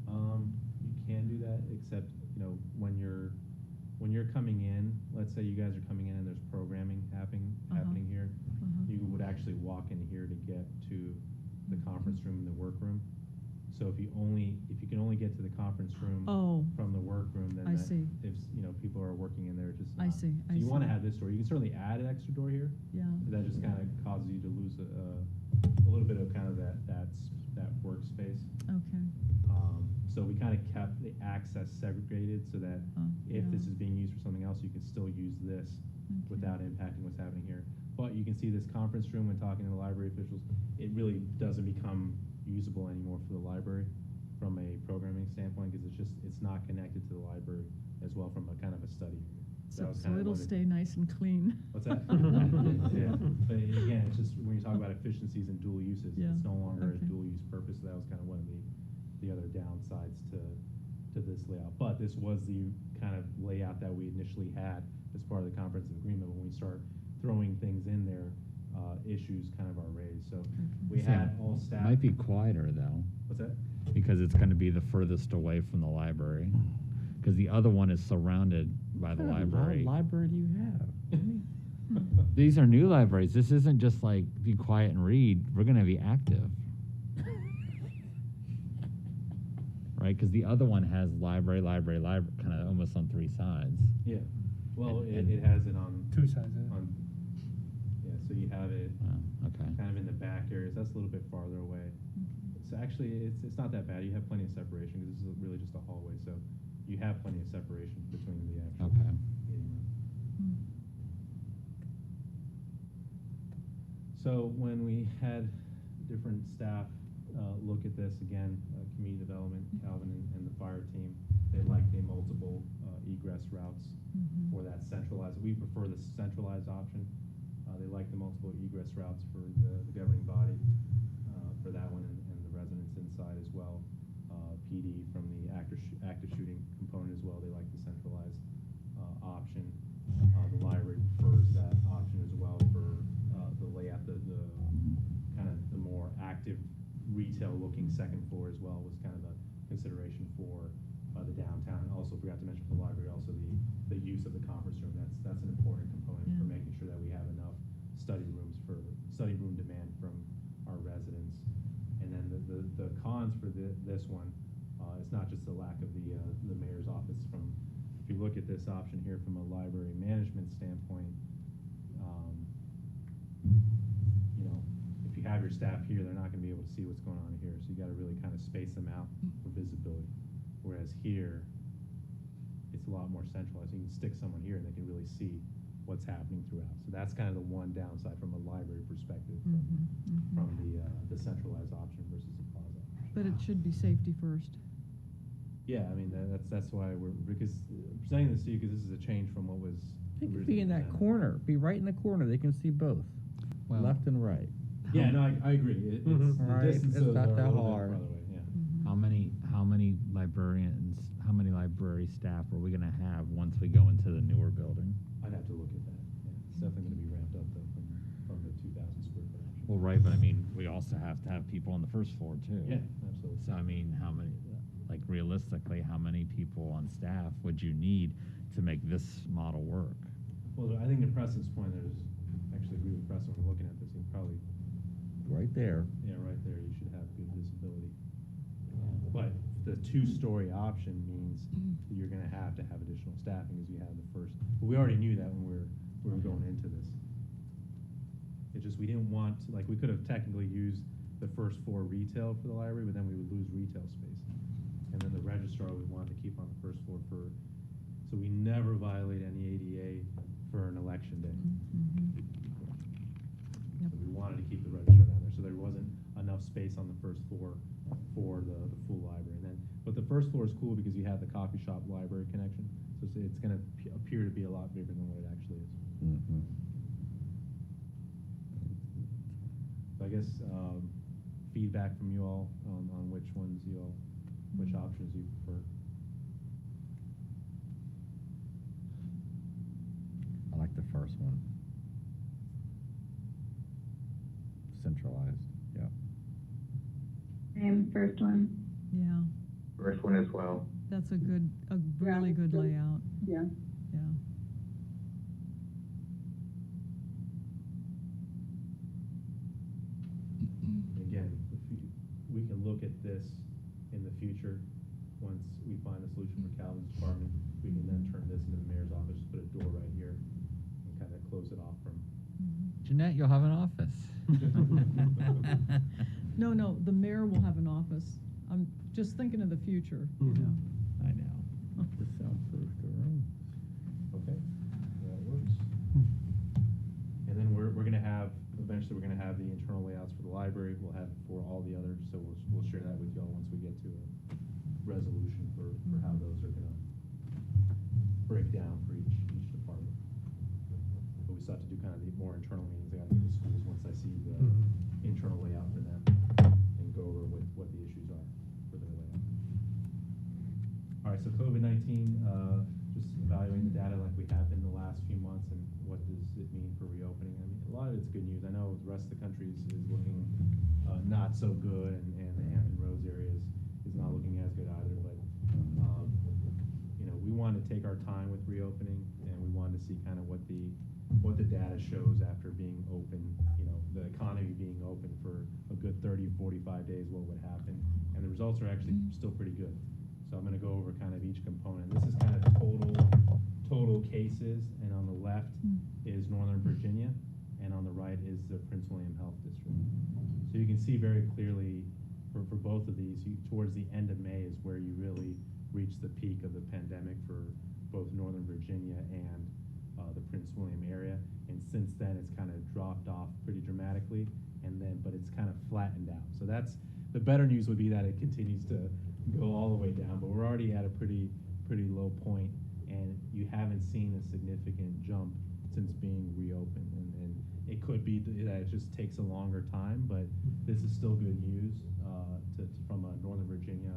You can do that, except, when you're coming in, let's say you guys are coming in and there's programming happening here, you would actually walk in here to get to the conference room and the workroom. So if you can only get to the conference room Oh. from the workroom, then I that, see. if people are working in there, just I not. see, So I you want to see. have this door. You can certainly add an extra door here. Yeah. But that just kind of causes you to lose a little bit of kind of that workspace. Okay. So we kind of kept the access segregated so that if yeah. this is being used for something else, you can still use this without impacting what's happening here. But you can see this conference room when talking to the library officials, it really doesn't become usable anymore for the library from a programming standpoint because it's not connected to the library as well from a kind of a study area. So That was kind of it'll one of the- stay nice and clean. What's that? Yeah, but again, it's just when you talk about efficiencies and dual uses, Yeah, it's no longer okay. a dual use purpose. So that was kind of one of the other downsides to this layout. But this was the kind of layout that we initially had as part of the comprehensive agreement. When we start throwing things in there, issues kind of are raised. So we had all staff. Might be quieter though. What's that? Because it's going to be the furthest away from the library. Because the other one is surrounded by the library. What library do you have? These are new libraries. This isn't just like be quiet and read. We're going to be active. Right? Because the other one has library, kind of almost on three sides. Yeah. Well, it has it on Two sides. Yeah, so you have it Okay. kind of in the back areas. That's a little bit farther away. So actually, it's not that bad. You have plenty of separation because this is really just a hallway. So you have plenty of separation between the actual Okay. meeting room. So when we had different staff look at this again, community development, Calvin and the fire team, they like the multiple egress routes for that centralized. We prefer the centralized option. They like the multiple egress routes for the governing body for that one and the residents inside as well. PD from the active shooting component as well. They like the centralized option. The library prefers that option as well for the layout. The kind of the more active retail-looking second floor as well was kind of a consideration for the downtown. Also, forgot to mention for the library, also the use of the conference room. That's an important component for making sure that we have enough study room demand from our residents. And then the cons for this one, it's not just the lack of the mayor's office. If you look at this option here from a library management standpoint, if you have your staff here, they're not going to be able to see what's going on here. So you got to really kind of space them out for visibility. Whereas here, it's a lot more centralized. You can stick someone here and they can really see what's happening throughout. So that's kind of the one downside from a library perspective from the centralized option versus the plaza option. But it should be safety first. Yeah, I mean that's why we're presenting this to you because this is a change from what was. They could be in that corner. Be right in the corner. They can see both, left and right. Yeah, no, I agree. It's the Right, distances it's not are that a little hard. bit farther away. Yeah. How many librarians, how many library staff are we going to have once we go into the newer building? I'd have to look at that. Yeah, it's definitely going to be ramped up though from the 2,000 square foot option. Well, right, but I mean, we also have to have people on the first floor too. Yeah, absolutely. So I mean, realistically, how many people on staff would you need to make this model work? Well, I think to Preston's point, actually agree with Preston when we're looking at this. You probably Right there. Yeah, right there. You should have good visibility. But the two-story option means that you're going to have additional staffing as you have the first. But we already knew that when we were going into this. It's just we didn't want we could have technically used the first floor retail for the library, but then we would lose retail space. And then the registrar we wanted to keep on the first floor so we never violate any ADA for an election day. So we wanted to keep the registrar down there, so there wasn't enough space on the first floor for the full library. But the first floor is cool because you have the coffee shop library connection, so it's going to appear to be a lot bigger than what it actually is. So I guess feedback from you all on which options you prefer. I like the first one. Centralized, yeah. Same, first one. Yeah, First one as well. that's a really good layout. Yeah. Yeah. Again, we can look at this in the future, once we find a solution for Calvin's department, we can then turn this into the mayor's office, just put a door right here and kind of close it off from. Jeanette, you'll have an office. No, no, the mayor will have an office. I'm just thinking of the future, you know. I know. The soundproof room. Okay, that works. And then we're gonna have, eventually we're gonna have the internal layouts for the library. We'll have it for all the others, so we'll share that with y'all once we get to a resolution for how those are gonna break down for each department. But we still have to do kind of the more internal meetings. I gotta go to the schools once I see the internal layout for them and go over what the issues are for their layout. All right, so COVID-19, just evaluating the data like we have in the last few months, and what does it mean for reopening? I mean, a lot of it's good news. I know the rest of the country is looking not so good, and the Hampton Roads area is not looking as good either, but you know, we wanted to take our time with reopening, and we wanted to see kind of what the data shows after being open, you know, the economy being open for a good 30, 45 days, what would happen. And the results are actually still pretty good. So I'm going to go over kind of each component. This is kind of total cases, and on the left is Northern Virginia, and on the right is the Prince William Health District. So you can see very clearly for both of these, towards the end of May is where you really reach the peak of the pandemic for both Northern Virginia and the Prince William area. And since then, it's kind of dropped off pretty dramatically, but it's kind of flattened out. So that's, the better news would be that it continues to go all the way down, but we're already at a pretty low point, and you haven't seen a significant jump since being reopened. And it could be that it just takes a longer time, but this is still good news from a Northern Virginia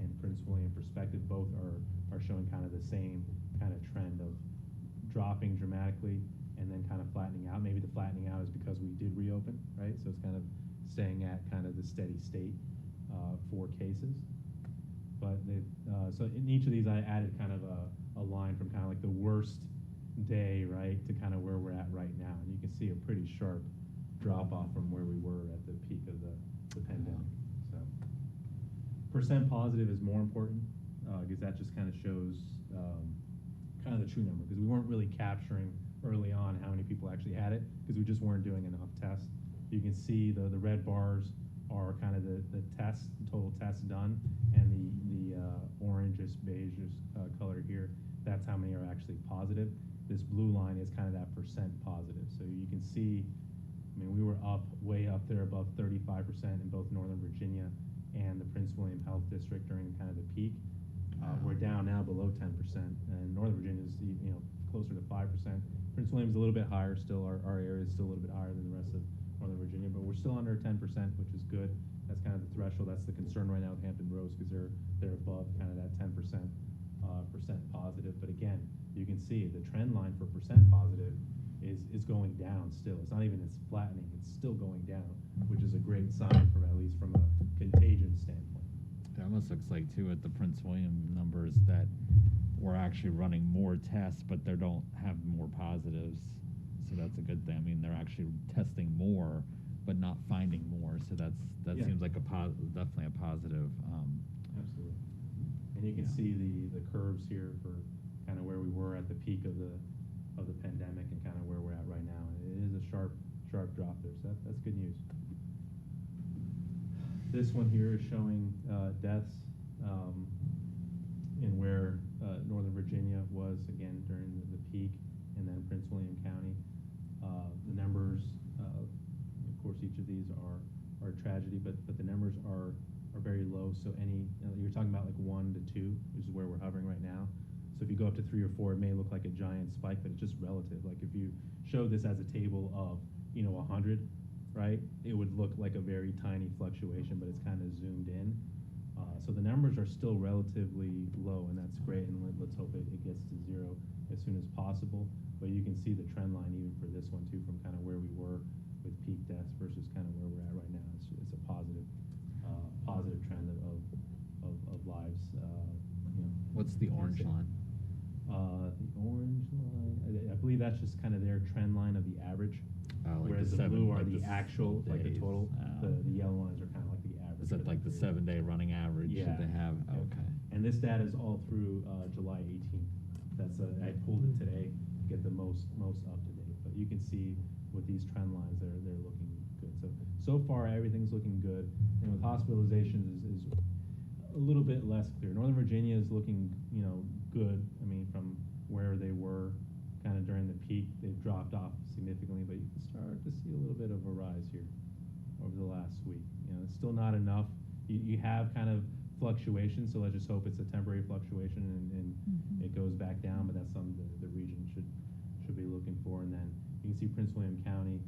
and Prince William perspective. Both are showing kind of the same kind of trend of dropping dramatically and then kind of flattening out. Maybe the flattening out is because we did reopen, right? So it's kind of staying at kind of the steady state for cases. But so in each of these, I added kind of a line from kind of like the worst day, right, to kind of where we're at right now. And you can see a pretty sharp drop off from where we were at the peak of the pandemic. So percent positive is more important because that just kind of shows kind of the true number, because we weren't really capturing early on how many people actually had it because we just weren't doing enough tests. You can see the red bars are kind of the tests, total tests done, and the orangish beigeish color here, that's how many are actually positive. This blue line is kind of that percent positive. So you can see, I mean, we were way up there above 35% in both Northern Virginia and the Prince William Health District during kind of the peak. We're down now below 10%, and Northern Virginia is, you know, closer to 5%. Prince William's a little bit higher still. Our area is still a little bit higher than the rest of Northern Virginia, but we're still under 10%, which is good. That's kind of the threshold. That's the concern right now with Hampton Roads, because they're above kind of that 10% percent positive. But again, you can see the trend line for percent positive is going down still. It's not even, it's flattening. It's still going down, which is a great sign from, at least from a contagion standpoint. It almost looks like too at the Prince William numbers that we're actually running more tests, but they don't have more positives. So that's a good thing. I mean, they're actually testing more, but not finding more. So that Yeah. seems like definitely a positive. Absolutely. And you can see the curves here for kind of where we were at the peak of the pandemic and kind of where we're at right now. It is a sharp drop there. So that's good news. This one here is showing deaths in where Northern Virginia was again during the peak, and then Prince William County. The numbers, of course, each of these are a tragedy, but the numbers are very low. So you're talking about like 1 to 2, which is where we're hovering right now. So if you go up to 3 or 4, it may look like a giant spike, but it's just relative. Like if you showed this as a table of 100, right, it would look like a very tiny fluctuation, but it's kind of zoomed in. So the numbers are still relatively low, and that's great, and let's hope it gets to 0 as soon as possible. But you can see the trend line even for this one too, from kind of where we were with peak deaths versus kind of where we're at right now. It's a positive trend of lives. What's the orange line? The orange line, I believe that's just kind of their trend line of the average, Like whereas the the blue are like the actual, like the days. total. The yellow lines are kind of like the average. Is that like the 7-day running average Yeah. that they have? Yeah. Okay. And this data is all through July 18th. I pulled it today to get the most up to date. But you can see with these trend lines, they're looking good. So far everything's looking good. And with hospitalizations is a little bit less clear. Northern Virginia is looking, good. I mean, from where they were kind of during the peak, they've dropped off significantly, but you can start to see a little bit of a rise here over the last week. It's still not enough. You have kind of fluctuations, so let's just hope it's a temporary fluctuation and it goes back down, but that's something the region should be looking for. And then you can see Prince William County,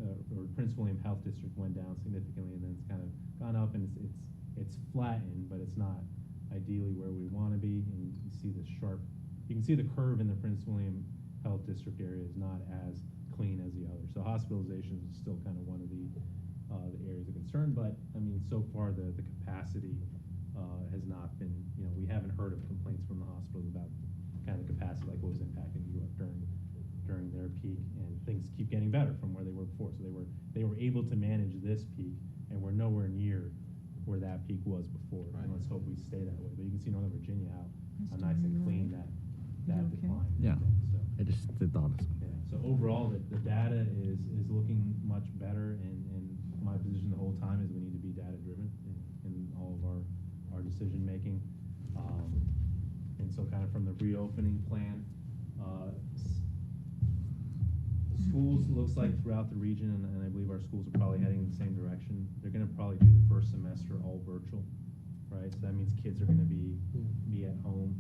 or Prince William Health District went down significantly, and then it's kind of gone up, and it's flattened, but it's not ideally where we want to be. And you can see the curve in the Prince William Health District area is not as clean as the others. So hospitalizations is still kind of one of the areas of concern, but I mean, so far the capacity has not been, we haven't heard of complaints from the hospitals about kind of the capacity like what was impacting New York during their peak, and things keep getting better from where they were before. So they were able to manage this peak, and we're nowhere near where that peak was before. Right. And let's hope we stay that way. But you can see Northern Virginia how nice and clean that decline. Yeah. So I just thought of yeah. So overall, the data is looking much better, and my position the whole time is we need to be data driven in all of our decision making. And so kind of from the reopening plan, schools looks like throughout the region, and I believe our schools are probably heading in the same direction. They're going to probably do the first semester all virtual, right? So that means kids are going to be at home.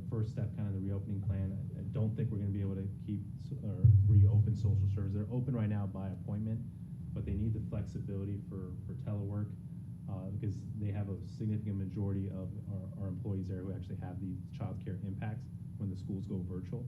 First step, kind of the reopening plan. I don't think we're going to be able to keep or reopen social services. They're open right now by appointment, but they need the flexibility for telework because they have a significant majority of our employees there who actually have these child care impacts when the schools go virtual.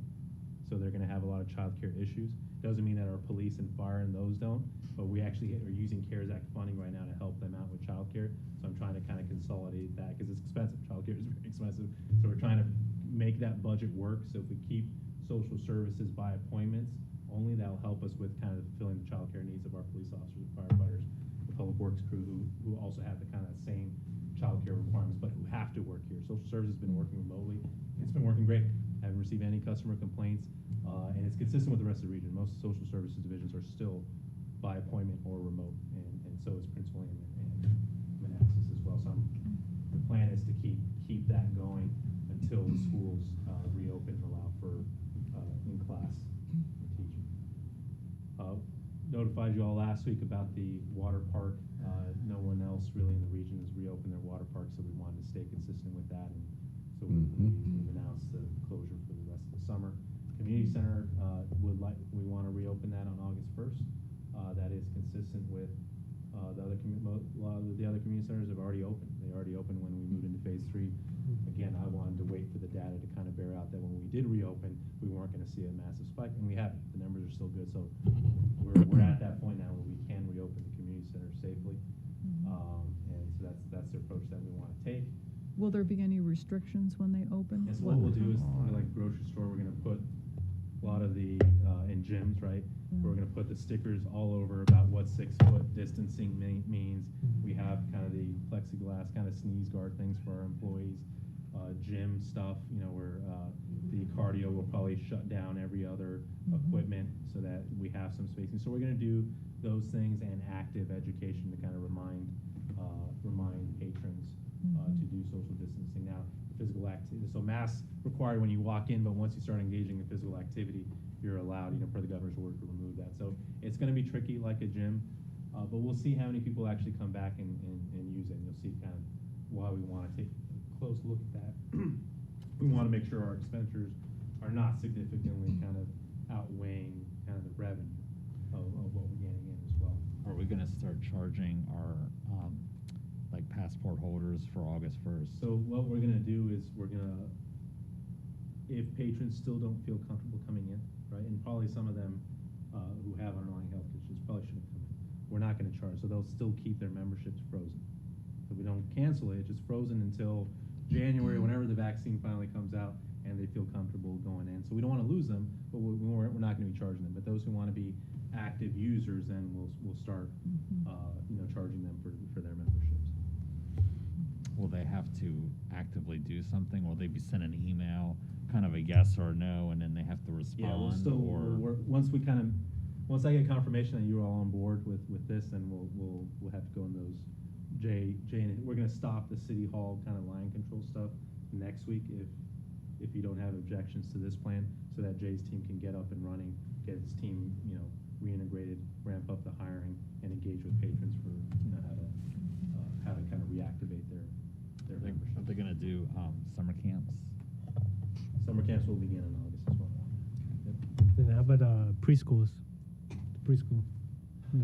So they're going to have a lot of child care issues. Doesn't mean that our police and fire and those don't, but we actually are using CARES Act funding right now to help them out with child care. So I'm trying to kind of consolidate that because it's expensive. Child care is very expensive. So we're trying to make that budget work. So if we keep social services by appointments, only that'll help us with kind of fulfilling the child care needs of our police officers and firefighters, the public works crew who also have the kind of same child care requirements, but who have to work here. Social services has been working remotely. It's been working great. Haven't received any customer complaints, and it's consistent with the rest of the region. Most social services divisions are still by appointment or remote, and so is Prince William and Manassas as well. So the plan is to keep that going until the schools reopen and allow for in-class teaching. Notified you all last week about the water park. No one else really in the region has reopened their water park, so we wanted to stay consistent with that. And so we've announced the closure for the rest of the summer. Community center we want to reopen that on August 1st. That is consistent with a lot of the other community centers have already opened. They already opened when we moved into phase 3. Again, I wanted to wait for the data to kind of bear out that when we did reopen, we weren't going to see a massive spike, and we haven't. The numbers are still good, so we're at that point now where we can reopen the community center safely, and so that's the approach that we want to take. Will there be any restrictions when they open? Yes, what we'll do is, like grocery store, we're going to put a lot of the, in gyms, right? We're going to put the stickers all over about what 6-foot distancing means. We have kind of the plexiglass kind of sneeze guard things for our employees. Gym stuff, where the cardio will probably shut down every other equipment so that we have some spacing. So we're going to do those things and active education to kind of remind patrons to do social distancing. Now, physical activity, so masks required when you walk in, but once you start engaging in physical activity, you're allowed, per the governor's order, to remove that. So it's going to be tricky like a gym, but we'll see how many people actually come back and use it. And you'll see kind of why we want to take a close look at that. We want to make sure our expenditures are not significantly kind of outweighing kind of the revenue of what we're getting in as well. Are we going to start charging our passport holders for August 1st? So what we're going to do is if patrons still don't feel comfortable coming in, right, and probably some of them who have underlying health issues probably shouldn't come in, we're not going to charge. So they'll still keep their memberships frozen. So we don't cancel it, it's just frozen until January, whenever the vaccine finally comes out and they feel comfortable going in. So we don't want to lose them, but we're not going to be charging them. But those who want to be active users, then we'll start charging them for their memberships. will they have to actively do something? Will they be sent an email, kind of a yes or a no, and then they have to respond? Yeah, we'll still, once I get confirmation that you're all on board with this, then we'll have to go in those, Jay, and we're gonna stop the city hall kind of line control stuff next week if you don't have objections to this plan, so that Jay's team can get up and running, get his team, reintegrated, ramp up the hiring, and engage with patrons for, how to kind of reactivate their membership. Are they gonna do summer camps? Summer camps will begin in August as well. Yep. Then how about preschools? Preschool,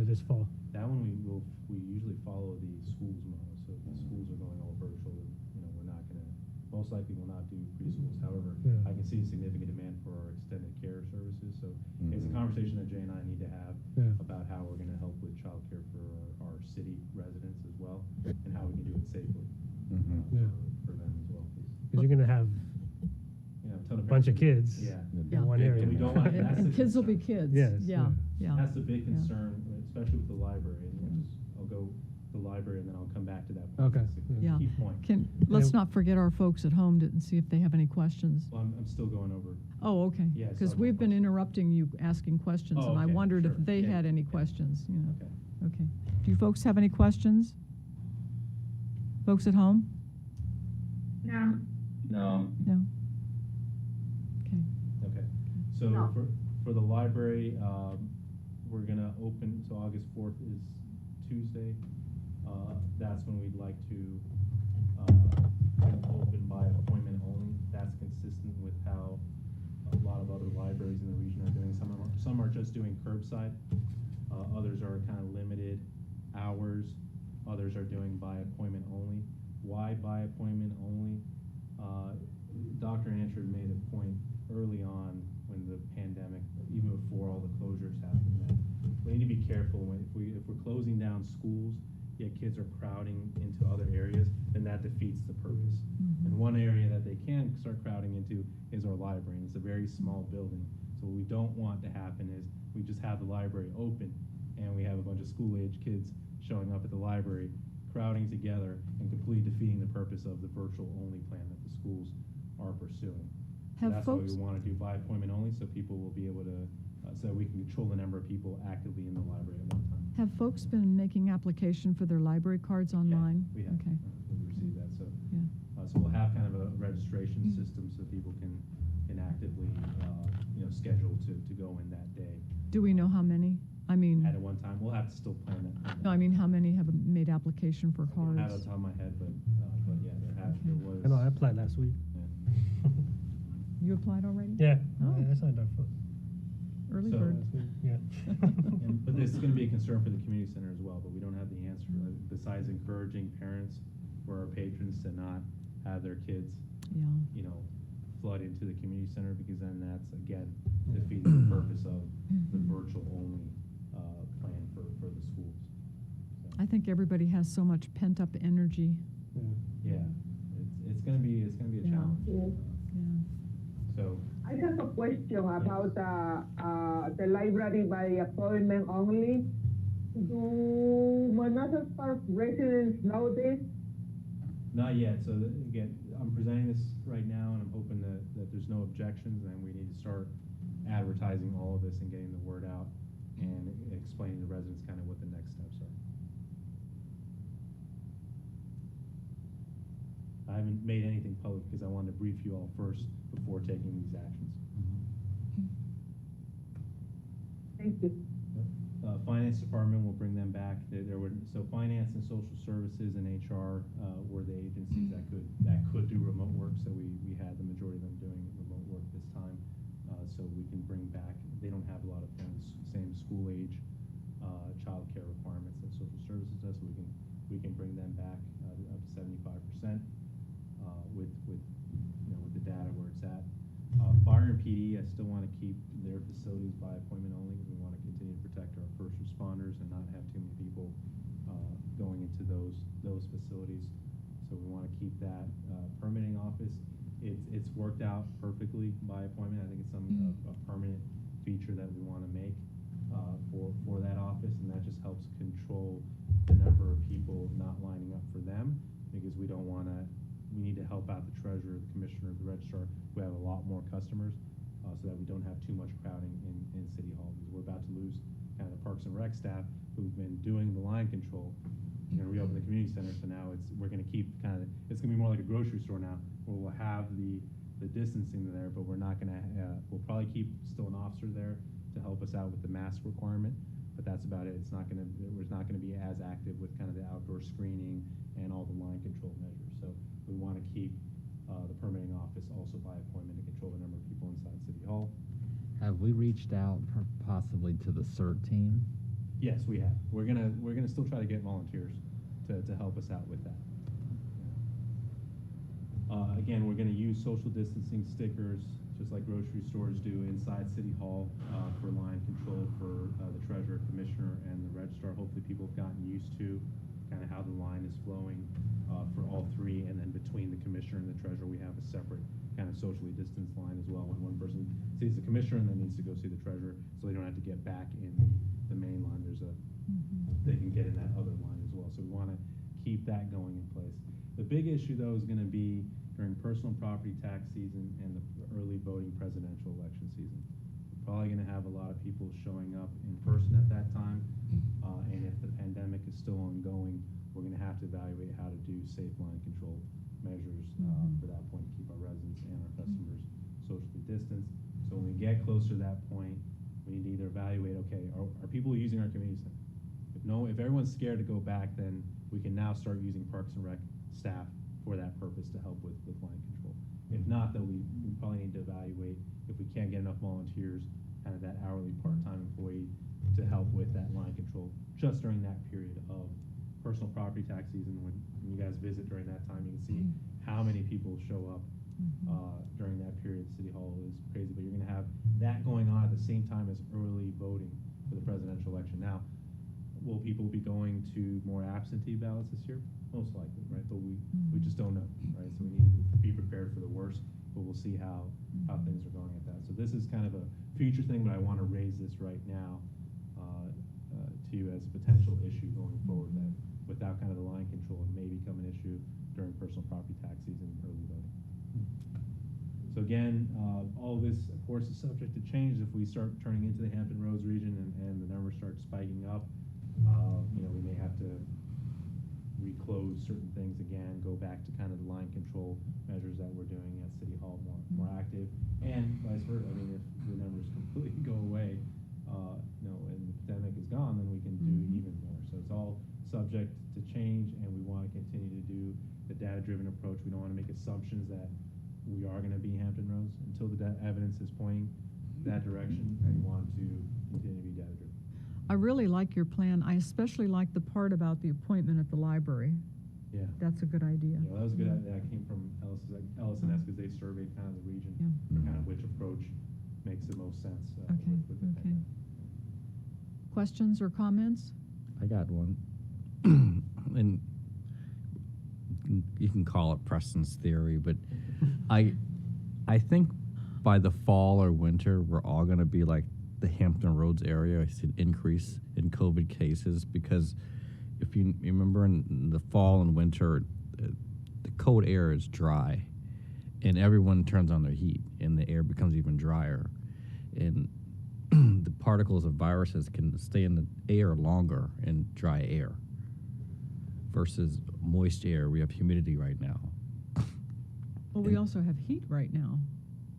this fall. That one we usually follow the schools model. So if the schools are going all virtual, we're not gonna, most likely will not do preschools. However, Yeah. I can see significant demand for our extended care services. So it's a conversation that Jay and I need to have about how we're gonna help with childcare for our city residents as well, and how we can do it safely for them as well. Because you're gonna have a ton of bunch of parents. kids Yeah. in one And area. we don't want, that's And the kids will be concern. kids. Yes, Yeah, yeah. That's the big Yeah. concern, especially with the library. And I'll go to the library and then I'll come back to that point. Okay. It's a Yeah. key point. Let's not forget our folks at home and see if they have any questions. Well, I'm still going over. Oh, okay. Yeah, Because so- we've been interrupting you asking questions, Oh, and I okay, wondered if sure. they Yeah, had any yeah. questions, Okay. Okay. Do you folks have any questions? Folks at home? No. No. No? Okay. Okay. So No. for the library, we're gonna open, so August 4th is Tuesday. That's when we'd like to open by appointment only. That's consistent with how a lot of other libraries in the region are doing. Some are just doing curbside. Others are kind of limited hours. Others are doing by appointment only. Why by appointment only? Dr. Ancher made a point early on when the pandemic, even before all the closures happened, that we need to be careful if we're closing down schools, yet kids are crowding into other areas, then that defeats the purpose. And one area that they can start crowding into is our library, and it's a very small building. So what we don't want to happen is we just have the library open and we have a bunch of school-age kids showing up at the library, crowding together and completely defeating the purpose of the virtual-only plan that the schools are pursuing. So Have that's why folks- we want to do by appointment only, so people will be able to, so we can control the number of people actively in the library at one time. Have folks been making application for their library cards online? We have. Okay. We received that, so. Yeah. So we'll have kind of a registration system so people can actively, schedule to go in that day. Do we know how many? I mean, At one time, we'll have to still plan that. no, I mean, how many have made application for I don't have it on cards? top of my head, but yeah, there was. I know, I applied last week. Yeah. You applied already? Yeah, Oh. I signed up for Early So- bird. Yeah. But this is gonna be a concern for the community center as well, but we don't have the answer, besides encouraging parents or our patrons to not have their kids, Yeah. flood into the community center, because then that's, again, defeating the purpose of the virtual only, plan for the schools. So, I think everybody has so much pent-up energy. yeah, it's gonna be a Yeah. challenge. Yeah. So, I have a question about the library by appointment only. Do Manassas Park residents know this? not yet, so again, I'm presenting this right now, and I'm hoping that there's no objections, and we need to start advertising all of this and getting the word out, and explaining to residents kind of what the next steps are. I haven't made anything public because I wanted to brief you all first before taking these actions. Thank you. Finance department will bring them back. So finance and social services and HR were the agencies that could do remote work. So we had the majority of them doing remote work this time. So we can bring back. They don't have a lot of same school age child care requirements that social services does. So we can bring them back up to 75% with the data where it's at. Fire and PD, I still want to keep their facilities by appointment only, because we want to continue to protect our first responders and not have too many people going into those facilities. So we want to keep that. Permitting office, it's worked out perfectly by appointment. I think it's a permanent feature that we want to make for that office, and that just helps control the number of people not lining up for them, because we need to help out the treasurer, the commissioner, the registrar, who have a lot more customers, so that we don't have too much crowding in City Hall, because we're about to lose kind of the Parks and Rec staff who've been doing the line control. We're gonna reopen the community center, so now we're gonna keep it's gonna be more like a grocery store now, where we'll have the distancing there, but we're not gonna, we'll probably keep still an officer there to help us out with the mask requirement, but that's about it. We're not gonna be as active with kind of the outdoor screening and all the line control measures. So we wanna keep the permitting office also by appointment to control the number of people inside City Hall. Have we reached out possibly to the CERT team? Yes, we have. We're gonna still try to get volunteers to help us out with that. Again, we're gonna use social distancing stickers, just like grocery stores do inside City Hall, for line control for the treasurer, commissioner, and the registrar. Hopefully people have gotten used to kind of how the line is flowing for all three, and then between the commissioner and the treasurer, we have a separate kind of socially distanced line as well, when one person sees the commissioner and then needs to go see the treasurer, so they don't have to get back in the main line. They can get in that other line as well. So we want to keep that going in place. The big issue, though, is going to be during personal property tax season and the early voting presidential election season. We're probably going to have a lot of people showing up in person at that time, and if the pandemic is still ongoing, we're going to have to evaluate how to do safe line control measures for that point, to keep our residents and our customers socially distanced. So when we get closer to that point, we need to either evaluate, okay, are people using our community center? If everyone's scared to go back, then we can now start using Parks and Rec staff for that purpose to help with line control. If not, then we probably need to evaluate if we can't get enough volunteers, kind of that hourly part-time employee, to help with that line control just during that period of personal property tax season. When you guys visit during that time, you can see how many people show up during that period. City Hall is crazy, but you're going to have that going on at the same time as early voting for the presidential election. Now, will people be going to more absentee ballots this year? Most likely, right? But we just don't know, right? So we need to be prepared for the worst, but we'll see how things are going at that. So this is kind of a future thing, but I want to raise this right now to you as a potential issue going forward, that without kind of the line control, it may become an issue during personal property tax season and early voting. So again, all this, of course, is subject to change if we start turning into the Hampton Roads region and the numbers start spiking up. We may have to reclose certain things again, go back to kind of the line control measures that we're doing at City Hall, more active, and vice versa. I mean, if the numbers completely go away, and the pandemic is gone, then we can do even more. So it's all subject to change, and we want to continue to do the data-driven approach. We don't want to make assumptions that we are going to be Hampton Roads until the evidence is pointing that direction. We want to continue to be data-driven. I really like your plan. I especially like the part about the appointment at the library. Yeah. That's a good idea. Yeah, well, that was a good idea. That came from LSNS, because they surveyed kind of the region, kind of which approach makes the most sense. With the pandemic. Questions or comments? I got one. And you can call it Preston's theory, but I think by the fall or winter, we're all going to be like the Hampton Roads area. I see an increase in COVID cases, because if you remember in the fall and winter, the cold air is dry, and everyone turns on their heat, and the air becomes even drier, and the particles of viruses can stay in the air longer in dry air versus moist air. We have humidity right now. Well, we also have heat right now.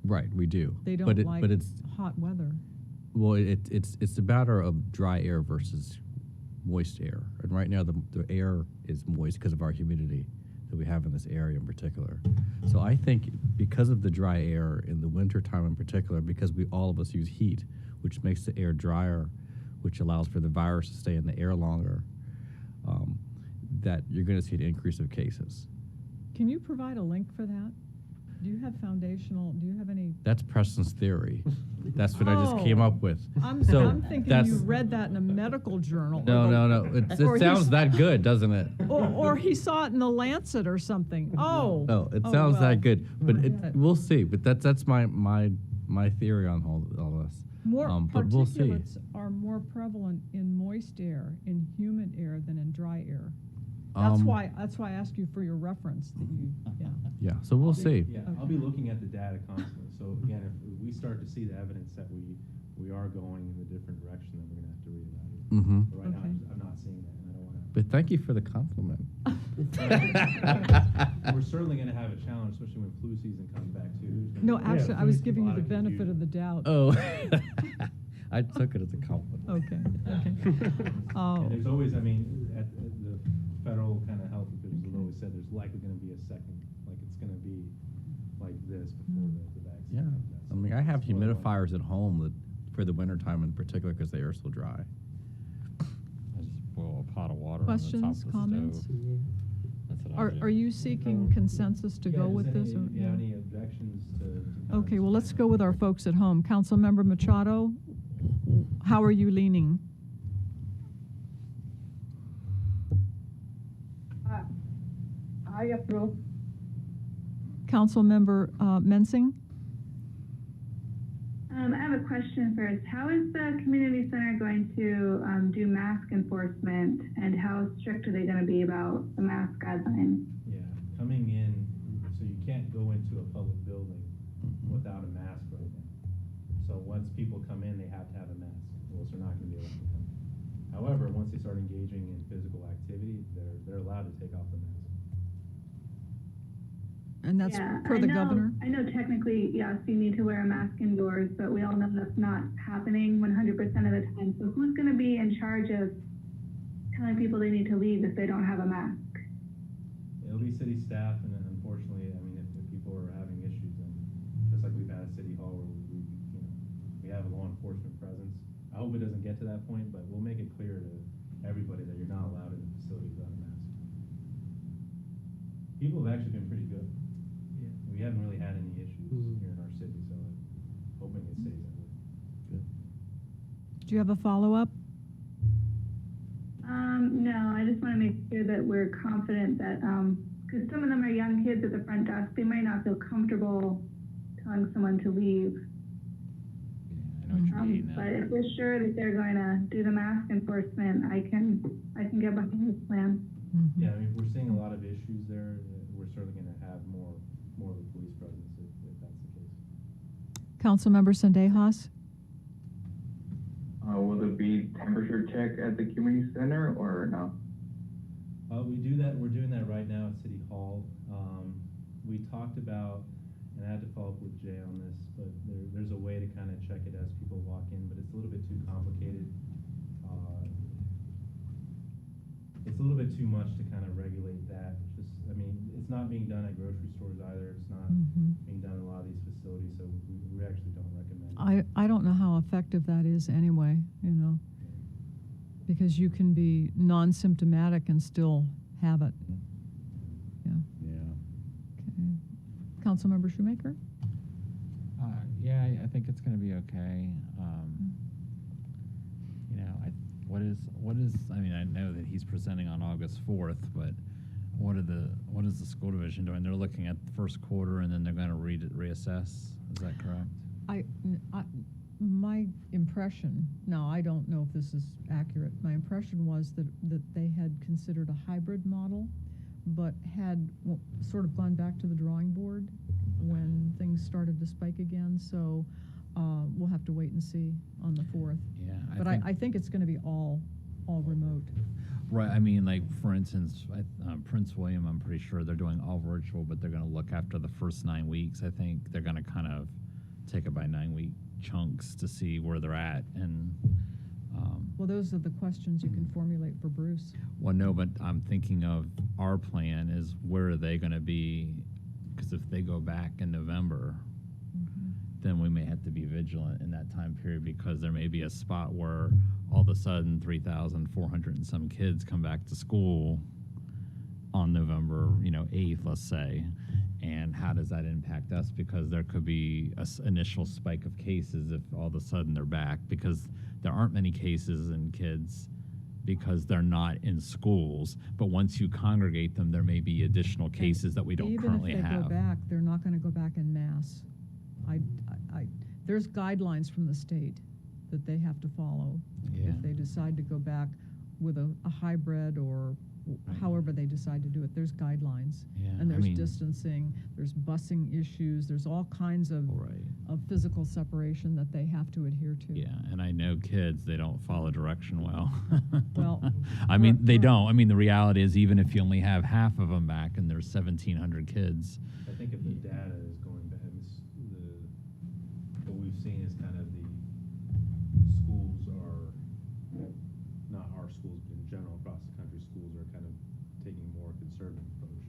Right, we do. They don't but it's hot weather. Well, it's a matter of dry air versus moist air. And right now the air is moist because of our humidity that we have in this area in particular. So I think because of the dry air in the winter time in particular, because all of us use heat, which makes the air drier, which allows for the virus to stay in the air longer, that you're going to see an increase of cases. Can you provide a link for that? Do you have any? That's Preston's theory. That's what I just came up with. I'm thinking you read that in a medical journal. No. It sounds that good, doesn't it? Or he saw it in the Lancet or something. Oh. No, it sounds that good. But we'll see. But that's my theory on all this. More but we'll see. particulates are more prevalent in moist air, in humid air, than in dry air. That's why I asked you for your reference, that you, yeah. Yeah, so we'll see. Yeah, I'll be looking at the data constantly. So again, if we start to see the evidence that we are going in a different direction, then we're gonna have to reevaluate. Mhm. But right now, Okay. I'm not seeing that, and I don't wanna. But thank you for the compliment. We're certainly gonna have a challenge, especially when flu season comes back too. There's gonna No, be actually, I was giving a you lot the benefit of the doubt. Oh, I took it as a compliment. Okay, okay. And there's always, I mean, at the federal kind of health officials have always said there's likely gonna be a second, like it's gonna be like this before the vaccine Yeah, comes out. I mean, I have That's what I want. humidifiers at home that, for the winter time in particular, because they are so dry. I just boil a pot of water on the top Questions, of the comments? stove. That's what I do. Are you seeking consensus to Yeah, go does with this? any- Or Do you have any objections to? kind of Okay, well, let's explain go with our folks at home. Councilmember Machado, how are you leaning? I approve. Councilmember Mensing? I have a question first. How is the community center going to do mask enforcement, and how strict are they going to be about the mask guidelines? Yeah, coming in, so you can't go into a public building without a mask right now. So once people come in, they have to have a mask, or else they're not gonna be able to come in. However, once they start engaging in physical activity, they're allowed to take off the mask. And that's Yeah, per the I know, governor? I know technically, yes, you need to wear a mask indoors, but we all know that's not happening 100% of the time. So who's going to be in charge of telling people they need to leave if they don't have a mask? It'll be city staff, and then unfortunately, I mean, if people are having issues, and just like we've had at City Hall where we have a law enforcement presence. I hope it doesn't get to that point, but we'll make it clear to everybody that you're not allowed in the facility without a mask. People have actually been pretty good. Yeah. We haven't really had any issues here in our city, so I'm hoping it stays that way. Good. Do you have a follow-up? No, I just want to make sure that we're confident that, because some of them are young kids at the front desk, they might not feel comfortable telling someone to leave. I know what you mean. But if we're sure that they're going to do the mask enforcement, I can get behind this plan. Yeah, I mean, we're seeing a lot of issues there. We're certainly gonna have more of a police presence if that's the case. Councilmember Sendejas? Will there be temperature check at the community center or no? We do that, we're doing that right now at City Hall. We talked about, and I had to follow up with Jay on this, but there's a way to kind of check it as people walk in, but it's a little bit too complicated. It's a little bit too much to kind of regulate that. Just, I mean, it's not being done at grocery stores either. It's not being done in a lot of these facilities, so we actually don't recommend it. I don't know how effective that is anyway, you know, because you can be non-symptomatic and still have it. Yeah. Yeah. Okay. Councilmember Shoemaker? Yeah, I think it's going to be okay. You know, what is? I mean, I know that he's presenting on August 4th, but what is the school division doing? They're looking at the first quarter and then they're going to reassess. Is that correct? My impression, now I don't know if this is accurate, my impression was that they had considered a hybrid model, but had sort of gone back to the drawing board when things started to spike again. So we'll have to wait and see on the 4th. Yeah. But I think it's going to be all remote. Right. I mean, like, for instance, Prince William, I'm pretty sure they're doing all virtual, but they're going to look after the first 9 weeks. I think they're going to kind of take it by 9-week chunks to see where they're at. And well, those are the questions you can formulate for Bruce. well, no, but I'm thinking of our plan is where are they going to be? Because if they go back in November, then we may have to be vigilant in that time period, because there may be a spot where all of a sudden 3,400 and some kids come back to school on November, 8th, let's say. And how does that impact us? Because there could be an initial spike of cases if all of a sudden they're back, because there aren't many cases in kids because they're not in schools. But once you congregate them, there may be additional cases that we don't currently have. Even if they go back, they're not going to go back en masse. There's guidelines from the state that they have to follow if they decide to go back with a hybrid or however they decide to do it. There's guidelines. Yeah, And I there's mean- distancing, there's busing issues, there's all kinds of physical separation that they have to adhere to. Yeah, and I know kids, they don't follow direction well. Well, I mean, they don't. I mean, the reality is, even if you only have half of them back and there's 1,700 kids, I think if the data is going back, what we've seen is kind of the schools are, not our schools, but in general across the country, schools are kind of taking a more conservative approach.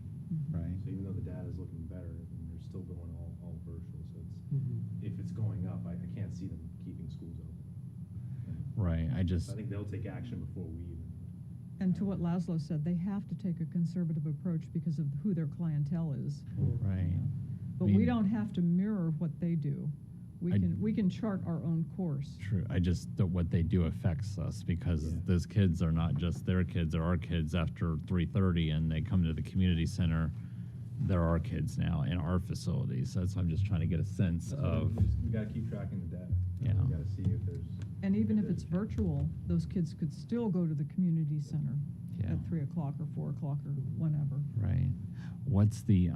Right. So even though the data is looking better, I mean, they're still going all virtual. So it's, Mhm. if it's going up, I can't see them keeping schools open. right, I think they'll take action before we even. and to what Laszlo said, they have to take a conservative approach because of who their clientele is. right. But I we mean- don't have to mirror what they do. I- We can chart our own course. True. I just that what they do affects us because those kids are not just their kids; they're our kids. After 3:30, and they come to the community center, they're our kids now in our facilities. So that's why I'm just trying to get a sense of. We got to keep tracking the data. Yeah. We got to see if there's. And even if it's virtual, those kids could still go to the community center Yeah. at 3 o'clock or 4 o'clock or whenever. Right. What's the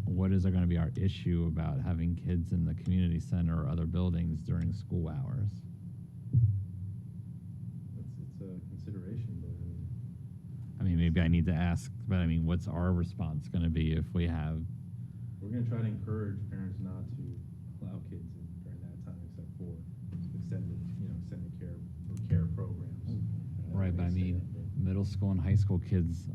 what is there going to be our issue about having kids in the community center or other buildings during school hours? It's a consideration, but I mean, maybe I need to ask, but I mean, what's our response going to be if we have? we're going to try to encourage parents not to allow kids in during that time, except for extended care or care programs. Right, but I mean, middle school and high school kids,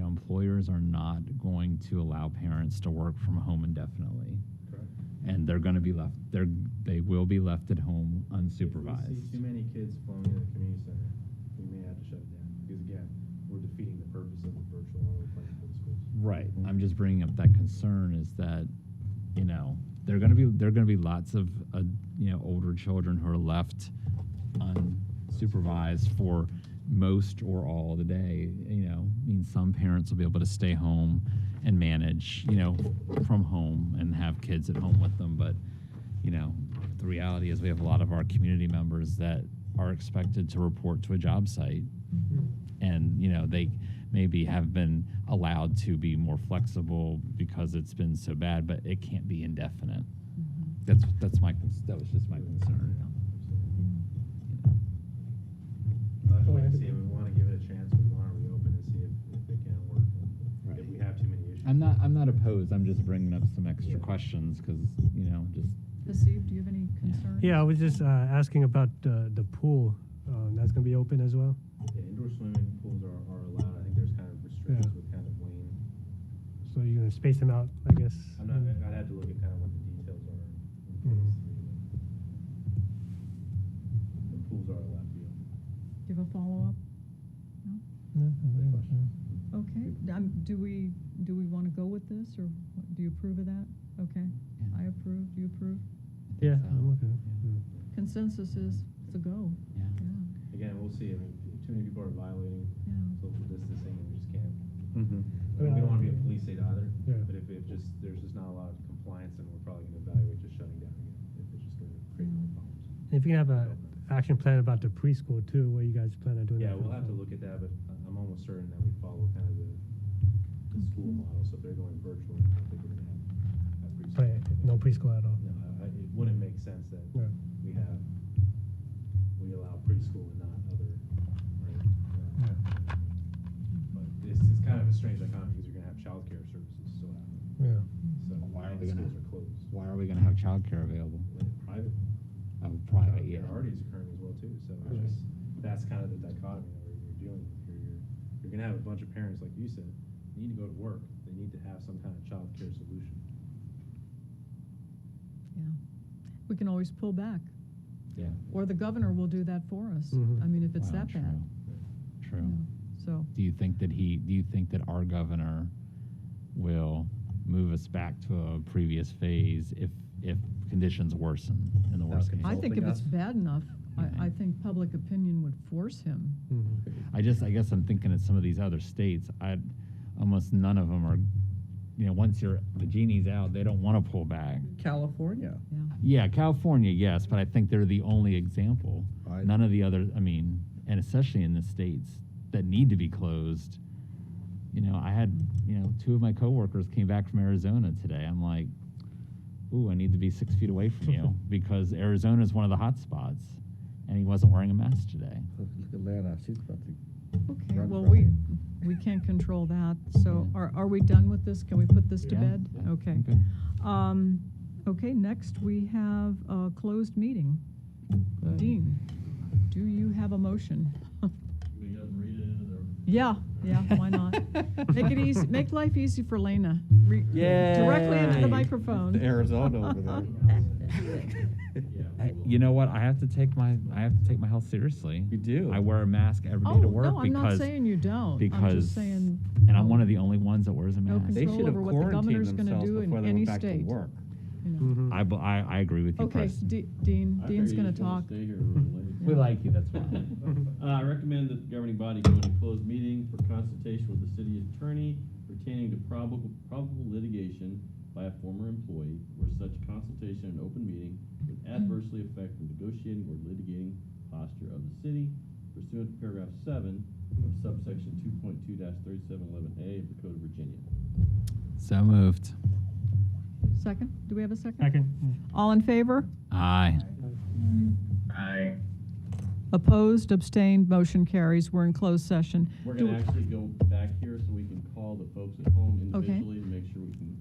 employers are not going to allow parents to work from home indefinitely. Correct. And they're going to be left. They will be left at home If we unsupervised. see too many kids flowing into the community center, we may have to shut it down because again, we're defeating the purpose of the virtual only plan for the schools. Right. I'm just bringing up that concern is that, there are going to be lots of older children who are left unsupervised for most or all of the day. Means some parents will be able to stay home and manage, from home and have kids at home with them. But, the reality is we have a lot of our community members that are expected to report to a job site. And, they maybe have been allowed to be more flexible because it's been so bad, but it can't be indefinite. That was just my concern. That's why we want to give it a chance. We want to reopen and see if it can work. And if we have too many issues. I'm not opposed. I'm just bringing up some extra questions because just. Haseeb, do you have any concerns? Yeah, I was just asking about the pool. That's going to be open as well? Yeah, indoor swimming pools are allowed. I think there's kind of restrictions with kind of Wayne. So you're going to space them out, I guess? I'd have to look at kind of what the details are. The pools are allowed to be open. Do you have a follow-up? Okay, do we want to go with this, or do you approve of that? Okay, I approve, do you approve? Yeah, I'm okay. Consensus is it's a go. Again, we'll see. I mean, too many people are violating social distancing, and we just can't. Mm-hmm. We don't want to be a police state either. Yeah. But if there's just not a lot of compliance, then we're probably going to evaluate just shutting down again. If it's just going to create more problems. If you can have a action plan about the preschool too, where you guys plan on doing Yeah, that? we'll have to look at that, but I'm almost certain that we follow kind of the school model. So if they're going virtual, I think we're going to have preschool. Right, no preschool at all. No, it wouldn't make sense that Yeah. we allow preschool and not other, right? But it's kind of a strange dichotomy because you're going to have childcare services still happening. Yeah. So Why are and we gonna? schools are closed. Why are we going to have childcare available? Private. Oh, private, yeah. Childcare already is occurring as well too. So it's just, that's kind of the dichotomy that you're dealing with here. You're going to have a bunch of parents, like you said, need to go to work. They need to have some kind of childcare solution. Yeah, we can always pull back. Yeah. Or the governor will do that for us. Mhm. I mean, if it's Wow, that bad. True. So, Do you think that our governor will move us back to a previous phase if conditions worsen in the worst case? I think if it's Helping us? bad enough, I think public opinion would force him. I guess I'm thinking of some of these other states. Almost none of them are, once the genie's out, they don't want to pull back. California. Yeah, California, yes, but I think they're the only example. None of the other, and especially in the states, that need to be closed. You know, I had, you know, 2 of my coworkers came back from Arizona today. I'm like, ooh, I need to be 6 feet away from you because Arizona is one of the hot spots, and he wasn't wearing a mask today. Look at Lana, she's about to. Okay, run well, from me. we can't control that, so are we done with this? Can we put this to Yeah. bed? Yeah. Okay. Okay, next we have a closed meeting. Dean, do you have a motion? We gotta read it into the. Yeah, why not? Make it easy, make life easy for Lena. Directly into the Yay. microphone. Arizona over there. You know what? I have to take my health seriously. You do. I wear a mask every day Oh, to work no, I'm not because saying you don't. because I'm just saying. and I'm one of the only ones that wears a No mask. They control should have over what the quarantined governor's gonna themselves do in before they any went back state. to work. You know. Mhm. I agree with you, Okay, Chris. Dean, I Dean's figured gonna you just wanna talk. Stay here really late. We like you. That's why. I recommend that the governing body go into closed meeting for consultation with the city attorney pertaining to probable litigation by a former employee where such consultation in open meeting would adversely affect the negotiating or litigating posture of the city pursuant to paragraph 7 of subsection 2.2-3711A of the Code of Virginia. So moved. Second? Do we have a second? Second. All in favor? Aye. Aye. Opposed, abstained, motion carries. We're in closed session. We're Do- gonna actually go back here so we can call the folks at home Okay. individually to make sure we can